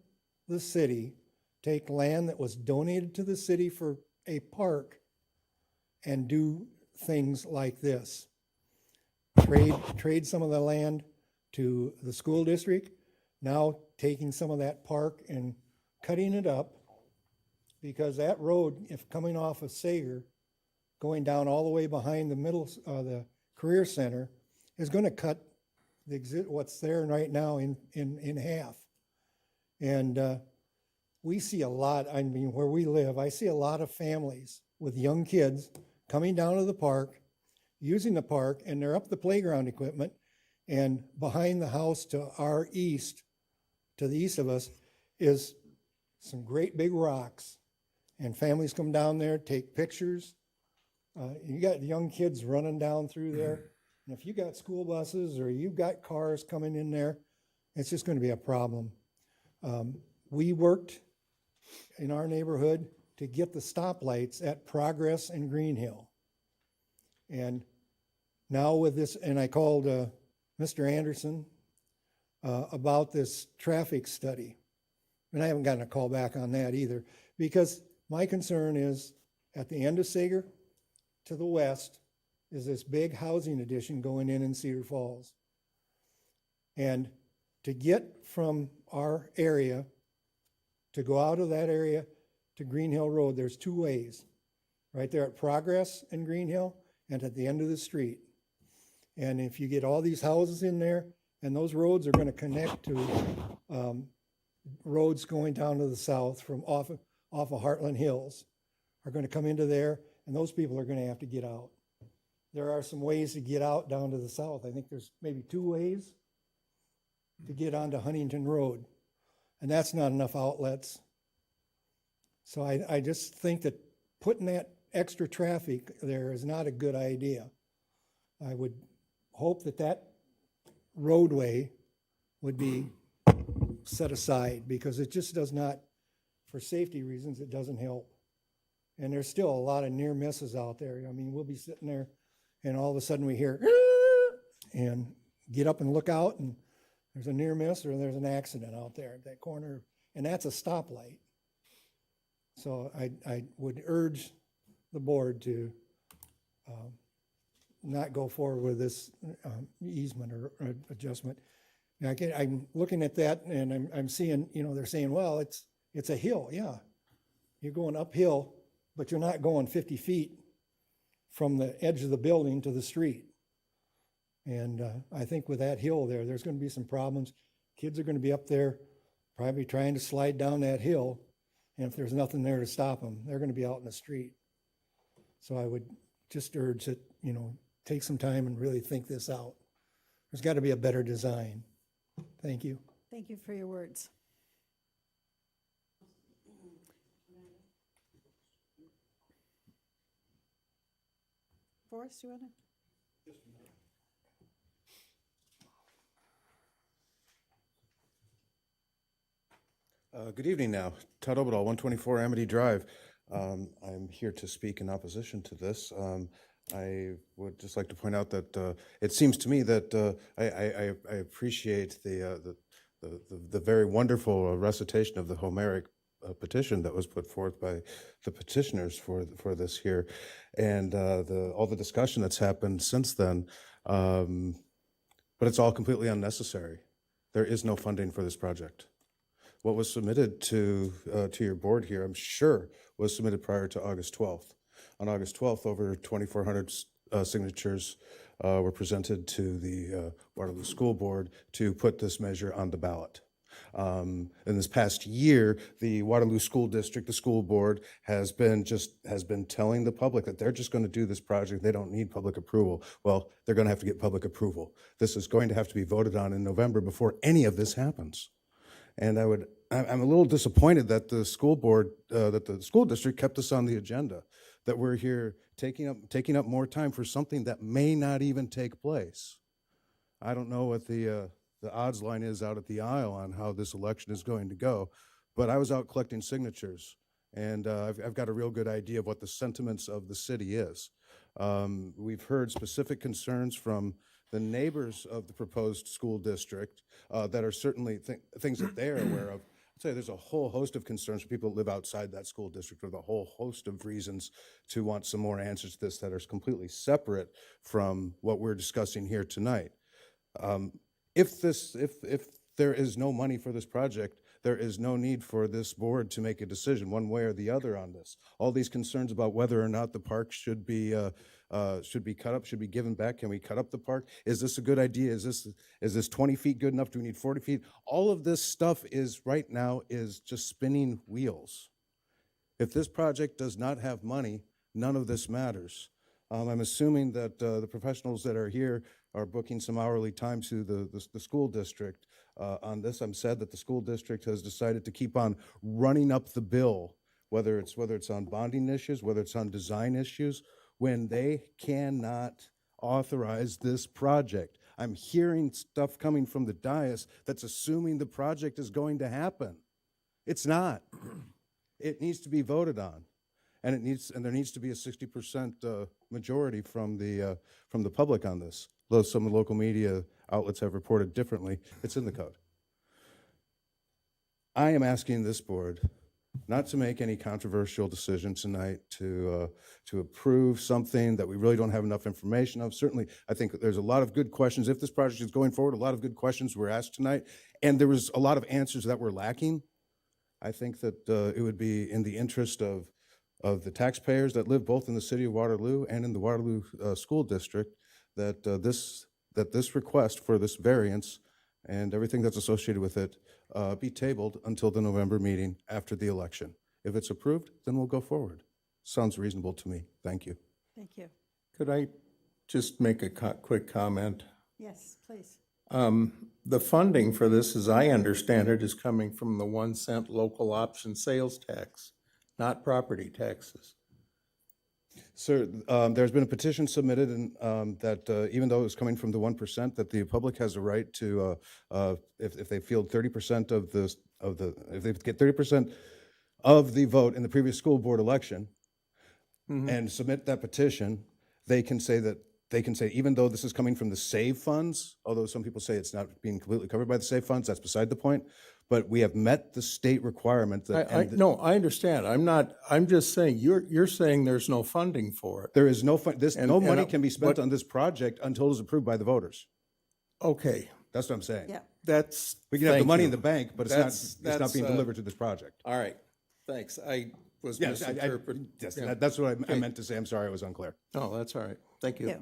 the city take land that was donated to the city for a park and do things like this? Trade some of the land to the school district, now taking some of that park and cutting it up, because that road, if coming off of Sager, going down all the way behind the Career Center, is going to cut what's there right now in half. And we see a lot, where we live, I see a lot of families with young kids coming down to the park, using the park, and they're up the playground equipment, and behind the house to our east, to the east of us, is some great big rocks. And families come down there, take pictures. You got young kids running down through there. And if you got school buses or you've got cars coming in there, it's just going to be a problem. We worked in our neighborhood to get the stoplights at Progress and Green Hill. And now with this, and I called Mr. Anderson about this traffic study. And I haven't gotten a call back on that either, because my concern is at the end of Sager to the west is this big housing addition going in Cedar Falls. And to get from our area, to go out of that area to Green Hill Road, there's two ways. Right there at Progress and Green Hill, and at the end of the street. And if you get all these houses in there, and those roads are going to connect to roads going down to the south from off of Heartland Hills, are going to come into there, and those people are going to have to get out. There are some ways to get out down to the south. I think there's maybe two ways to get onto Huntington Road, and that's not enough outlets. So I just think that putting that extra traffic there is not a good idea. I would hope that that roadway would be set aside, because it just does not, for safety reasons, it doesn't help. And there's still a lot of near misses out there. We'll be sitting there and all of a sudden we hear, and get up and look out, and there's a near miss or there's an accident out there at that corner, and that's a stoplight. So I would urge the board to not go forward with this easement or adjustment. Now, I'm looking at that and I'm seeing, they're saying, well, it's a hill. Yeah, you're going uphill, but you're not going 50 feet from the edge of the building to the street. And I think with that hill there's going to be some problems. Kids are going to be up there probably trying to slide down that hill. And if there's nothing there to stop them, they're going to be out in the street. So I would just urge that, take some time and really think this out. There's got to be a better design. Thank you. Thank you for your words. Forrest, you want to? Good evening now. Todd Obadal, 124 Amity Drive. I'm here to speak in opposition to this. I would just like to point out that it seems to me that I appreciate the very wonderful recitation of the Homeric petition that was put forth by the petitioners for this here, and all the discussion that's happened since then. But it's all completely unnecessary. There is no funding for this project. What was submitted to your board here, I'm sure, was submitted prior to August 12th. On August 12th, over 2,400 signatures were presented to the Waterloo School Board to put this measure on the ballot. In this past year, the Waterloo School District, the school board, has been telling the public that they're just going to do this project. They don't need public approval. Well, they're going to have to get public approval. This is going to have to be voted on in November before any of this happens. And I'm a little disappointed that the school board, that the school district kept this on the agenda, that we're here taking up more time for something that may not even take place. I don't know what the odds line is out at the aisle on how this election is going to go, but I was out collecting signatures, and I've got a real good idea of what the sentiments of the city is. We've heard specific concerns from the neighbors of the proposed school district that are certainly things that they're aware of. I'd say there's a whole host of concerns for people that live outside that school district, with a whole host of reasons to want some more answers to this that are completely separate from what we're discussing here tonight. If there is no money for this project, there is no need for this board to make a decision one way or the other on this. All these concerns about whether or not the park should be cut up, should be given back. Can we cut up the park? Is this a good idea? Is this 20 feet good enough? Do we need 40 feet? All of this stuff is right now is just spinning wheels. If this project does not have money, none of this matters. I'm assuming that the professionals that are here are booking some hourly time to the school district on this. I'm sad that the school district has decided to keep on running up the bill, whether it's on bonding issues, whether it's on design issues, when they cannot authorize this project. I'm hearing stuff coming from the dais that's assuming the project is going to happen. It's not. It needs to be voted on. And there needs to be a 60% majority from the public on this. Though some of the local media outlets have reported differently, it's in the code. I am asking this board not to make any controversial decision tonight to approve something that we really don't have enough information of. Certainly, I think there's a lot of good questions. If this project is going forward, a lot of good questions were asked tonight, and there was a lot of answers that were lacking. I think that it would be in the interest of the taxpayers that live both in the city of Waterloo and in the Waterloo School District that this request for this variance and everything that's associated with it be tabled until the November meeting after the election. If it's approved, then we'll go forward. Sounds reasonable to me. Thank you. Thank you. Could I just make a quick comment? Yes, please. The funding for this, as I understand it, is coming from the 1 cent local option sales tax, not property taxes. Sir, there's been a petition submitted that even though it's coming from the 1%, that the public has a right to, if they field 30% if they get 30% of the vote in the previous school board election and submit that petition, they can say even though this is coming from the SAVE funds, although some people say it's not being completely covered by the SAVE funds, that's beside the point. But we have met the state requirement that. No, I understand. I'm just saying, you're saying there's no funding for it. There is no no money can be spent on this project until it's approved by the voters. Okay. That's what I'm saying. Yeah. We can have the money in the bank, but it's not being delivered to this project. All right. Thanks. I was Yes, misinterpreting. yes, that's what I meant to say. I'm sorry, I was unclear. Oh, that's all right. Thank you. Yeah.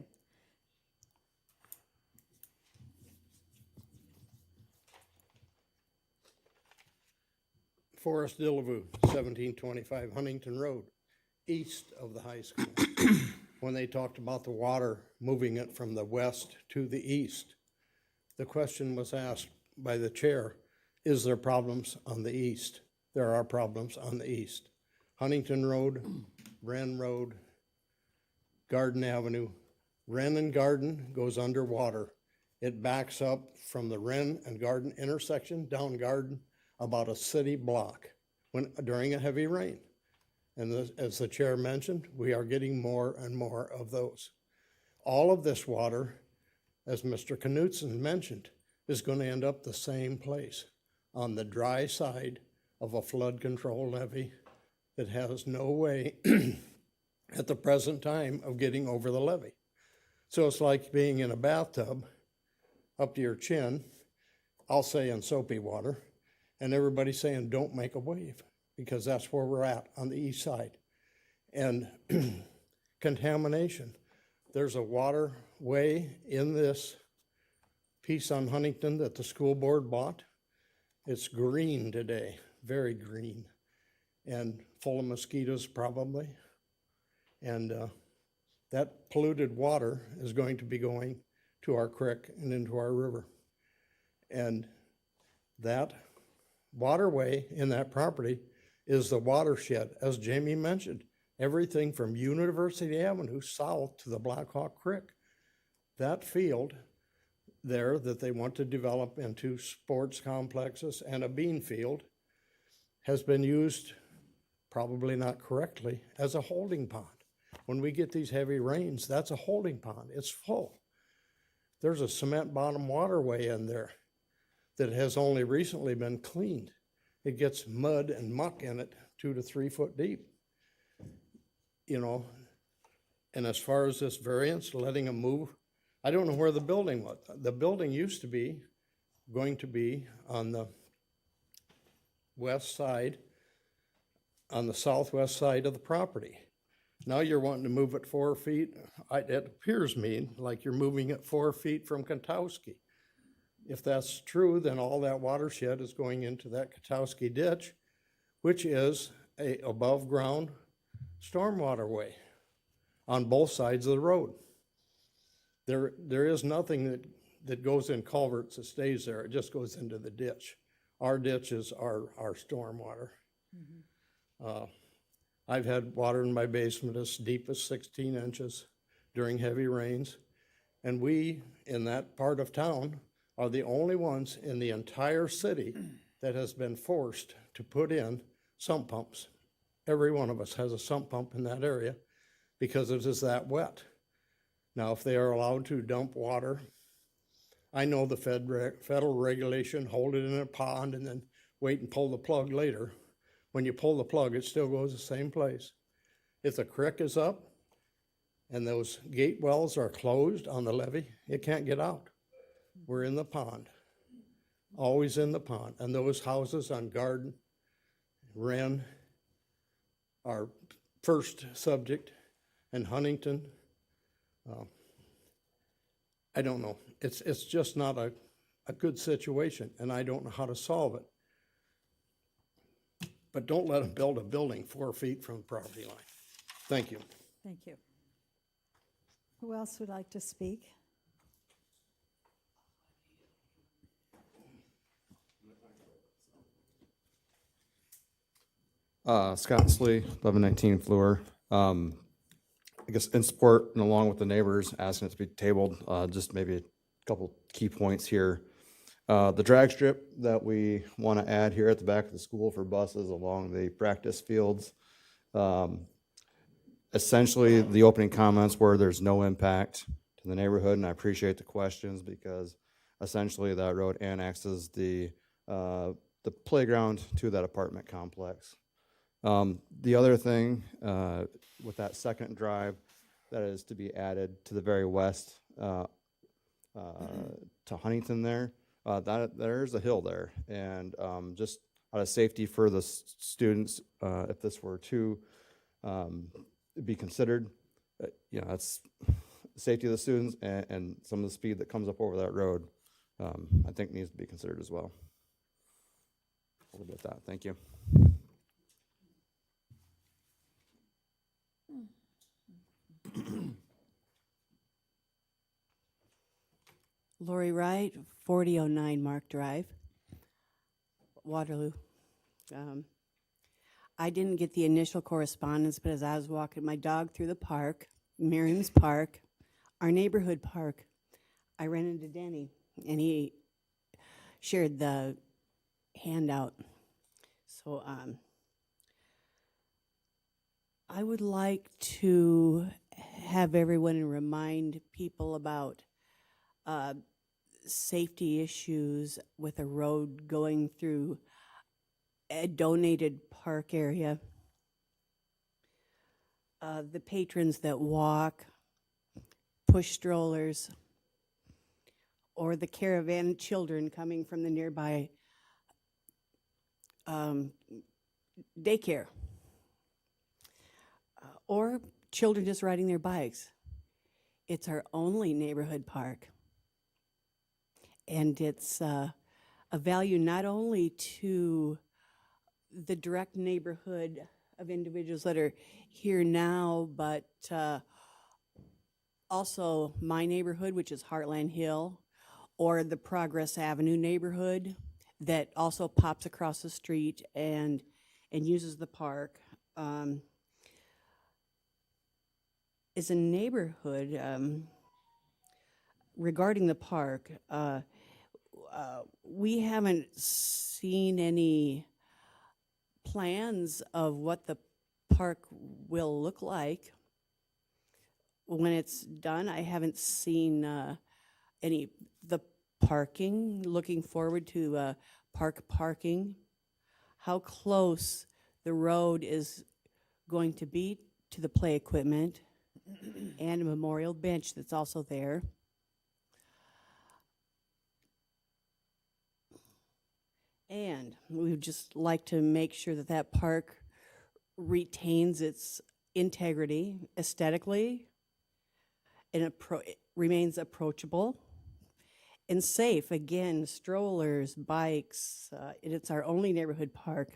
Forrest Dillevue, 1725 Huntington Road, east of the high school. When they talked about the water, moving it from the west to the east, the question was asked by the chair, is there problems on the east? There are problems on the east. Huntington Road, Wren Road, Garden Avenue. Wren and Garden goes underwater. It backs up from the Wren and Garden intersection down Garden about a city block during a heavy rain. And as the chair mentioned, we are getting more and more of those. All of this water, as Mr. Knutson mentioned, is going to end up the same place, on the dry side of a flood control levee that has no way at the present time of getting over the levee. So it's like being in a bathtub up to your chin, I'll say in soapy water, and everybody's saying, don't make a wave, because that's where we're at on the east side. And contamination. There's a waterway in this piece on Huntington that the school board bought. It's green today, very green, and full of mosquitoes probably. And that polluted water is going to be going to our creek and into our river. And that waterway in that property is the watershed, as Jamie mentioned, everything from University Avenue south to the Black Hawk Creek. That field there that they want to develop into sports complexes and a bean field has been used, probably not correctly, as a holding pond. When we get these heavy rains, that's a holding pond. It's full. There's a cement bottom waterway in there that has only recently been cleaned. It gets mud and muck in it 2 to 3 foot deep. You know, and as far as this variance, letting them move, I don't know where the building was. The building used to be going to be on the west side, on the southwest side of the property. Now you're wanting to move it 4 feet. It appears to me like you're moving it 4 feet from Katowski. If that's true, then all that watershed is going into that Katowski ditch, which is a above ground stormwater way on both sides of the road. There is nothing that goes in culverts that stays there. It just goes into the ditch. Our ditch is our stormwater. I've had water in my basement as deep as 16 inches during heavy rains. And we, in that part of town, are the only ones in the entire city that has been forced to put in sump pumps. Every one of us has a sump pump in that area because it is that wet. Now, if they are allowed to dump water, I know the federal regulation, hold it in a pond and then wait and pull the plug later. When you pull the plug, it still goes the same place. If the creek is up and those gate wells are closed on the levee, it can't get out. We're in the pond, always in the pond. And those houses on Garden, Wren, our first subject, and Huntington, I don't know. It's just not a good situation, and I don't know how to solve it. But don't let them build a building 4 feet from the property line. Thank you. Thank you. Who else would like to speak? Scott Slee, 1119 Fleur. I guess in support and along with the neighbors asking it to be tabled, just maybe a couple key points here. The drag strip that we want to add here at the back of the school for buses along the practice fields. Essentially, the opening comments were there's no impact to the neighborhood, and I appreciate the questions because essentially that road annexes the playground to that apartment complex. The other thing with that second drive that is to be added to the very west to Huntington there, there's a hill there, and just out of safety for the students, if this were to be considered, that's safety of the students and some of the speed that comes up over that road, I think needs to be considered as well. A little bit of that. Thank you. Lori Wright, 4009 Mark Drive, Waterloo. I didn't get the initial correspondence, but as I was walking my dog through the park, Miriam's Park, our neighborhood park, I ran into Denny, and he shared the handout. So I would like to have everyone remind people about safety issues with a road going through a donated park area. The patrons that walk, push strollers, or the caravan children coming from the nearby daycare, or children just riding their bikes. It's our only neighborhood park. And it's a value not only to the direct neighborhood of individuals that are here now, but also my neighborhood, which is Heartland Hill, or the Progress Avenue neighborhood that also pops across the street and uses the park. Is a neighborhood, regarding the park, we haven't seen any plans of what the park will look like when it's done. I haven't seen the parking, looking forward to park parking, how close the road is going to be to the play equipment, and a memorial bench that's also there. And we would just like to make sure that that park retains its integrity aesthetically, and it remains approachable and safe. Again, strollers, bikes, it's our only neighborhood park.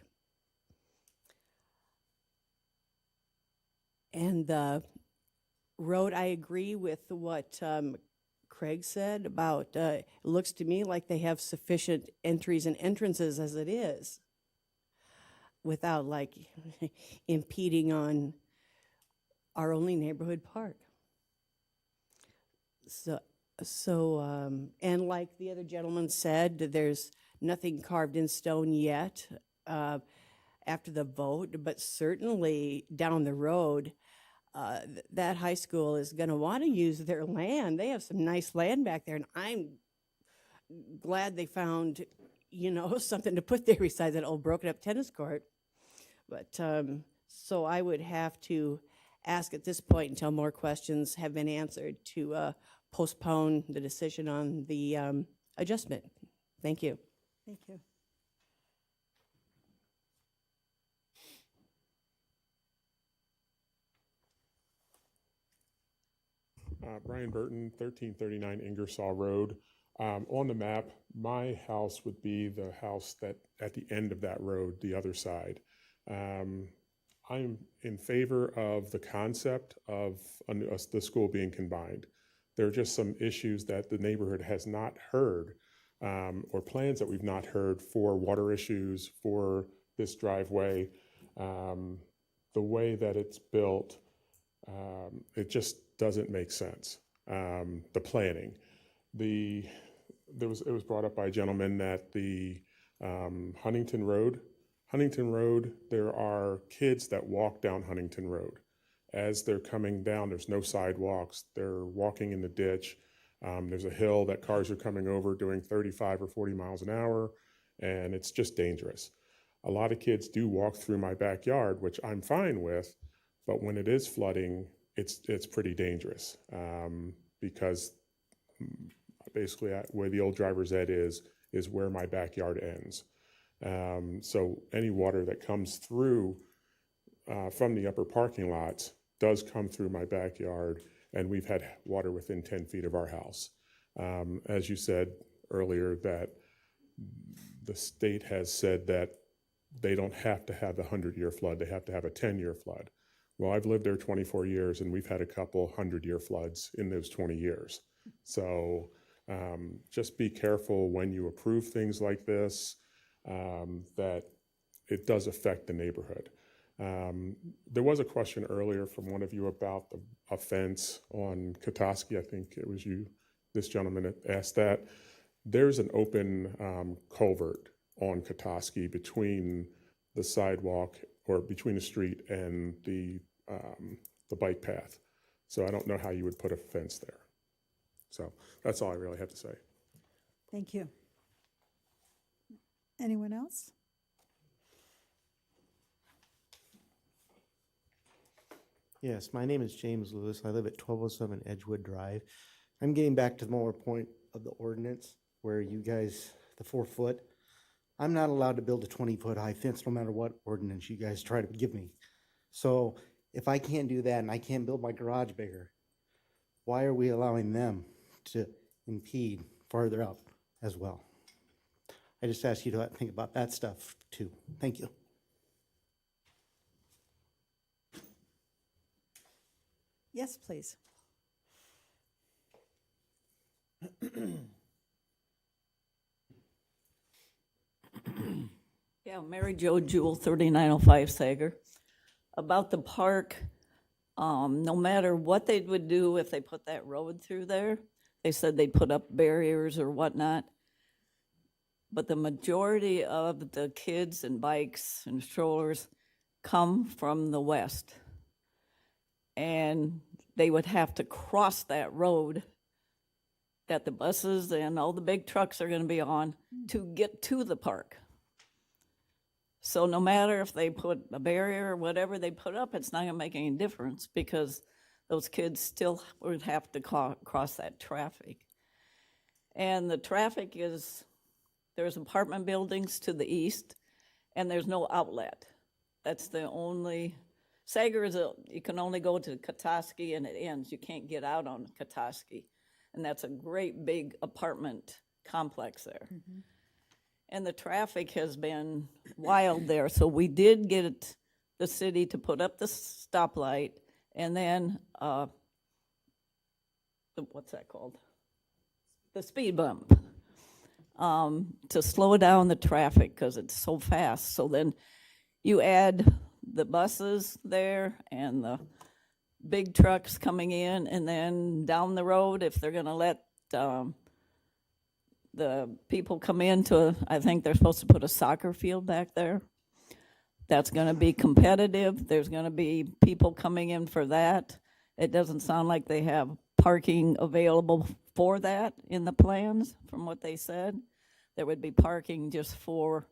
And the road, I agree with what Craig said about, it looks to me like they have sufficient entries and entrances as it is, without like impeding on our only neighborhood park. And like the other gentleman said, there's nothing carved in stone yet after the vote, but certainly down the road, that high school is going to want to use their land. They have some nice land back there, and I'm glad they found, something to put there besides that old broken up tennis court. But so I would have to ask at this point, until more questions have been answered, to postpone the decision on the adjustment. Thank you. Thank you. Brian Burton, 1339 Ingersoll Road. On the map, my house would be the house that at the end of that road, the other side. I'm in favor of the concept of the school being combined. There are just some issues that the neighborhood has not heard, or plans that we've not heard for water issues, for this driveway. The way that it's built, it just doesn't make sense. The planning, it was brought up by a gentleman that the Huntington Road, there are kids that walk down Huntington Road. As they're coming down, there's no sidewalks. They're walking in the ditch. There's a hill that cars are coming over doing 35 or 40 miles an hour, and it's just dangerous. A lot of kids do walk through my backyard, which I'm fine with, but when it is flooding, it's pretty dangerous, because basically where the old driver's ed is where my backyard ends. So any water that comes through from the upper parking lots does come through my backyard, and we've had water within 10 feet of our house. As you said earlier, that the state has said that they don't have to have the 100-year flood, they have to have a 10-year flood. Well, I've lived there 24 years, and we've had a couple 100-year floods in those 20 years. So just be careful when you approve things like this, that it does affect the neighborhood. There was a question earlier from one of you about a fence on Katoski. I think it was you, this gentleman that asked that. There's an open culvert on Katoski between the sidewalk, or between the street and the bike path. So I don't know how you would put a fence there. So that's all I really have to say. Thank you. Anyone else? Yes, my name is James Lewis. I live at 1207 Edgewood Drive. I'm getting back to the more point of the ordinance where you guys, the 4 foot, I'm not allowed to build a 20-foot high fence no matter what ordinance you guys try to give me. So if I can't do that and I can't build my garage bigger, why are we allowing them to impede farther out as well? I just ask you to think about that stuff too. Thank you. Yes, please. Yeah, Mary Jo Jewell, 3905 Sager. About the park, no matter what they would do if they put that road through there, they said they'd put up barriers or whatnot. But the majority of the kids and bikes and strollers come from the west. And they would have to cross that road that the buses and all the big trucks are going to be on to get to the park. So no matter if they put a barrier or whatever they put up, it's not going to make any difference because those kids still would have to cross that traffic. And the traffic is, there's apartment buildings to the east, and there's no outlet. That's the only, Sager is you can only go to Katoski and it ends. You can't get out on Katoski. And that's a great big apartment complex there. Mm-hmm. And the traffic has been wild there. So we did get the city to put up the stoplight and then, what's that called? The speed bump, to slow down the traffic because it's so fast. So then you add the buses there and the big trucks coming in, and then down the road, if they're going to let the people come into, I think they're supposed to put a soccer field back there. That's going to be competitive. There's going to be people coming in for that. It doesn't sound like they have parking available for that in the plans, from what they said. There would be parking just for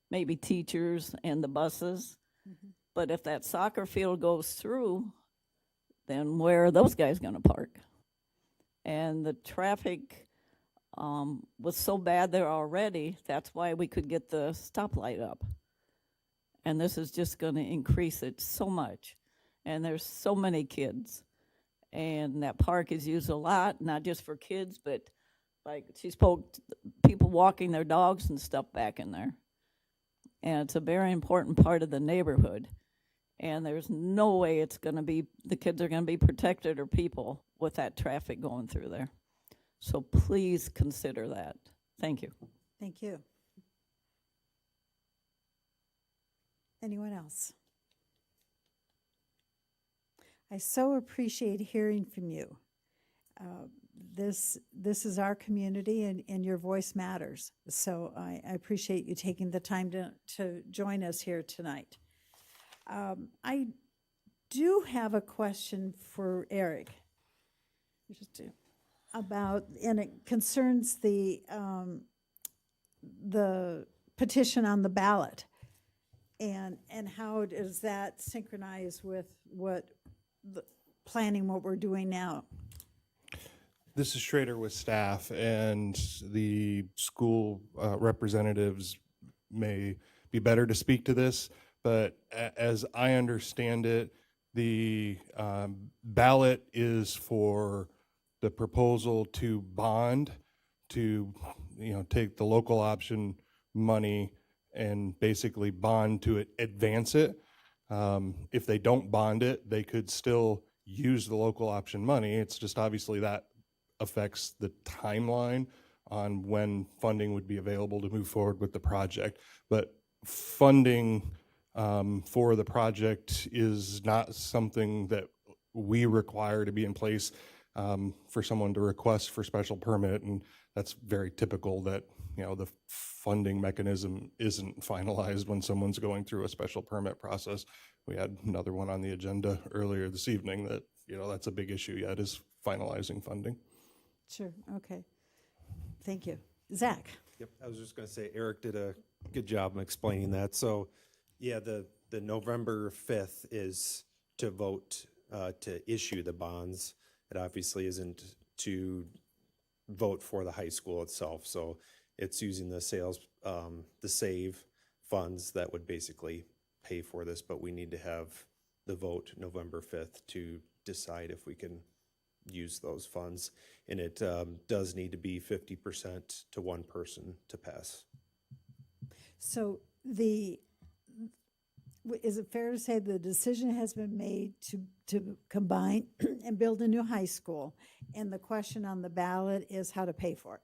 maybe teachers and the buses. Mm-hmm. But if that soccer field goes through, then where are those guys going to park? And the traffic was so bad there already, that's why we could get the stoplight up. And this is just going to increase it so much. And there's so many kids. And that park is used a lot, not just for kids, but like she spoke, people walking their dogs and stuff back in there. And it's a very important part of the neighborhood. And there's no way it's going to be, the kids are going to be protected or people with that traffic going through there. So please consider that. Thank you. Thank you. Anyone else? I so appreciate hearing from you. This is our community, and your voice matters. So I appreciate you taking the time to join us here tonight. I do have a question for Eric about, and it concerns the petition on the ballot, and how does that synchronize with what the planning, what we're doing now? This is Schrader with staff, and the school representatives may be better to speak to this, but as I understand it, the ballot is for the proposal to bond, to take the local option money and basically bond to advance it. If they don't bond it, they could still use the local option money. It's just obviously that affects the timeline on when funding would be available to move forward with the project. But funding for the project is not something that we require to be in place for someone to request for special permit, and that's very typical that the funding mechanism isn't finalized when someone's going through a special permit process. We had another one on the agenda earlier this evening that that's a big issue yet, is finalizing funding. Sure. Okay. Thank you. Zach. Yep, I was just going to say Eric did a good job of explaining that. So yeah, the November 5th is to vote to issue the bonds. It obviously isn't to vote for the high school itself. So it's using the the SAVE funds that would basically pay for this, but we need to have the vote November 5th to decide if we can use those funds. And it does need to be 50% to one person to pass. So is it fair to say the decision has been made to combine and build a new high school? And the question on the ballot is how to pay for it?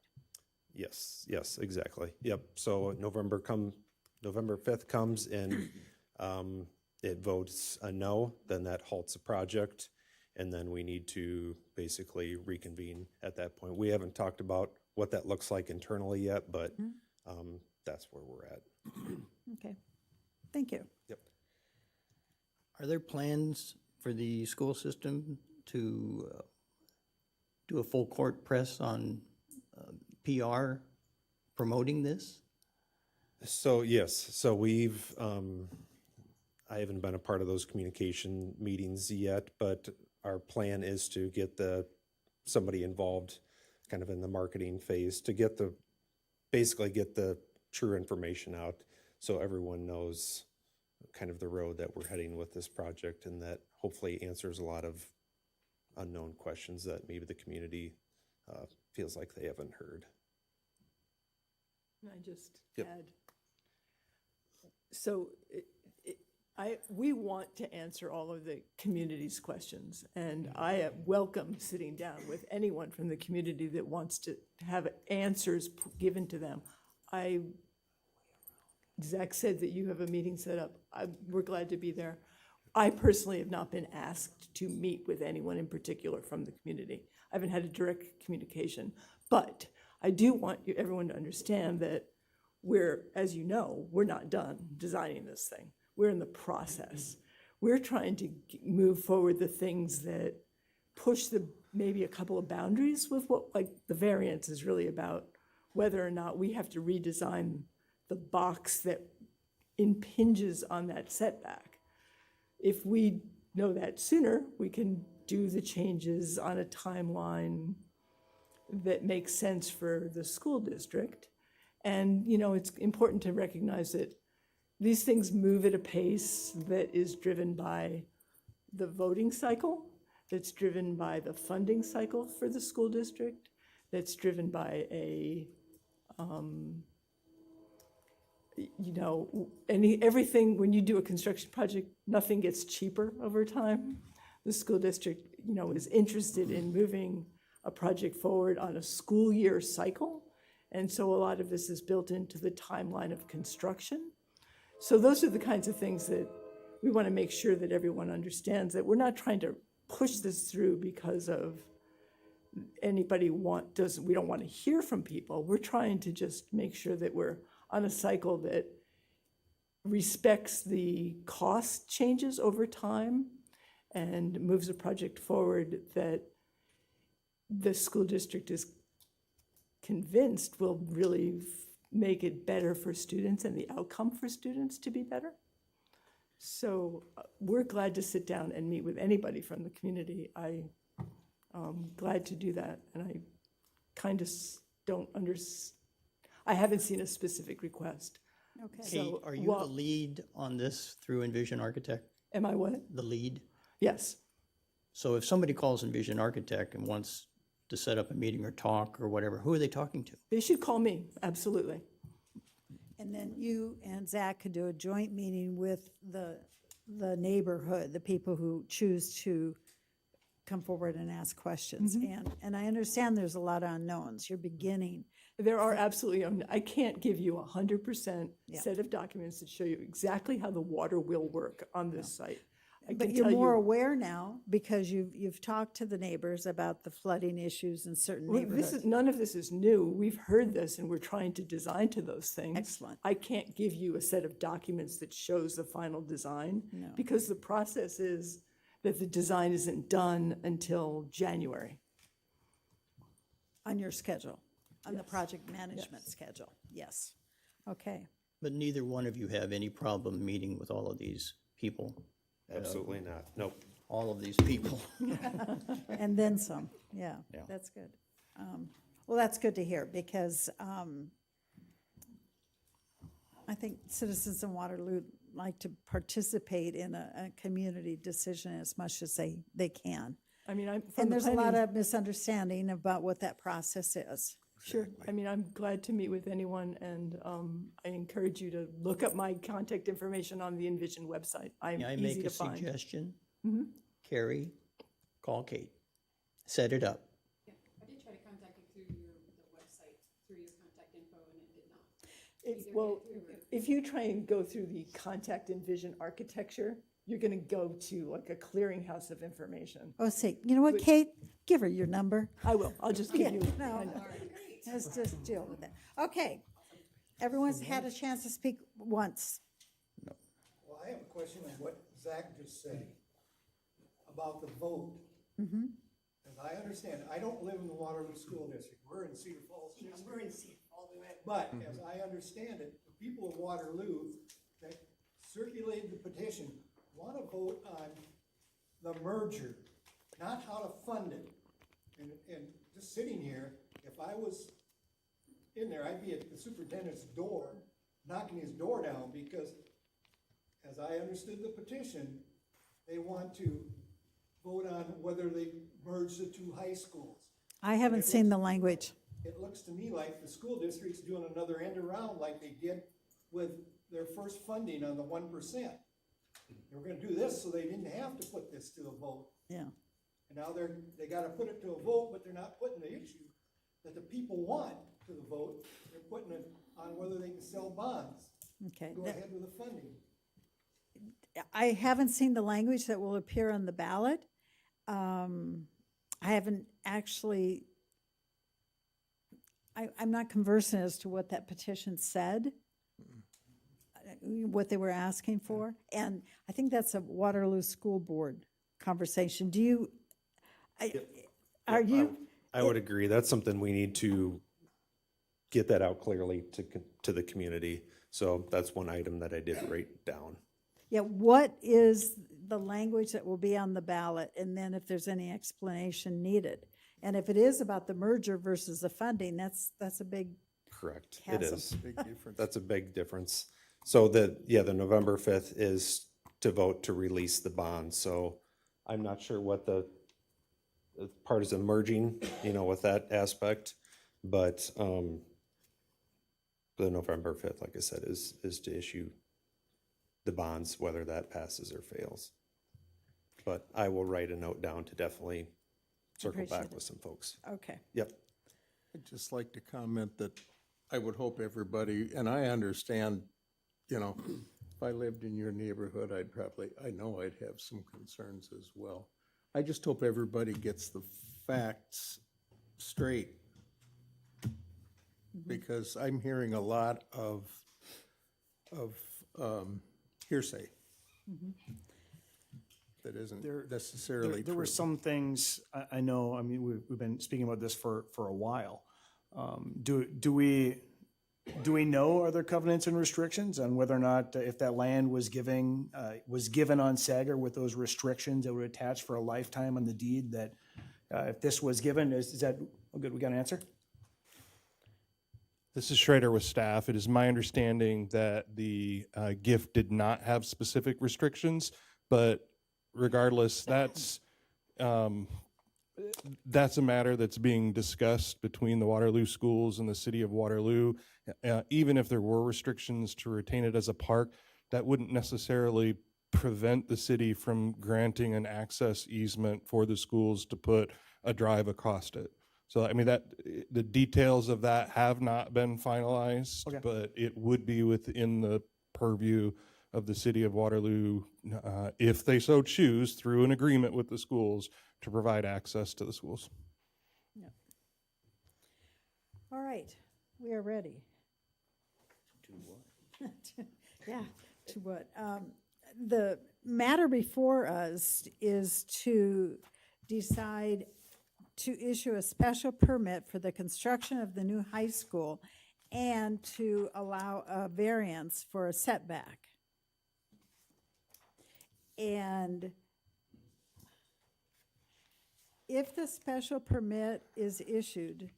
Yes, exactly. Yep. So November 5th comes and it votes a no, then that halts the project. And then we need to basically reconvene at that point. We haven't talked about what that looks like internally yet, but that's where we're at. Okay, thank you. Yep. Are there plans for the school system to do a full court press on PR promoting this? So yes, so we've, I haven't been a part of those communication meetings yet, but our plan is to get somebody involved kind of in the marketing phase to basically get the true information out so everyone knows kind of the road that we're heading with this project, and that hopefully answers a lot of unknown questions that maybe the community feels like they haven't heard. Can I just Yep. add? So we want to answer all of the community's questions, and I welcome sitting down with anyone from the community that wants to have answers given to them. Zach said that you have a meeting set up. We're glad to be there. I personally have not been asked to meet with anyone in particular from the community. I haven't had a direct communication, but I do want everyone to understand that as you know, we're not done designing this thing. We're in the process. We're trying to move forward the things that push maybe a couple of boundaries with what, like, the variance is really about, whether or not we have to redesign the box that impinges on that setback. If we know that sooner, we can do the changes on a timeline that makes sense for the school district. And, it's important to recognize that these things move at a pace that is driven by the voting cycle, that's driven by the funding cycle for the school district, that's driven by everything. When you do a construction project, nothing gets cheaper over time. The school district, is interested in moving a project forward on a school year cycle. And so a lot of this is built into the timeline of construction. So those are the kinds of things that we want to make sure that everyone understands, that we're not trying to push this through because of we don't want to hear from people. We're trying to just make sure that we're on a cycle that respects the cost changes over time and moves a project forward that the school district is convinced will really make it better for students and the outcome for students to be better. So we're glad to sit down and meet with anybody from the community. I'm glad to do that, and I kind of don't understand. I haven't seen a specific request. Okay. Kate, are you the lead on this through Envision Architect? Am I what? The lead? Yes. So if somebody calls Envision Architect and wants to set up a meeting or talk or whatever, who are they talking to? They should call me, absolutely. And then you and Zach could do a joint meeting with the neighborhood, the people who choose to come forward and ask questions. And I understand there's a lot of unknowns. You're beginning. There are absolutely, I can't give you 100% set of documents that show you exactly how the water will work on this site. But you're more aware now because you've talked to the neighbors about the flooding issues in certain neighborhoods. None of this is new. We've heard this and we're trying to design to those things. Excellent. I can't give you a set of documents that shows the final design because the process is that the design isn't done until January. On your schedule, on the project management schedule, yes. Okay. But neither one of you have any problem meeting with all of these people? Absolutely not. Nope. All of these people. And then some, yeah, that's good. Well, that's good to hear, because I think citizens in Waterloo like to participate in a community decision as much as they can. I mean, And there's a lot of misunderstanding about what that process is. Sure. I mean, I'm glad to meet with anyone, and I encourage you to look up my contact information on the Envision website. I'm May I easy make to a find. suggestion? Mhm. Carrie, call Kate. Set it up. Yeah, I did try to contact you through the website, through your contact info, and it did not. Well, if you try and go through the contact Envision architecture, you're going to go to like a clearinghouse of information. Oh, say, you know what, Kate? Give her your number. I will. I'll just give you. No, let's just deal with it. Okay. Everyone's had a chance to speak once. Well, I have a question on what Zach just said about the vote. Mhm. As I understand, I don't live in the Waterloo School District. We're in Cedar Falls. We're in Cedar Falls. But as I understand it, the people of Waterloo that circulated the petition want to vote on the merger, not how to fund it. And just sitting here, if I was in there, I'd be at the superintendent's door, knocking his door down, because as I understood the petition, they want to vote on whether they merge the two high schools. I haven't seen the language. It looks to me like the school district's doing another end around like they did with their first funding on the 1%. They were gonna do this so they didn't have to put this to a vote. Yeah. And now they gotta put it to a vote, but they're not putting the issue that the people want to the vote. They're putting it on whether they can sell bonds. Okay. Go ahead with the funding. I haven't seen the language that will appear on the ballot. I haven't actually, I'm not conversant as to what that petition said, what they were asking for. And I think that's a Waterloo School Board conversation. Do you, are you? I would agree. That's something we need to get that out clearly to the community. So that's one item that I did write down. Yeah, what is the language that will be on the ballot, and then if there's any explanation needed? And if it is about the merger versus the funding, that's a big Correct. chasm. It is. That's a big difference. So the November 5th is to vote to release the bond. So I'm not sure what the part is emerging, with that aspect, but the November 5th, like I said, is to issue the bonds, whether that passes or fails. But I will write a note down to definitely circle Appreciate back it. with some folks. Okay. Yep. I'd just like to comment that I would hope everybody, and I understand, if I lived in your neighborhood, I know I'd have some concerns as well. I just hope everybody gets the facts straight, because I'm hearing a lot of hearsay that isn't necessarily There were true. some things, I know, I mean, we've been speaking about this for a while. Do we know, are there covenants and restrictions on whether or not, if that land was given on Sager with those restrictions that would attach for a lifetime on the deed, that if this was given, is that, oh good, we got an answer? This is Schrader with staff. It is my understanding that the gift did not have specific restrictions, but regardless, that's a matter that's being discussed between the Waterloo schools and the city of Waterloo. Even if there were restrictions to retain it as a park, that wouldn't necessarily prevent the city from granting an access easement for the schools to put a drive across it. So, I mean, the details of that have not been finalized, Okay. but it would be within the purview of the city of Waterloo, if they so choose, through an agreement with the schools, to provide access to the schools. All right, we are ready. To what? Yeah, to what? The matter before us is to decide to issue a special permit for the construction of the new high school and to allow a variance for a setback. And if the special permit is issued,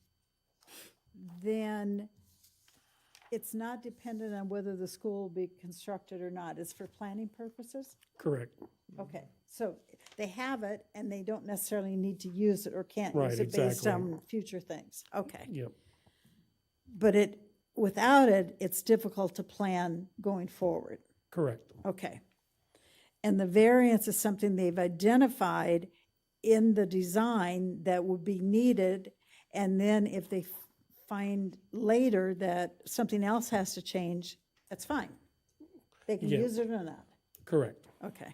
then it's not dependent on whether the school will be constructed or not. It's for planning purposes? Correct. Okay, so they have it and they don't necessarily need to use it or can't Right, use it based exactly. on future things. Okay. Yep. But without it, it's difficult to plan going forward. Correct. Okay. And the variance is something they've identified in the design that would be needed. And then if they find later that something else has to change, that's fine. They can Yeah. use it or not. Correct. Okay.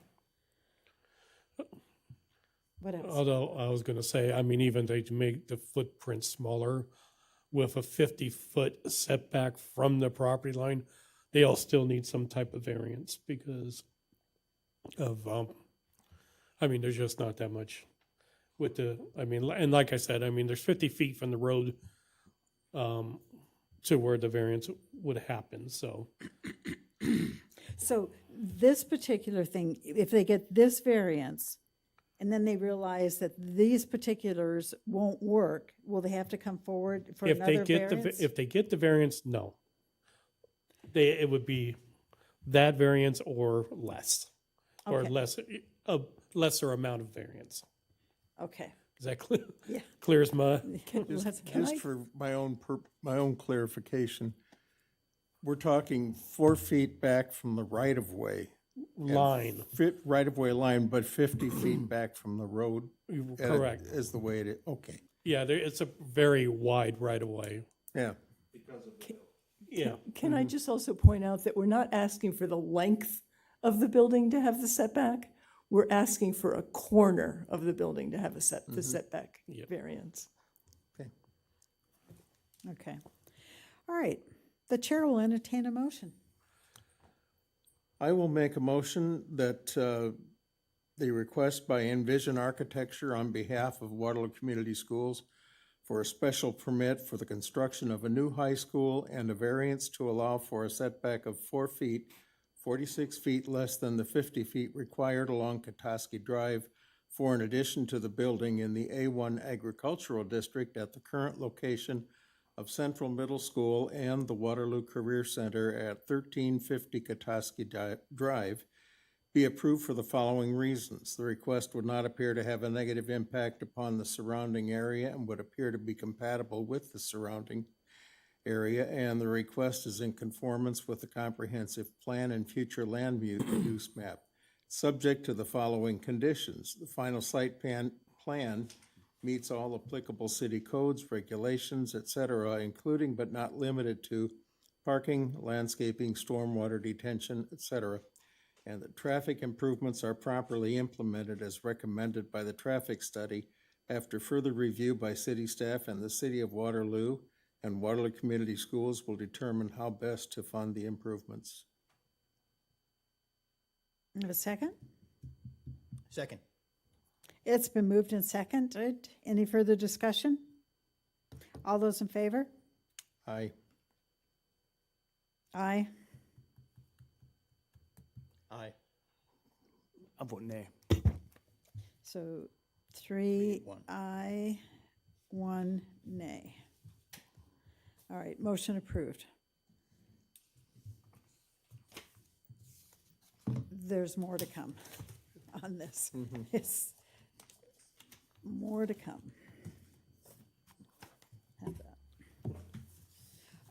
What else? Although I was going to say, I mean, even they make the footprint smaller with a 50-foot setback from the property line, they'll still need some type of variance because of, I mean, there's just not that much with I mean, and like I said, I mean, there's 50 feet from the road to where the variance would happen, so. So this particular thing, if they get this variance, and then they realize that these particulars won't work, will they have to come forward for If they another get variance? if they get the variance, no. It would be that variance or less, or Okay. a lesser amount of variance. Okay. Is that clear? Yeah. Clear as mud? Just for my own clarification, we're talking 4 feet back from the right-of-way. Line. Right-of-way line, but 50 feet back from the road? Correct. Is the way it is, okay, Yeah, it's a very wide right-of-way. yeah. Yeah. Can I just also point out that we're not asking for the length of the building to have the setback? We're asking for a corner of the building to have the setback Yep. variance. Okay. All right. The chair will entertain a motion. I will make a motion that the request by Envision Architecture on behalf of Waterloo Community Schools for a special permit for the construction of a new high school and a variance to allow for a setback of 4 feet, 46 feet less than the 50 feet required along Kataski Drive for an addition to the building in the A1 Agricultural District at the current location of Central Middle School and the Waterloo Career Center at 1350 Kataski Drive be approved for the following reasons. The request would not appear to have a negative impact upon the surrounding area and would appear to be compatible with the surrounding area, and the request is in conformance with the comprehensive plan and future land use map, subject to the following conditions. The final site plan meets all applicable city codes, regulations, etc., including but not limited to parking, landscaping, stormwater detention, etc., and that traffic improvements are properly implemented as recommended by the traffic study after further review by city staff and the City of Waterloo, and Waterloo Community Schools will determine how best to fund the improvements. Have a second? Second. It's been moved and seconded. Any further discussion? All those in favor? Aye. Aye. Aye. I'm voting nay. So 3 1. aye, 1 nay. All right, motion approved. There's more to come on this. It's more to come. Have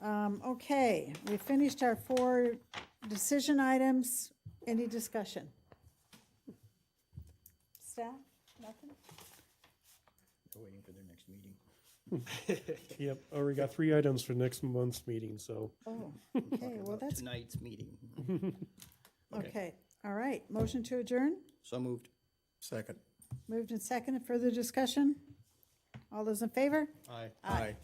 that. Okay, we finished our 4 decision items. Any discussion? Staff, nothing? They're waiting for their next meeting. Yep, already got 3 items for next month's meeting, so. Oh, okay, well, that's, Tonight's meeting. okay, all right. Motion to adjourn? So moved. Second. Moved and seconded. Further discussion? All those in favor? Aye. Aye.